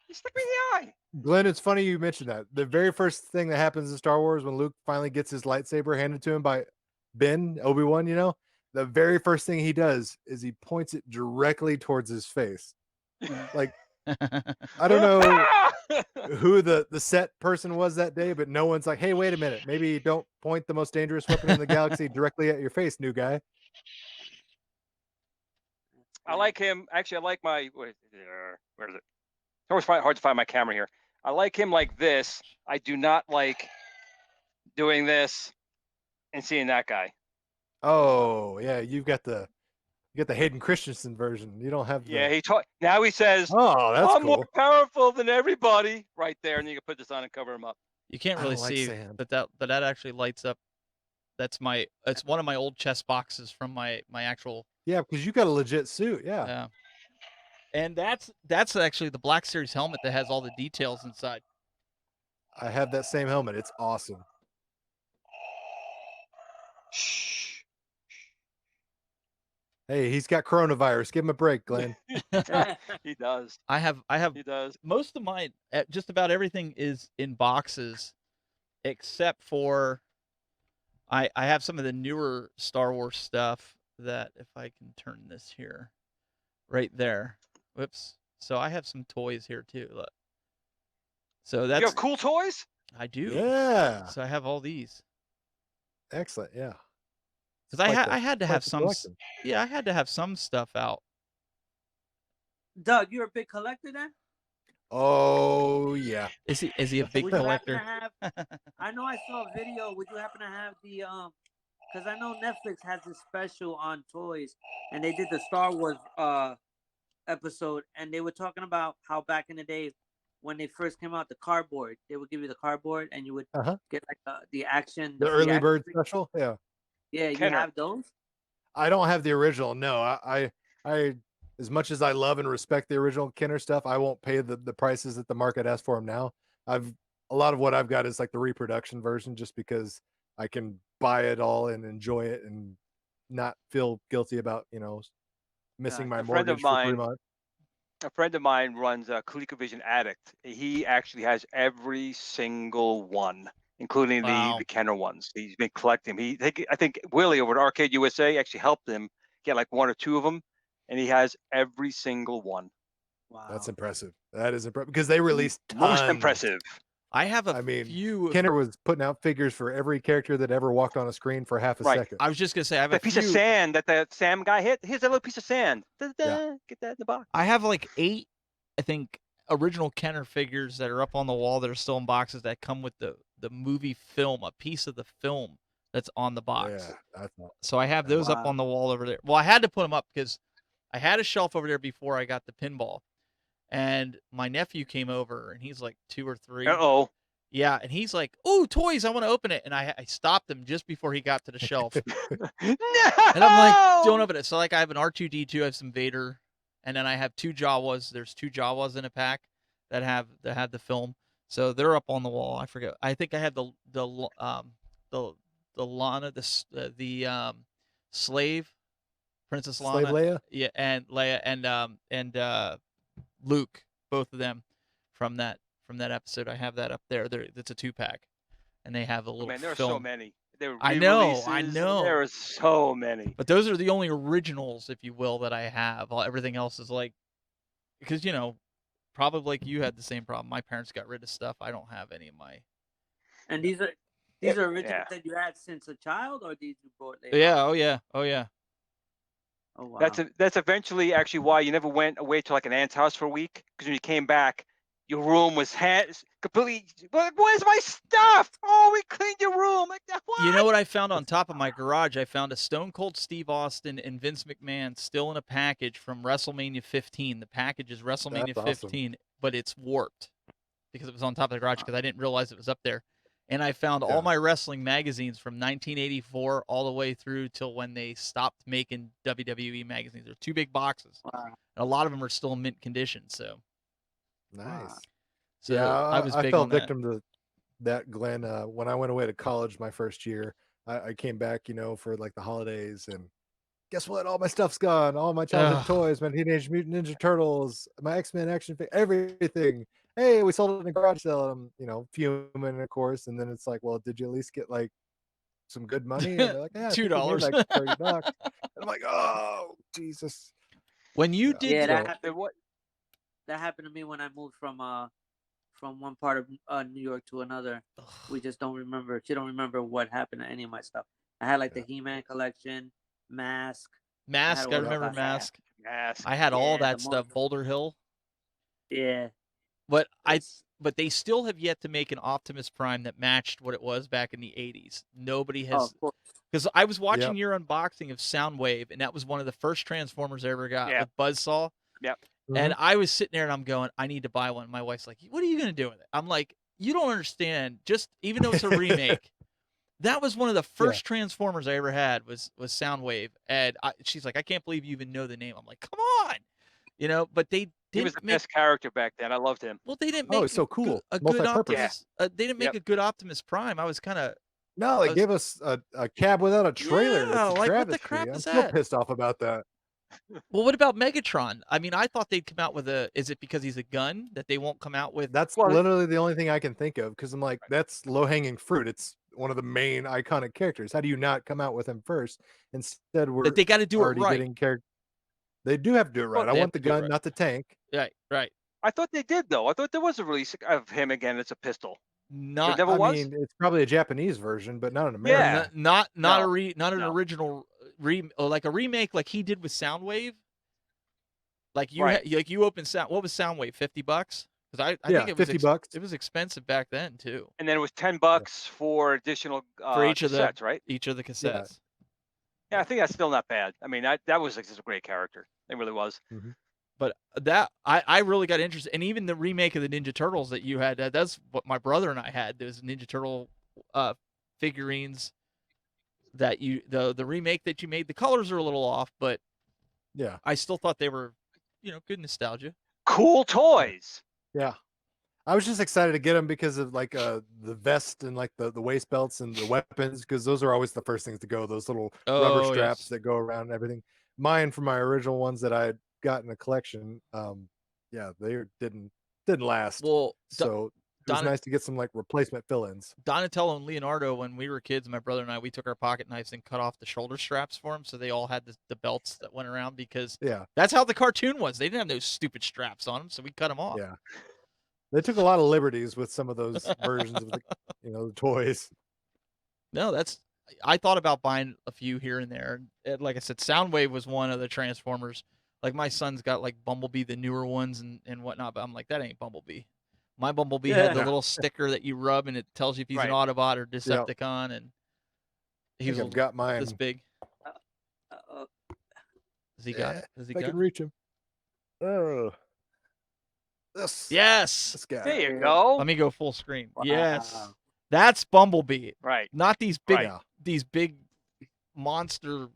You stuck me in the eye. Glenn, it's funny you mentioned that. The very first thing that happens in Star Wars when Luke finally gets his lightsaber handed to him by Ben, Obi-Wan, the very first thing he does is he points it directly towards his face. Like, I don't know who the set person was that day, but no one's like, hey, wait a minute. Maybe don't point the most dangerous weapon in the galaxy directly at your face, new guy. I like him. Actually, I like my, where is it? It's always hard to find my camera here. I like him like this. I do not like doing this and seeing that guy. Oh, yeah. You got the Hayden Christensen version. You don't have the... Yeah, now he says, oh, that's I'm cool. more powerful than everybody right there. And you can put this on and cover him up. You can't really see, but that actually lights up. It's one of my old chest boxes from my actual. Yeah, because you got a legit suit. Yeah. Yeah. And that's actually the Black Series helmet that has all the details inside. I have that same helmet. It's awesome. Shh. Hey, he's got coronavirus. Give him a break, Glenn. He does. I have. He does. Most of mine, just about everything is in boxes, except for I have some of the newer Star Wars stuff that, if I can turn this here, right there. Whoops. So I have some toys here too. Look. So that's. You have cool toys? I do. Yeah. So I have all these. Excellent. Yeah. Because I had to have some. Yeah, I had to have some stuff out. Doug, you're a big collector then? Oh yeah. Is he a big collector? I know I saw a video. Would you happen to have the because I know Netflix has this special on toys, and they did the Star Wars episode, and they were talking about how back in the day when they first came out, the cardboard, they would give you the cardboard, and you would get like the action. The early bird special. Yeah. Yeah, you have those? I don't have the original. No, I as much as I love and respect the original Kenner stuff, I won't pay the prices that the market has for them now. A lot of what I've got is like the reproduction version, just because I can buy it all and enjoy it and not feel guilty about, missing my mortgage for 3 months. A friend of mine runs a ColecoVision Addict. He actually has every single one, including the Kenner ones. He's been collecting. I think Willie over at Arcade USA actually helped him get like 1 or 2 of them, and he has every single one. Wow, that's impressive. That is impressive because they released tons. Most impressive. I have a few. Kenner was putting out figures for every character that ever walked on a screen for half a second. I was just gonna say I have that piece of sand that the Sam guy hit. Here's a little piece of sand. Yeah. Get that in the box. I have like 8, I think, original Kenner figures that are up on the wall that are still in boxes that come with the movie film, a piece of the film that's on the box. Yeah, so I have those up on the wall over there. Well, I had to put them up because I had a shelf over there before I got the pinball, and my nephew came over and he's like 2 or 3. Uh-oh. Yeah, and he's like, "Ooh, toys! I want to open it." And I stopped him just before he got to the shelf. No! And I'm like, "Don't open it." So like, I have an R2D2, I have some Vader, and then I have 2 Jawas. There's 2 Jawas in a pack that have the film. So they're up on the wall. I forget. I think I had the Lana, the slave, Princess Lana, Slave Leia. Yeah, and Leia and Luke, both of them from that episode. I have that up there. It's a 2-pack, and they have a little. Man, there are film. so many. I know. There are so many. But those are the only originals, if you will, that I have. Everything else is like, because probably like you had the same problem. My parents got rid of stuff. I don't have any of my. And these are originals that you had since a child, or these you bought later? Yeah. Oh yeah. Oh yeah. Oh wow. That's eventually actually why you never went away to like an aunt's house for a week, because when you came back, your room was completely. Where's my stuff? Oh, we cleaned your room. Like, what? You know what I found on top of my garage? I found a Stone Cold Steve Austin and Vince McMahon still in a package from WrestleMania 15. The package is WrestleMania 15, but it's warped because it was on top of the garage because I didn't realize it was up there. And I found all my wrestling magazines from 1984 all the way through till when they stopped making WWE magazines. They're 2 big boxes. Wow. And a lot of them are still in mint condition. So nice. So yeah, I fell victim to that, Glenn. When I went away to college my first year, I came back, for like the holidays, and guess what? All my stuff's gone. All my childhood toys, my Teenage Mutant Ninja Turtles, my X-Men action figure, everything. Hey, we sold it in a garage sale. I'm, fuming, of course. And then it's like, well, did you at least get like some good money? And they're like, yeah, $2, like $30. And I'm like, oh, Jesus. When you did, that happened to me when I moved from one part of New York to another. We just don't remember. She don't remember what happened to any of my stuff. I had like the He-Man collection, Mask. I remember Mask. Mask. I had all that stuff. Boulder Hill. Yeah. But but they still have yet to make an Optimus Prime that matched what it was back in the 80s. Nobody has. Because I was watching your unboxing of Soundwave, and that was one of the first Transformers I ever got with Buzzsaw. Yep. And I was sitting there and I'm going, I need to buy one. My wife's like, what are you going to do with it? I'm like, you don't understand. Just even though it's a remake, that was one of the first Transformers I ever had was Soundwave, and she's like, I can't believe you even know the name. I'm like, come on, you know. But they didn't. He was the best character back then. I loved him. Well, they didn't make it's so cool. a good Multi-purpose. Optimus. They didn't make a good Optimus Prime. I was kind of. No, they gave us a cab without a trailer. Yeah, it's a like travesty. what the crap I'm is still that? pissed off about that. Well, what about Megatron? I mean, I thought they'd come out with a. Is it because he's a gun that they won't come out with? That's literally the only thing I can think of because I'm like, that's low hanging fruit. It's one of the main iconic characters. How do you not come out with him first? Instead, we're they got to do it right. Getting They do have to do it right. I want the gun, not the tank. Right. I thought they did though. I thought there was a release of him again. It's a pistol. Not. There never was? I mean, it's probably a Japanese version, but not an American. Yeah. Not an original like a remake like he did with Soundwave. Like you open Sound. What was Soundwave? $50? Because I think it was $50. It was expensive back then too. And then it was $10 for additional for each cassettes, of the right? Each of the cassettes. Yeah, I think that's still not bad. I mean, that was like just a great character. It really was. Mm-hmm. But that I really got interested, and even the remake of the Ninja Turtles that you had. That's what my brother and I had. Those Ninja Turtle figurines. That the remake that you made. The colors are a little off, but yeah, I still thought they were, good nostalgia. Cool toys. Yeah. I was just excited to get them because of like the vest and like the waist belts and the weapons, because those are always the first things to go. Those little rubber straps that go around and everything. Mine from my original ones that I had got in a collection, they didn't last. Well, so it was nice to get some like replacement fill-ins. Donatello and Leonardo, when we were kids, my brother and I, we took our pocket knives and cut off the shoulder straps for them, so they all had the belts that went around, because that's how the cartoon was. They didn't have those stupid straps on them, so we cut them off. Yeah. They took a lot of liberties with some of those versions of the toys. No, I thought about buying a few here and there. Like I said, Soundwave was one of the Transformers. Like my son's got like Bumblebee, the newer ones and whatnot, but I'm like, that ain't Bumblebee. My Bumblebee had the little sticker that you rub and it tells you if he's an Autobot or Decepticon, and he's got mine this big. Has he got it? Has he got it? I can reach him. Oh. This guy. There you go. Let me go full screen. Wow. Yes. That's Bumblebee. Right. Not these big monster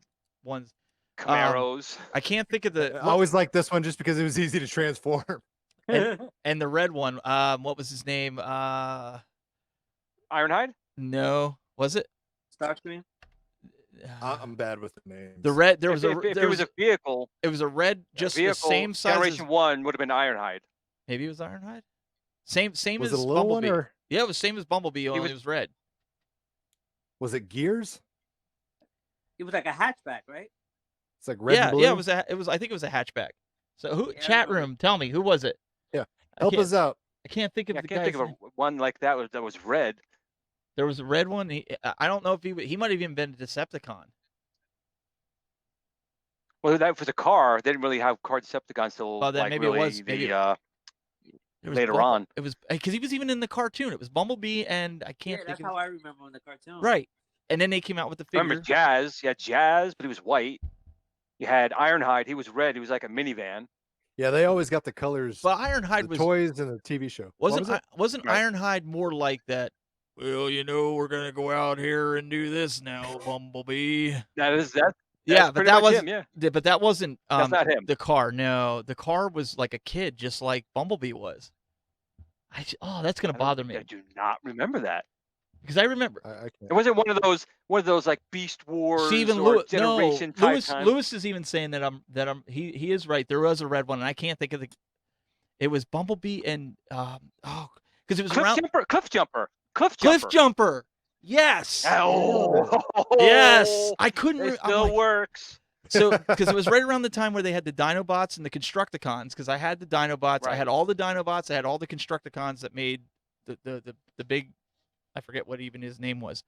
ones. Camaros. I can't think of the. I always liked this one just because it was easy to transform. And the red one, what was his name? Ironhide? No. Was it? Starscream? I'm bad with the names. The red. There was a. If it was a vehicle. It was a red, just the same size. Generation 1 would have been Ironhide. Maybe it was Ironhide. Same was as it a little Bumblebee. One or? Yeah, it was same as Bumblebee. Only it was red. Was it Gears? It was like a hatchback, right? It's like red and blue. Yeah, it was. I think it was a hatchback. So who? Chat room, tell me, who was it? Yeah, help us out. I can't think of the I can't think of one like that was red. There was a red one. I don't know if he might have even been a Decepticon. Well, that for the car, they didn't really have car Decepticons till maybe really it was later on. It was because he was even in the cartoon. It was Bumblebee, and I can't. That's how I remember in the cartoon. Right, and then they came out with the figure. Remember Jazz? You had Jazz, but he was white. You had Ironhide. He was red. He was like a minivan. Yeah, they always got the colors. But Ironhide was toys in the TV show. Wasn't Ironhide more like that? Well, we're gonna go out here and do this now, Bumblebee. Yeah, but that wasn't. Him, but that wasn't. That's not him. The car, no, the car was like a kid, just like Bumblebee was. That's gonna bother me. I do not remember that. Because I remember it wasn't one of those like Beast Wars or Generation type times. Lewis is even saying that he is right. There was a red one, and I can't think of the. It was Bumblebee and because it was Cliff Jumper. Yes. Oh. Yes. I couldn't. It still works. So because it was right around the time where they had the Dinobots and the Constructicons. Because I had the Dinobots, I had all the Dinobots, I had all the Constructicons that made the big. I forget what even his name was,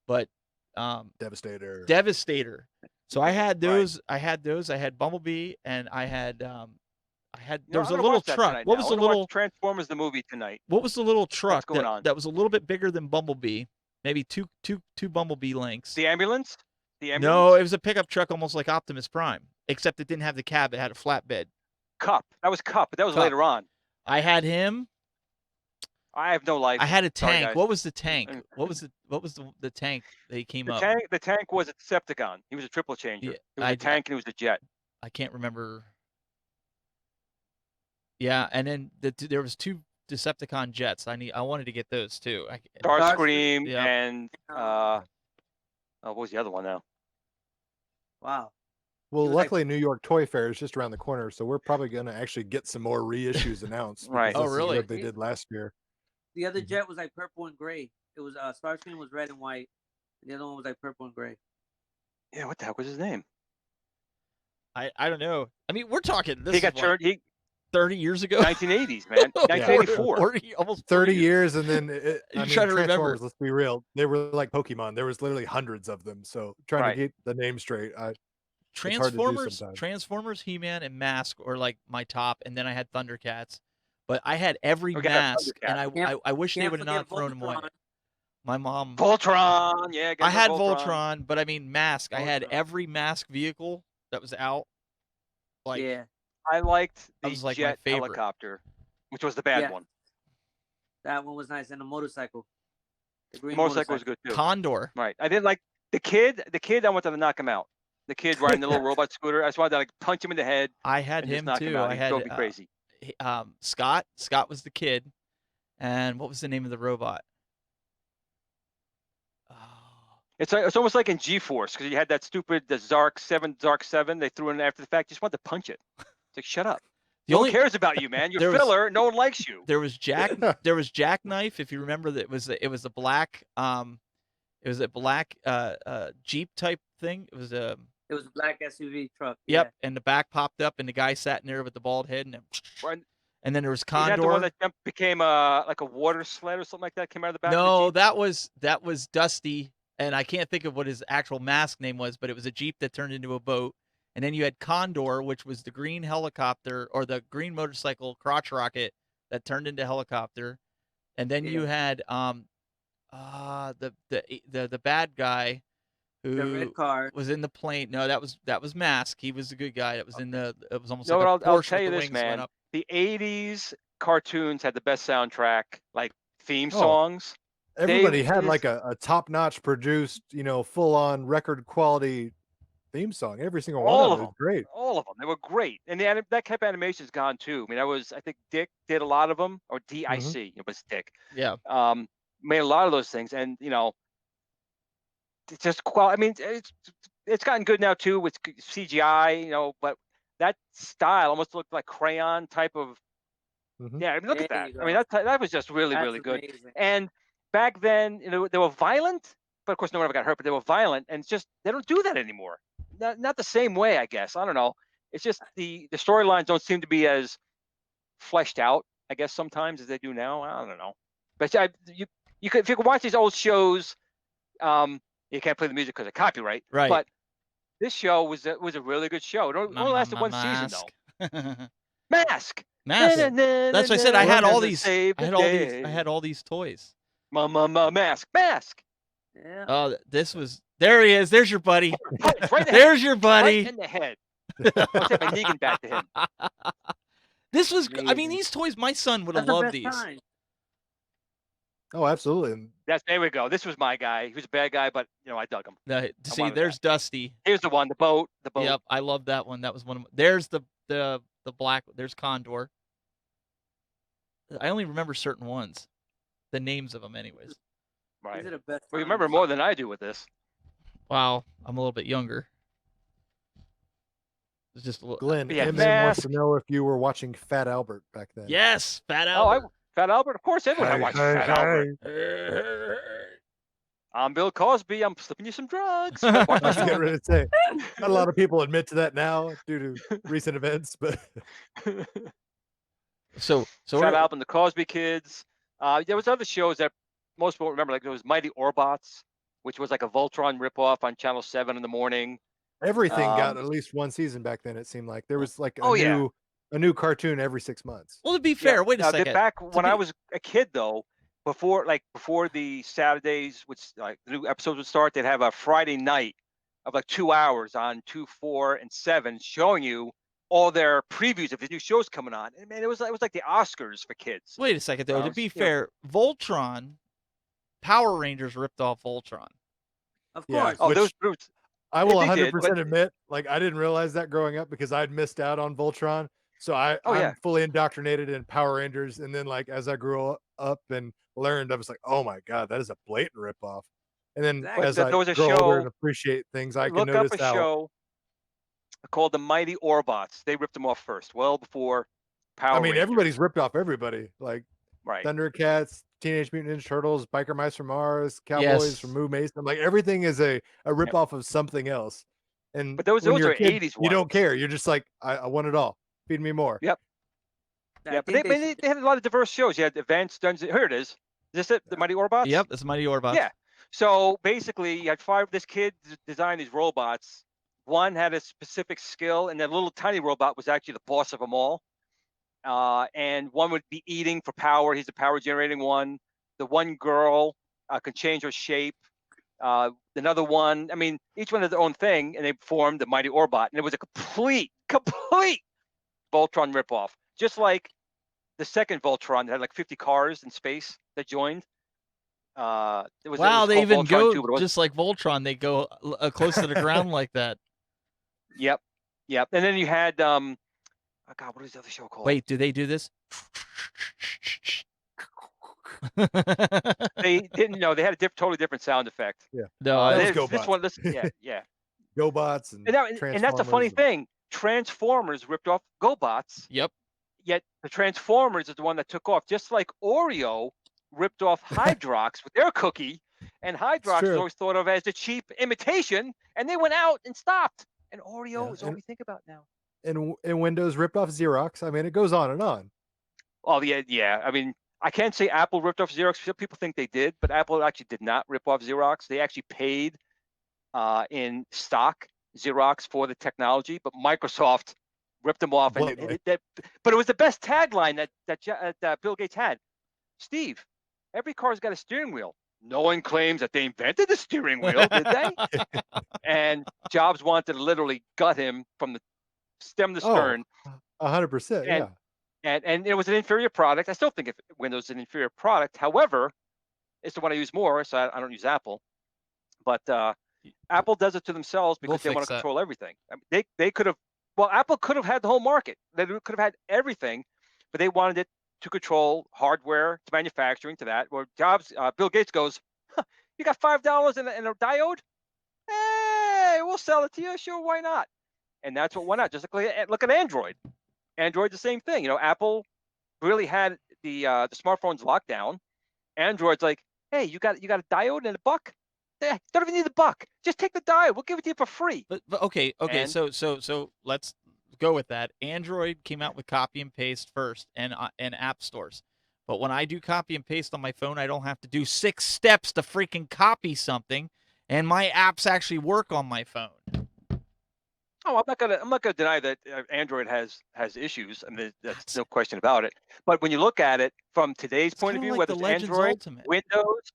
but Devastator. So I had those. Right. I had Bumblebee, and I had there was a little truck. What was the little Transformers the movie tonight? What was the little truck that was a little bit bigger than Bumblebee? Maybe two Bumblebee lengths. The ambulance? No, it was a pickup truck, almost like Optimus Prime, except it didn't have the cab. It had a flatbed. Cup. That was Cup, but that was later on. I had him. I have no life. I had a Sorry, tank. guys. What was the tank? What was the tank that he came up? The tank was a Decepticon. He was a triple changer. Yeah, He was a tank and he was a jet. I can't remember. Yeah, and then there was 2 Decepticon jets. I wanted to get those too. Starscream Yep. and what was the other one now? Wow. Well, luckily New York Toy Fair is just around the corner, so we're probably going to actually get some more reissues announced. Right. This Oh, really? is what they did last year. The other jet was like purple and gray. It was Starscream was red and white, and the other one was like purple and gray. Yeah, what the heck was his name? I don't know. I mean, we're talking. This He got turned. 30 years ago. 1980s, man. 1984. 40, almost 30 years, and then I mean, trying to remember. Let's be real. They were like Pokemon. There was literally hundreds of them. So trying to get the name straight, Transformers, He-Man, and Mask are like my top, and then I had Thundercats. But I had every Mask, and I wish they would have not thrown them away. My mom. Voltron, yeah. I had Voltron, but I mean Mask. I had every Mask vehicle that was out. Like, yeah. I liked the was like jet my favorite. Helicopter, which was the bad one. That one was nice, and the motorcycle. The motorcycle was good too. Condor. Right. I didn't like the kid. The kid, I wanted to knock him out. The kid riding the little robot scooter. I just wanted to like punch him in the head. I had him too. I had drove me crazy. Scott. Scott was the kid, and what was the name of the robot? It's almost like in G-Force because you had that stupid Zark 7. They threw in after the fact. You just wanted to punch it. It's like, shut up. No one cares about you, man. You're filler. No one likes you. There was Jackknife. If you remember, that it was a black Jeep type thing. It was a black SUV truck. Yep, yeah. and the back popped up, and the guy sat in there with the bald head, and then there was Condor. Is that the one that became like a water sled or something like that? Came out of the back. No, that was Dusty, and I can't think of what his actual mask name was, but it was a Jeep that turned into a boat. And then you had Condor, which was the green helicopter or the green motorcycle crotch rocket that turned into helicopter. And then you had the bad guy who the red car was in the plane. No, that was Mask. He was the good guy. That was in the. It was almost like a Porsche. I'll tell you this, man. The '80s cartoons had the best soundtrack, like theme songs. Everybody had like a top-notch produced, full-on record quality theme song. Every single one of them was great. All of them. They were great. And that type of animation is gone too. I mean, I think Dick did a lot of them, or DIC. It was Dick. Yeah. Made a lot of those things, and it's just I mean, it's gotten good now too with CGI, but that style almost looked like crayon type of. Yeah, I mean, look at that. I mean, that was just really, really good. Amazing. And back then, they were violent, but of course, no one ever got hurt. But they were violent, and it's just they don't do that anymore. Not the same way, I guess. I don't know. It's just the storylines don't seem to be as fleshed out, I guess, sometimes as they do now. I don't know. But you could, if you could watch these old shows, you can't play the music because of copyright. Right. But this show was a really good show. It only lasted one season though. Mask. That's what I said. I had all these. I had all these toys. Mask. Yeah. Oh, this was. There he is. There's your buddy. Right There's your buddy. Right in the head. I'll take my Negan back to him. This was. I mean, these toys. My son would have loved these. Time. Oh, absolutely. There we go. This was my guy. He was a bad guy, but I dug him. See, there's Dusty. Here's the one. The boat. Yep, I love that one. That was one of. There's the black. There's Condor. I only remember certain ones, the names of them, anyways. Right. These are the best Well, you remember more than I do with this. Wow, I'm a little bit younger. It's just a little. Glenn, Eminem wants to know if you were watching Fat Albert back then. Yes, Fat Albert. Fat Albert, of course, everyone watched Fat Albert. I'm Bill Cosby. I'm slipping you some drugs. I was getting ready to say, not a lot of people admit to that now due to recent events, but. So Fat Albert and the Cosby Kids. There was other shows that most people remember, like there was Mighty Orbots, which was like a Voltron ripoff on Channel 7 in the morning. Everything got at least one season back then. It seemed like there was like a new cartoon every 6 months. Well, to be fair, wait a second. Back when I was a kid, though, before the Saturdays, which like the new episodes would start, they'd have a Friday night of like 2 hours on 2, 4, and 7, showing you all their previews of the new shows coming on. And man, it was like the Oscars for kids. Wait a second, though. To be fair, Voltron, Power Rangers ripped off Voltron. Of course. Oh, those brutes. I will 100% admit, like, I didn't realize that growing up because I'd missed out on Voltron. So I'm fully indoctrinated in Power Rangers. And then, like, as I grew up and learned, I was like, oh my God, that is a blatant ripoff. And then as I grow older and appreciate things, I can notice look up a show called The Mighty Orbots. They ripped them off first, well before Power Rangers. Everybody's ripped off everybody. Like Thundercats, Teenage Mutant Ninja Turtles, Biker Mice from Mars, Cowboys from Moo Mason. Like, everything is a ripoff of something else. But those are 80s ones. You don't care. You're just like, I want it all. Feed me more. Yep. Yeah, but they had a lot of diverse shows. You had Advanced Dungeons. Here it is. Is this it? The Mighty Orbots? Yep, it's Mighty Orbots. Yeah. So basically, you had this kid designed these robots. One had a specific skill, and that little tiny robot was actually the boss of them all. And one would be eating for power. He's the power generating one. The one girl could change her shape. Another one, I mean, each one had their own thing, and they formed the Mighty Orbot. And it was a complete Voltron ripoff. Just like the second Voltron that had like 50 cars in space that joined. They even Voltron go just like Voltron. They go close to the ground like that. Yep. And then you had, oh God, what is the other show called? Wait, do they do this? They didn't know. They had a totally different sound effect. Yeah. No, this one, yeah. GoBots and that's the funny thing. Transformers ripped off GoBots. Yep. Yet the Transformers is the one that took off, just like Oreo ripped off Hydrox with their cookie, and Hydrox was always thought of as a cheap imitation, and they went out and stopped. And Oreo is all we think about now. And Windows ripped off Xerox. I mean, it goes on and on. Oh yeah. I mean, I can't say Apple ripped off Xerox. People think they did, but Apple actually did not rip off Xerox. They actually paid in stock Xerox for the technology, but Microsoft ripped them off. But it was the best tagline that Bill Gates had. Steve, every car's got a steering wheel. No one claims that they invented the steering wheel, did they? And Jobs wanted to literally gut him from the stem to stern. 100%, yeah. And it was an inferior product. I still think Windows is an inferior product. However, it's the one I use more, so I don't use Apple. But Apple does it to themselves because they want to control everything. I mean, they could have. Well, Apple could have had the whole market. They could have had everything, but they wanted it to control hardware, to manufacturing, to that. Where Jobs, Bill Gates goes, you got $5 in a diode? Hey, we'll sell it to you. Sure, why not? And that's what went out. Just look at Android. Android's the same thing. You know, Apple really had the smartphones locked down. Android's like, hey, you got a diode and a buck? Don't even need the buck. Just take the diode. We'll give it to you for free. But okay. So let's go with that. Android came out with copy and paste first, and app stores. But when I do copy and paste on my phone, I don't have to do 6 steps to freaking copy something, and my apps actually work on my phone. Oh, I'm not gonna deny that Android has issues. I mean, that's no question about it. But when you look at it from today's point of view, like whether it's Android, Ultimate. Windows,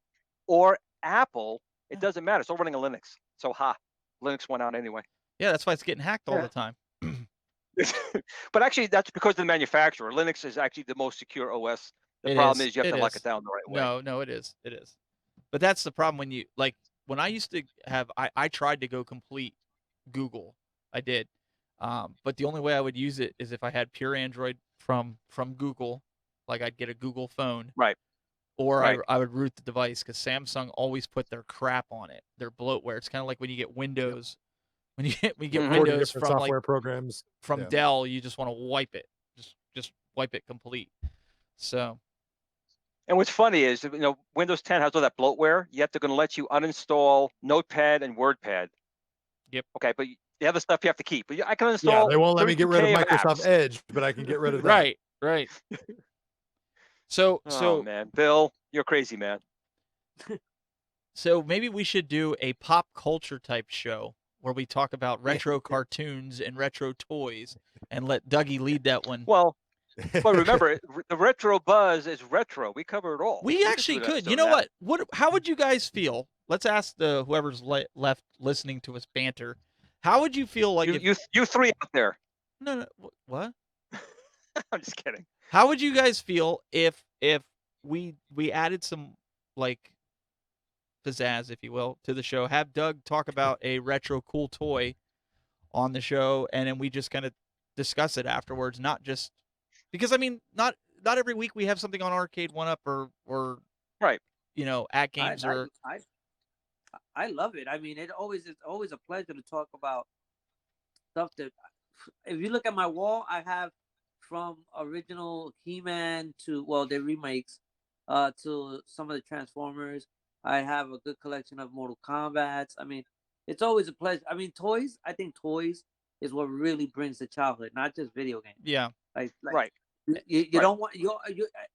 or Apple, it doesn't matter. It's all running a Linux. So Linux went out anyway. Yeah, that's why it's getting hacked all the time. But actually, that's because of the manufacturer. Linux is actually the most secure OS. The problem is you have to lock it down the right way. No, it is. It is. But that's the problem when I used to have, I tried to go complete Google. I did. But the only way I would use it is if I had pure Android from Google, like I'd get a Google phone. Right. Or I would root the device because Samsung always put their crap on it, their bloatware. It's kind of like when you get Windows. When you get Windows from software programs from Dell, you just want to wipe it. Just wipe it complete. So. And what's funny is, Windows 10 has all that bloatware, yet they're going to let you uninstall Notepad and WordPad. Yep. Okay, but the other stuff you have to keep. But I can install. Yeah, they won't let me get rid of Microsoft Edge, but I can get rid of that. Right. So, man, Bill, you're crazy, man. So maybe we should do a pop culture type show where we talk about retro cartoons and retro toys, and let Dougie lead that one. Well, remember, the retro buzz is retro. We cover it all. We actually could. You know what? How would you guys feel? Let's ask whoever's left listening to us banter. How would you feel like you three out there? No, what? I'm just kidding. How would you guys feel if we added some like pizzazz, if you will, to the show? Have Doug talk about a retro cool toy on the show, and then we just kind of discuss it afterwards. Not just because I mean, not every week we have something on Arcade One Up or right. At games I love it. I mean, it's always a pleasure to talk about stuff that. If you look at my wall, I have from original He-Man to the remakes, to some of the Transformers. I have a good collection of Mortal Kombats. I mean, it's always a pleasure. I mean, toys. I think toys is what really brings the childhood, not just video games. Yeah. Right. You don't want you.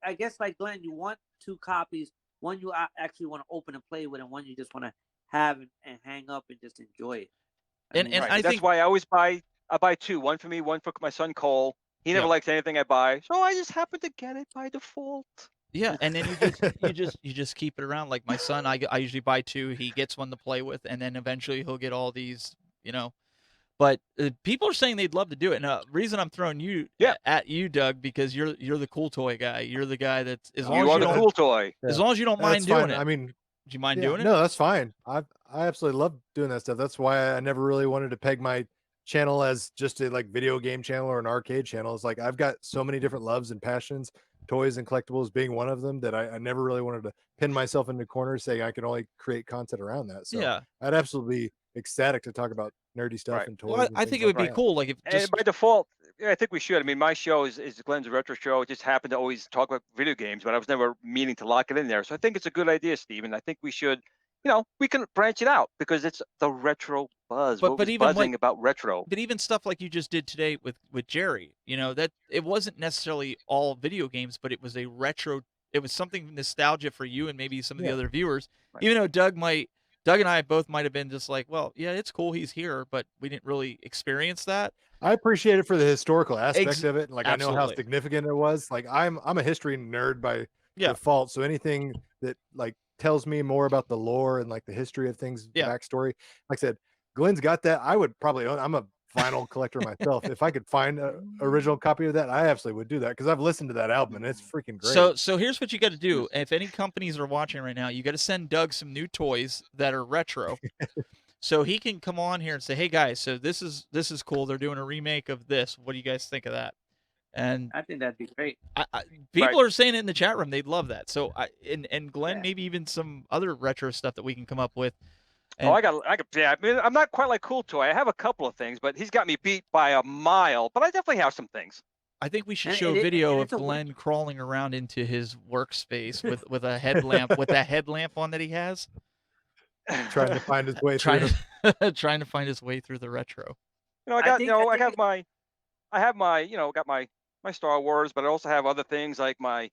I guess like Glenn, you want two copies. One you actually want to open and play with, and one you just want to have and hang up and just enjoy it. I that's think why I buy two. One for me, one for my son Cole. He never likes anything I buy, so I just happen to get it by default. Yeah, and then you just keep it around. Like my son, I usually buy two. He gets one to play with, and then eventually he'll get all these, But people are saying they'd love to do it. And the reason I'm throwing you at you, Doug, because you're the cool toy guy. You're the guy that's as long as you don't cool toy. As long as you don't mind doing it. I mean, do you mind doing it? No, that's fine. I absolutely love doing that stuff. That's why I never really wanted to peg my channel as just a like video game channel or an arcade channel. It's like I've got so many different loves and passions, toys and collectibles being one of them, that I never really wanted to pin myself into corners saying I can only create content around that. So I'd absolutely be ecstatic to talk about nerdy stuff and toys. Well, I think it would be cool. Like if and by default, I think we should. I mean, my show is Glenn's retro show. It just happened to always talk about video games, but I was never meaning to lock it in there. So I think it's a good idea, Steve, and I think we should. We can branch it out because it's the retro buzz. But even buzzing about retro. But even stuff like you just did today with Jerry, that it wasn't necessarily all video games, but it was a retro. It was something nostalgia for you and maybe some of the other viewers. Right. Even though Doug and I both might have been just like, well, yeah, it's cool he's here, but we didn't really experience that. I appreciate it for the historical aspect of it. Like absolutely. I know how significant it was. Like I'm a history nerd by default. So anything that like tells me more about the lore and like the history of things, backstory. Like I said, Glenn's got that. I would probably own. I'm a vinyl collector myself. If I could find an original copy of that, I absolutely would do that because I've listened to that album and it's freaking great. So here's what you got to do. If any companies are watching right now, you got to send Doug some new toys that are retro. So he can come on here and say, "Hey guys, so this is cool. They're doing a remake of this. What do you guys think of that?" And I think that'd be great. People are saying it in the chat room; they'd love that. So and Glenn, maybe even some other retro stuff that we can come up with. And I got. I mean, I'm not quite like Cool Toy. I have a couple of things, but he's got me beat by a mile. But I definitely have some things. I think we should show video of Glenn crawling around into his workspace with a headlamp with that headlamp on that he has. Trying to find his way through trying to find his way through the retro. I have my got my Star Wars, but I also have other things like my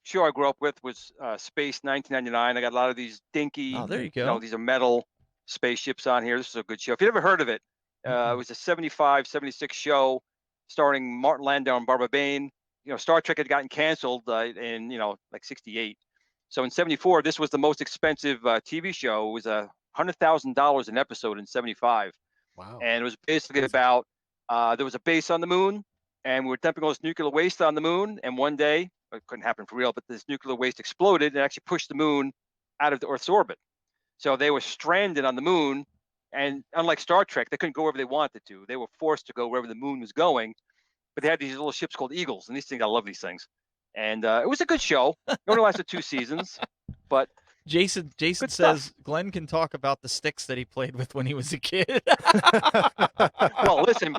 show I grew up with was Space 1999. I got a lot of these dinky, there you go. These are metal spaceships on here. This is a good show. If you ever heard of it, it was a 75, 76 show starring Martin Landau and Barbara Bain. Star Trek had gotten canceled in like 68. So in 74, this was the most expensive TV show. It was $100,000 an episode in 75. Wow. And it was basically about there was a base on the moon, and we were dumping all this nuclear waste on the moon. And one day, it couldn't happen for real, but this nuclear waste exploded and actually pushed the moon out of the Earth's orbit. So they were stranded on the moon. And unlike Star Trek, they couldn't go wherever they wanted to. They were forced to go wherever the moon was going. But they had these little ships called Eagles. And these things, I love these things. And it was a good show. It only lasted 2 seasons. But Jason says Glenn can talk about the sticks that he played with when he was a kid. Well, listen,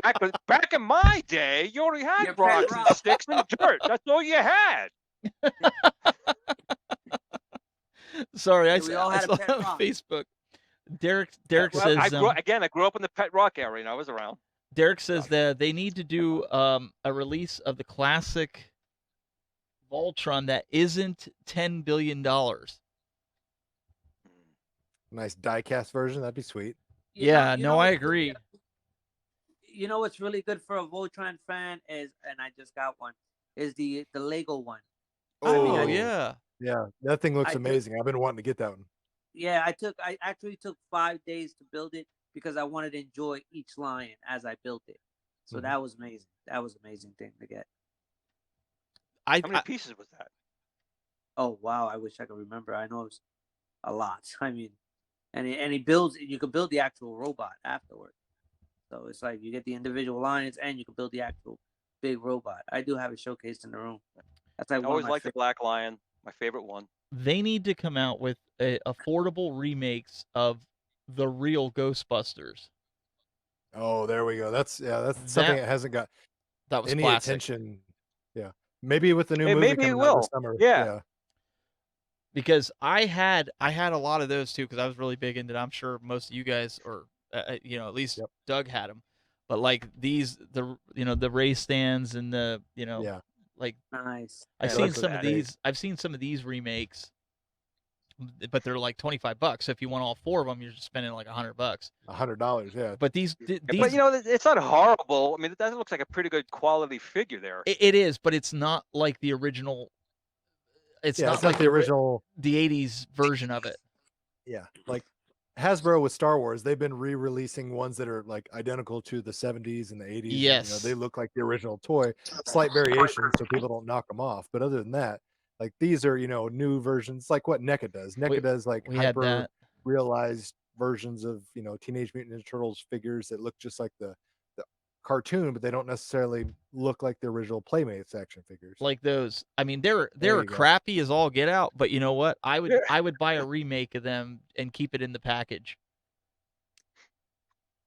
back in my day, you only had rocks and sticks and dirt. That's all you had. Sorry, I saw on Facebook. Derek says I grew up in the pet rock area, and I was around. Derek says that they need to do a release of the classic Voltron that isn't $10 billion. Nice die-cast version. That'd be sweet. I agree. You know what's really good for a Voltron fan is, and I just got one, is the Lego one. Oh, yeah. Yeah, that thing looks amazing. I've been wanting to get that one. Yeah, I actually took 5 days to build it because I wanted to enjoy each line as I built it. So that was amazing. That was an amazing thing to get. How many pieces was that? Oh wow! I wish I could remember. I know it was a lot. I mean, and he builds. You can build the actual robot afterward. So it's like you get the individual lines, and you can build the actual big robot. I do have it showcased in the room. That's like I always liked the Black Lion, my favorite one. They need to come out with affordable remakes of the real Ghostbusters. Oh, there we go. That's something that hasn't got any classic. attention. Yeah, maybe with the new movie coming out this summer. Yeah. Because I had a lot of those too, because I was really big into it. I'm sure most of you guys, or at least Doug had them. But like the race stands and the like nice. I've seen some of these. I've seen some of these remakes, but they're like $25. So if you want all 4 of them, you're just spending like $100. $100, yeah. But these, but it's not horrible. I mean, that looks like a pretty good quality figure there. It is, but it's not like the original. It's not like the original, the 80s version of it. Yeah, like Hasbro with Star Wars, they've been re-releasing ones that are like identical to the 70s and the 80s. Yes, and, they look like the original toy. Slight variations so people don't knock them off. But other than that, like these are new versions, like what NECA does. NECA does like hyper realized versions of Teenage Mutant Ninja Turtles figures that look just like the cartoon, but they don't necessarily look like the original Playmates action figures. Like those. I mean, they're crappy as all get out, but you know what? I would buy a remake of them and keep it in the package.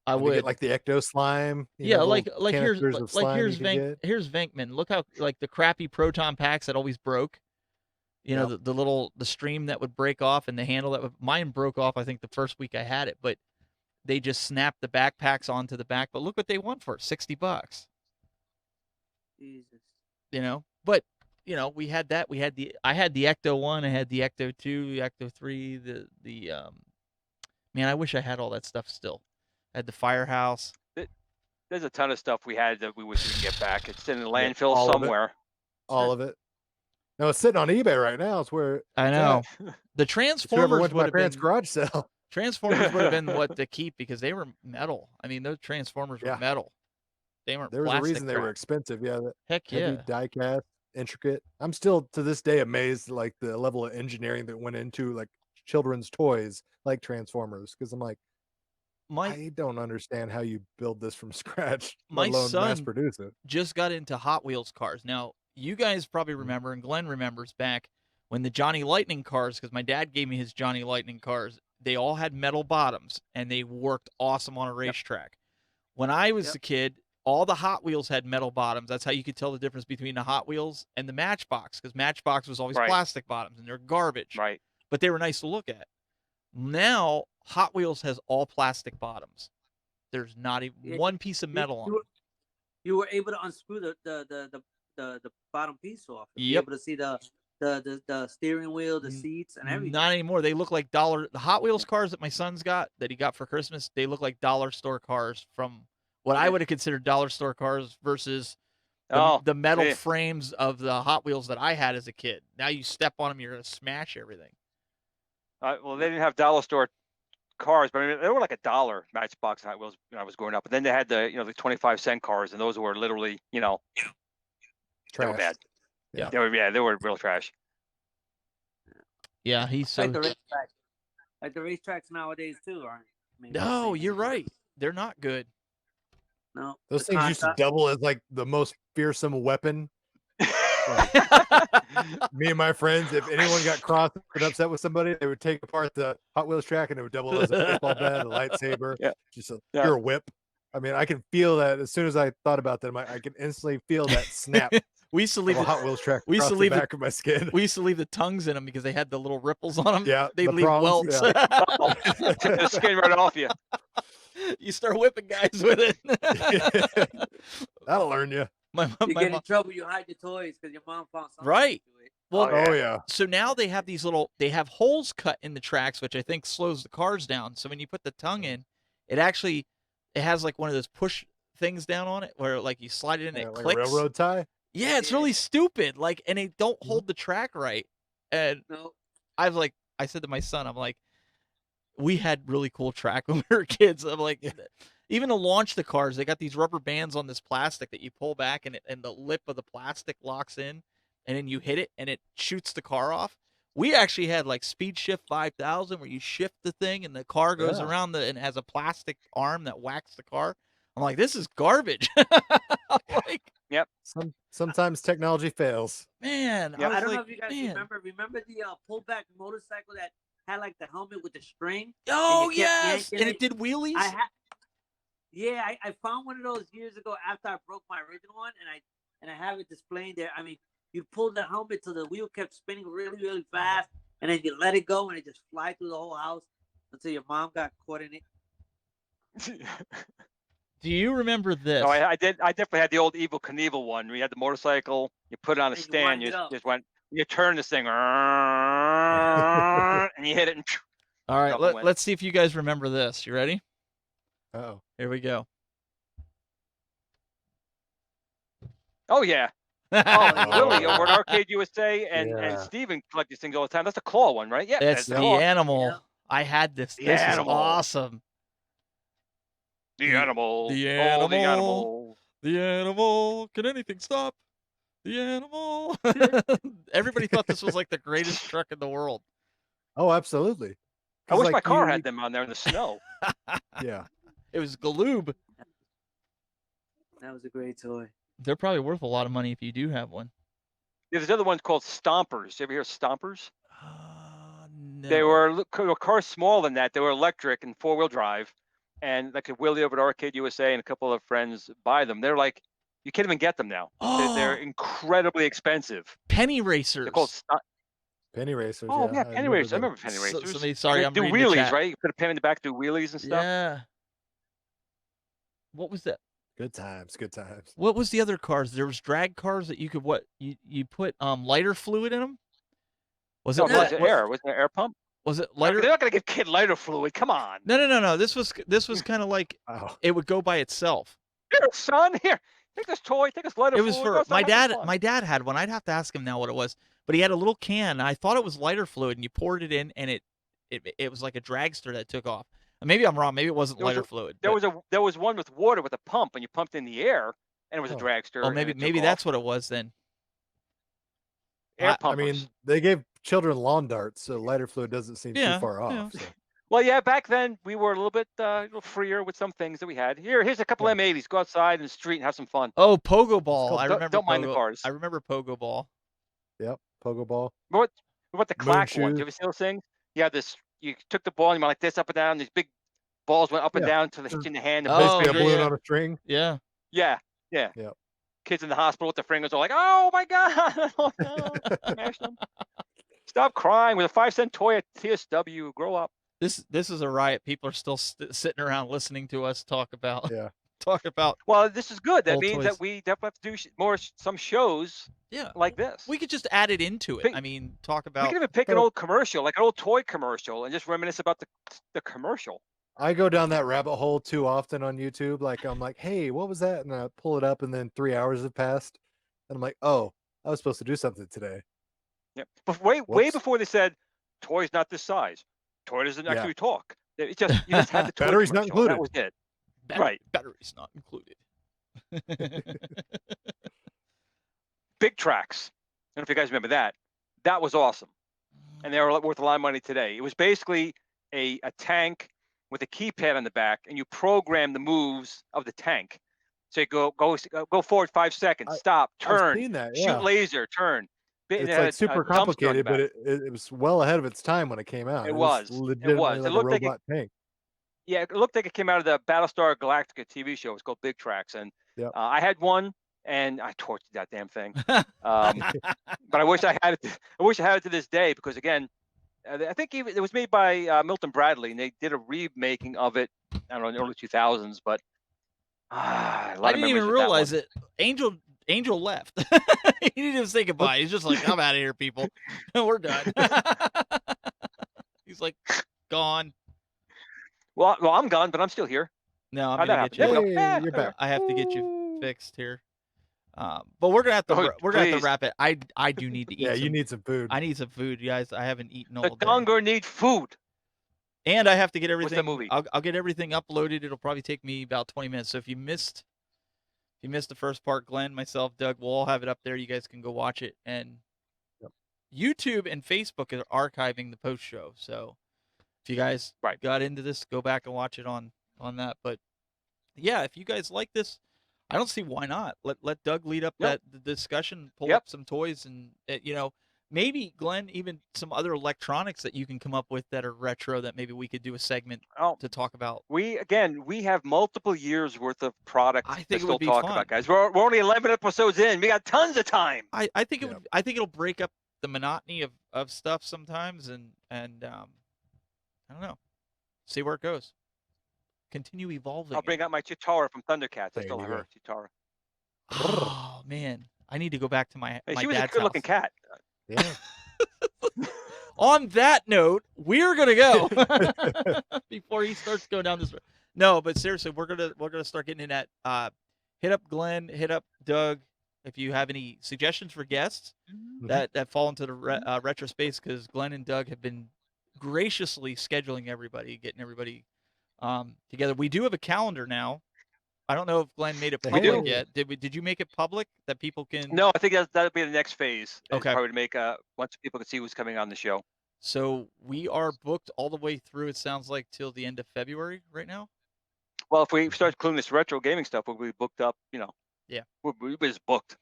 I would get like the Ecto Slime. Like here's Venkman. Look how like the crappy proton packs that always broke. The stream that would break off and the handle that mine broke off. I think the first week I had it, but they just snapped the backpacks onto the back. But look what they want for it, $60. Jesus. But we had that. I had the Ecto 1, I had the Ecto 2, the Ecto 3, the man, I wish I had all that stuff still. I had the Firehouse. There's a ton of stuff we had that we wish we could get back. It's in the landfill somewhere. All of it. No, it's sitting on eBay right now. It's where I know. The Transformers went to my parents' garage sale. Transformers would have been what to keep because they were metal. I mean, those Transformers were metal. They weren't. There was a reason they were expensive. Yeah. Heck yeah. Heavy die cast, intricate. I'm still to this day amazed like the level of engineering that went into like children's toys like Transformers, because I'm like, I don't understand how you build this from scratch, let alone mass produce it. Just got into Hot Wheels cars. Now, you guys probably remember, and Glenn remembers back when the Johnny Lightning cars, because my dad gave me his Johnny Lightning cars, they all had metal bottoms, and they worked awesome on a racetrack. When I was a kid, all the Hot Wheels had metal bottoms. That's how you could tell the difference between the Hot Wheels and the Matchbox, because Matchbox was always plastic bottoms, and they're garbage. Right. But they were nice to look at. Now, Hot Wheels has all plastic bottoms. There's not even one piece of metal on them. You were able to unscrew the bottom piece off. Yep. You're able to see the steering wheel, the seats, and everything. Not anymore. They look like the Hot Wheels cars that my son's got, that he got for Christmas, they look like dollar store cars from what I would have considered dollar store cars versus the metal frames of the Hot Wheels that I had as a kid. Now you step on them, you're going to smash everything. Well, they didn't have dollar store cars, but I mean, they were like $1 Matchbox Hot Wheels when I was growing up. But then they had the the 25-cent cars, and those were literally they were bad. Yeah, they were real trash. Yeah, he's so like the racetracks nowadays too, aren't? No, you're right. They're not good. No, those things used to double as like the most fearsome weapon. Me and my friends, if anyone got cross and upset with somebody, they would take apart the Hot Wheels track and it would double as a baseball bat, a lightsaber, just a pure whip. I mean, I can feel that as soon as I thought about them, I can instantly feel that snap. We used to leave the Hot Wheels track. We used to leave the back of my skin. We used to leave the tongues in them because they had the little ripples on them. Yeah, they'd leave welts. The skin right off you. You start whipping guys with it. That'll learn you. You get in trouble. You hide your toys because your mom found something. Right. Well, yeah. So now they have they have holes cut in the tracks, which I think slows the cars down. So when you put the tongue in, it has like one of those push things down on it where like you slide it in, and it like clicks. A railroad tie. Yeah, it's really stupid. Like, and they don't hold the track right. And I said to my son, I'm like, we had really cool track when we were kids. I'm like, even to launch the cars, they got these rubber bands on this plastic that you pull back, and the lip of the plastic locks in, and then you hit it, and it shoots the car off. We actually had like Speed Shift 5000, where you shift the thing, and the car goes around and has a plastic arm that whacks the car. I'm like, this is garbage. Like, yep. Sometimes technology fails. Man, I don't know if you guys remember the pullback motorcycle that had like the helmet with the string. Oh yes, and it did wheelies. I found one of those years ago after I broke my original one, and I have it displaying there. I mean, you pull the helmet till the wheel kept spinning really, really fast, and then you let it go, and it just fly through the whole house until your mom got caught in it. Do you remember this? No, I did. I definitely had the old Evel Knievel one. We had the motorcycle. You put it on a stand. You just went. You turn this thing, and you hit it. And all right, let's see if you guys remember this. You ready? Oh, here we go. Oh yeah. Oh, Willie over at Arcade USA and Steven collect these things all the time. That's the claw one, right? Yeah, that's the animal. Yeah. I had this. This is awesome. The animal. The animal. Oh, the animal. The animal. Can anything stop the animal? Everybody thought this was like the greatest truck in the world. Oh, absolutely. I wish my car had them on there in the snow. Yeah. It was Galoob. That was a great toy. They're probably worth a lot of money if you do have one. Yeah, there's other ones called Stompers. You ever hear of Stompers? No. They were cars smaller than that. They were electric and 4-wheel drive. And like a Willie over at Arcade USA and a couple of friends buy them. They're like, you can't even get them now. They're incredibly expensive. Penny racers. They're called Penny racers. Oh yeah, Penny racers. I remember Penny racers. Sorry, I'm do reading wheelies, the chat. right? You put a pen in the back, do wheelies and stuff. Yeah. What was that? Good times. Good times. What was the other cars? There was drag cars that you could you put lighter fluid in them. Was it air? Was there air pump? Was it lighter? They're not going to give kid lighter fluid. Come on. No. This was kind of like it would go by itself. Here, son. Here, take this toy. Take this lighter fluid. It was for my dad. My dad had one. I'd have to ask him now what it was. But he had a little can. I thought it was lighter fluid, and you poured it in, and it was like a dragster that took off. Maybe I'm wrong. Maybe it wasn't lighter fluid. There was one with water with a pump, and you pumped in the air, and it was a dragster. Oh, maybe that's what it was then. Air pumpers. I mean, they gave children lawn darts, so lighter fluid doesn't seem too far off. So. Well, yeah, back then we were a little bit freer with some things that we had. Here's a couple M80s. Go outside in the street and have some fun. Oh, Pogo Ball. I remember. Don't mind the cars. I remember Pogo Ball. Yep, Pogo Ball. What about the clack ones? You ever see those things? Yeah, you took the ball and you went like this up and down. These big balls went up and down until they hit you in the hand. Basically a balloon on a string. Yeah. Yeah. Kids in the hospital with their fingers are like, oh my God. Oh, no. Smash them. Stop crying with a 5-cent toy at TSW. Grow up. This is a riot. People are still sitting around listening to us talk about. Well, this is good. That means that we definitely have to do some shows. Yeah. Like this. We could just add it into it. I mean, talk about. We could even pick an old commercial, like an old toy commercial, and just reminisce about the commercial. I go down that rabbit hole too often on YouTube. Like I'm like, hey, what was that? And I pull it up, and then 3 hours have passed, and I'm like, oh, I was supposed to do something today. Yeah, but way before they said, toy's not this size. Toy doesn't actually talk. It just you just had the toy battery's not included. That was it. Right. Battery's not included. Big Tracks. I don't know if you guys remember that. That was awesome, and they were worth a lot of money today. It was basically a tank with a keypad on the back, and you program the moves of the tank. So you go forward 5 seconds, stop, turn, shoot laser, turn. It's like super complicated, but it was well ahead of its time when it came out. It was legitimately like a robot tank. Yeah, it looked like it came out of the Battlestar Galactica TV show. It's called Big Tracks, and I had one, and I tortured that damn thing. But I wish I had it. I wish I had it to this day because again, I think it was made by Milton Bradley, and they did a remaking of it. I don't know in the early 2000s, but I didn't even realize it. Angel left. He didn't even say goodbye. He's just like, I'm out of here, people. We're done. He's like, gone. Well, I'm gone, but I'm still here. No, I'm gonna get you. Hey, you're back. I have to get you fixed here. But we're gonna have to wrap it. I do need to eat. Yeah, you need some food. I need some food, you guys. I haven't eaten all day. The Donger need food. And I have to get everything. What's the movie? I'll get everything uploaded. It'll probably take me about 20 minutes. So if you missed the first part, Glenn, myself, Doug, we'll all have it up there. You guys can go watch it. And YouTube and Facebook are archiving the post show. So if you guys got into this, go back and watch it on that. But yeah, if you guys like this, I don't see why not. Let Doug lead up the discussion, pull up some toys, and maybe Glenn, even some other electronics that you can come up with that are retro that maybe we could do a segment to talk about. We have multiple years worth of product I think to it would still be talk fun. about, guys. We're only 11 episodes in. We got tons of time. I think it would. I think it'll break up the monotony of stuff sometimes, and I don't know. See where it goes. Continue evolving. I'll bring out my Chitara from Thundercats. I still have her Chitara. Oh man, I need to go back to my Hey, my she was a dad's good-looking house. cat. Yeah. On that note, we're gonna go before he starts going down this road. No, but seriously, we're gonna start getting in at. Hit up Glenn, hit up Doug if you have any suggestions for guests that fall into the retro space, because Glenn and Doug have been graciously scheduling everybody, getting everybody together. We do have a calendar now. I don't know if Glenn made it public yet. Did you make it public that people can? No, I think that'll be the next phase. Okay. Probably to make once people can see who's coming on the show. So we are booked all the way through. It sounds like till the end of February right now. Well, if we start including this retro gaming stuff, we'll be booked up. Yeah, we're just booked.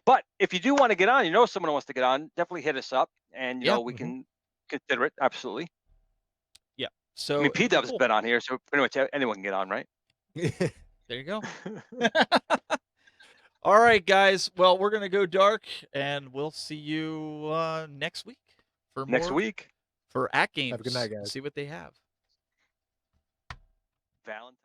But if you do want to get on, someone wants to get on, definitely hit us up, and we can consider it. Absolutely. Yeah. So I mean, P-Dub's been on here, so pretty much anyone can get on, right? There you go. All right, guys. Well, we're gonna go dark, and we'll see you next week for for At Games. Have a good night, guys. See what they have. Valentine.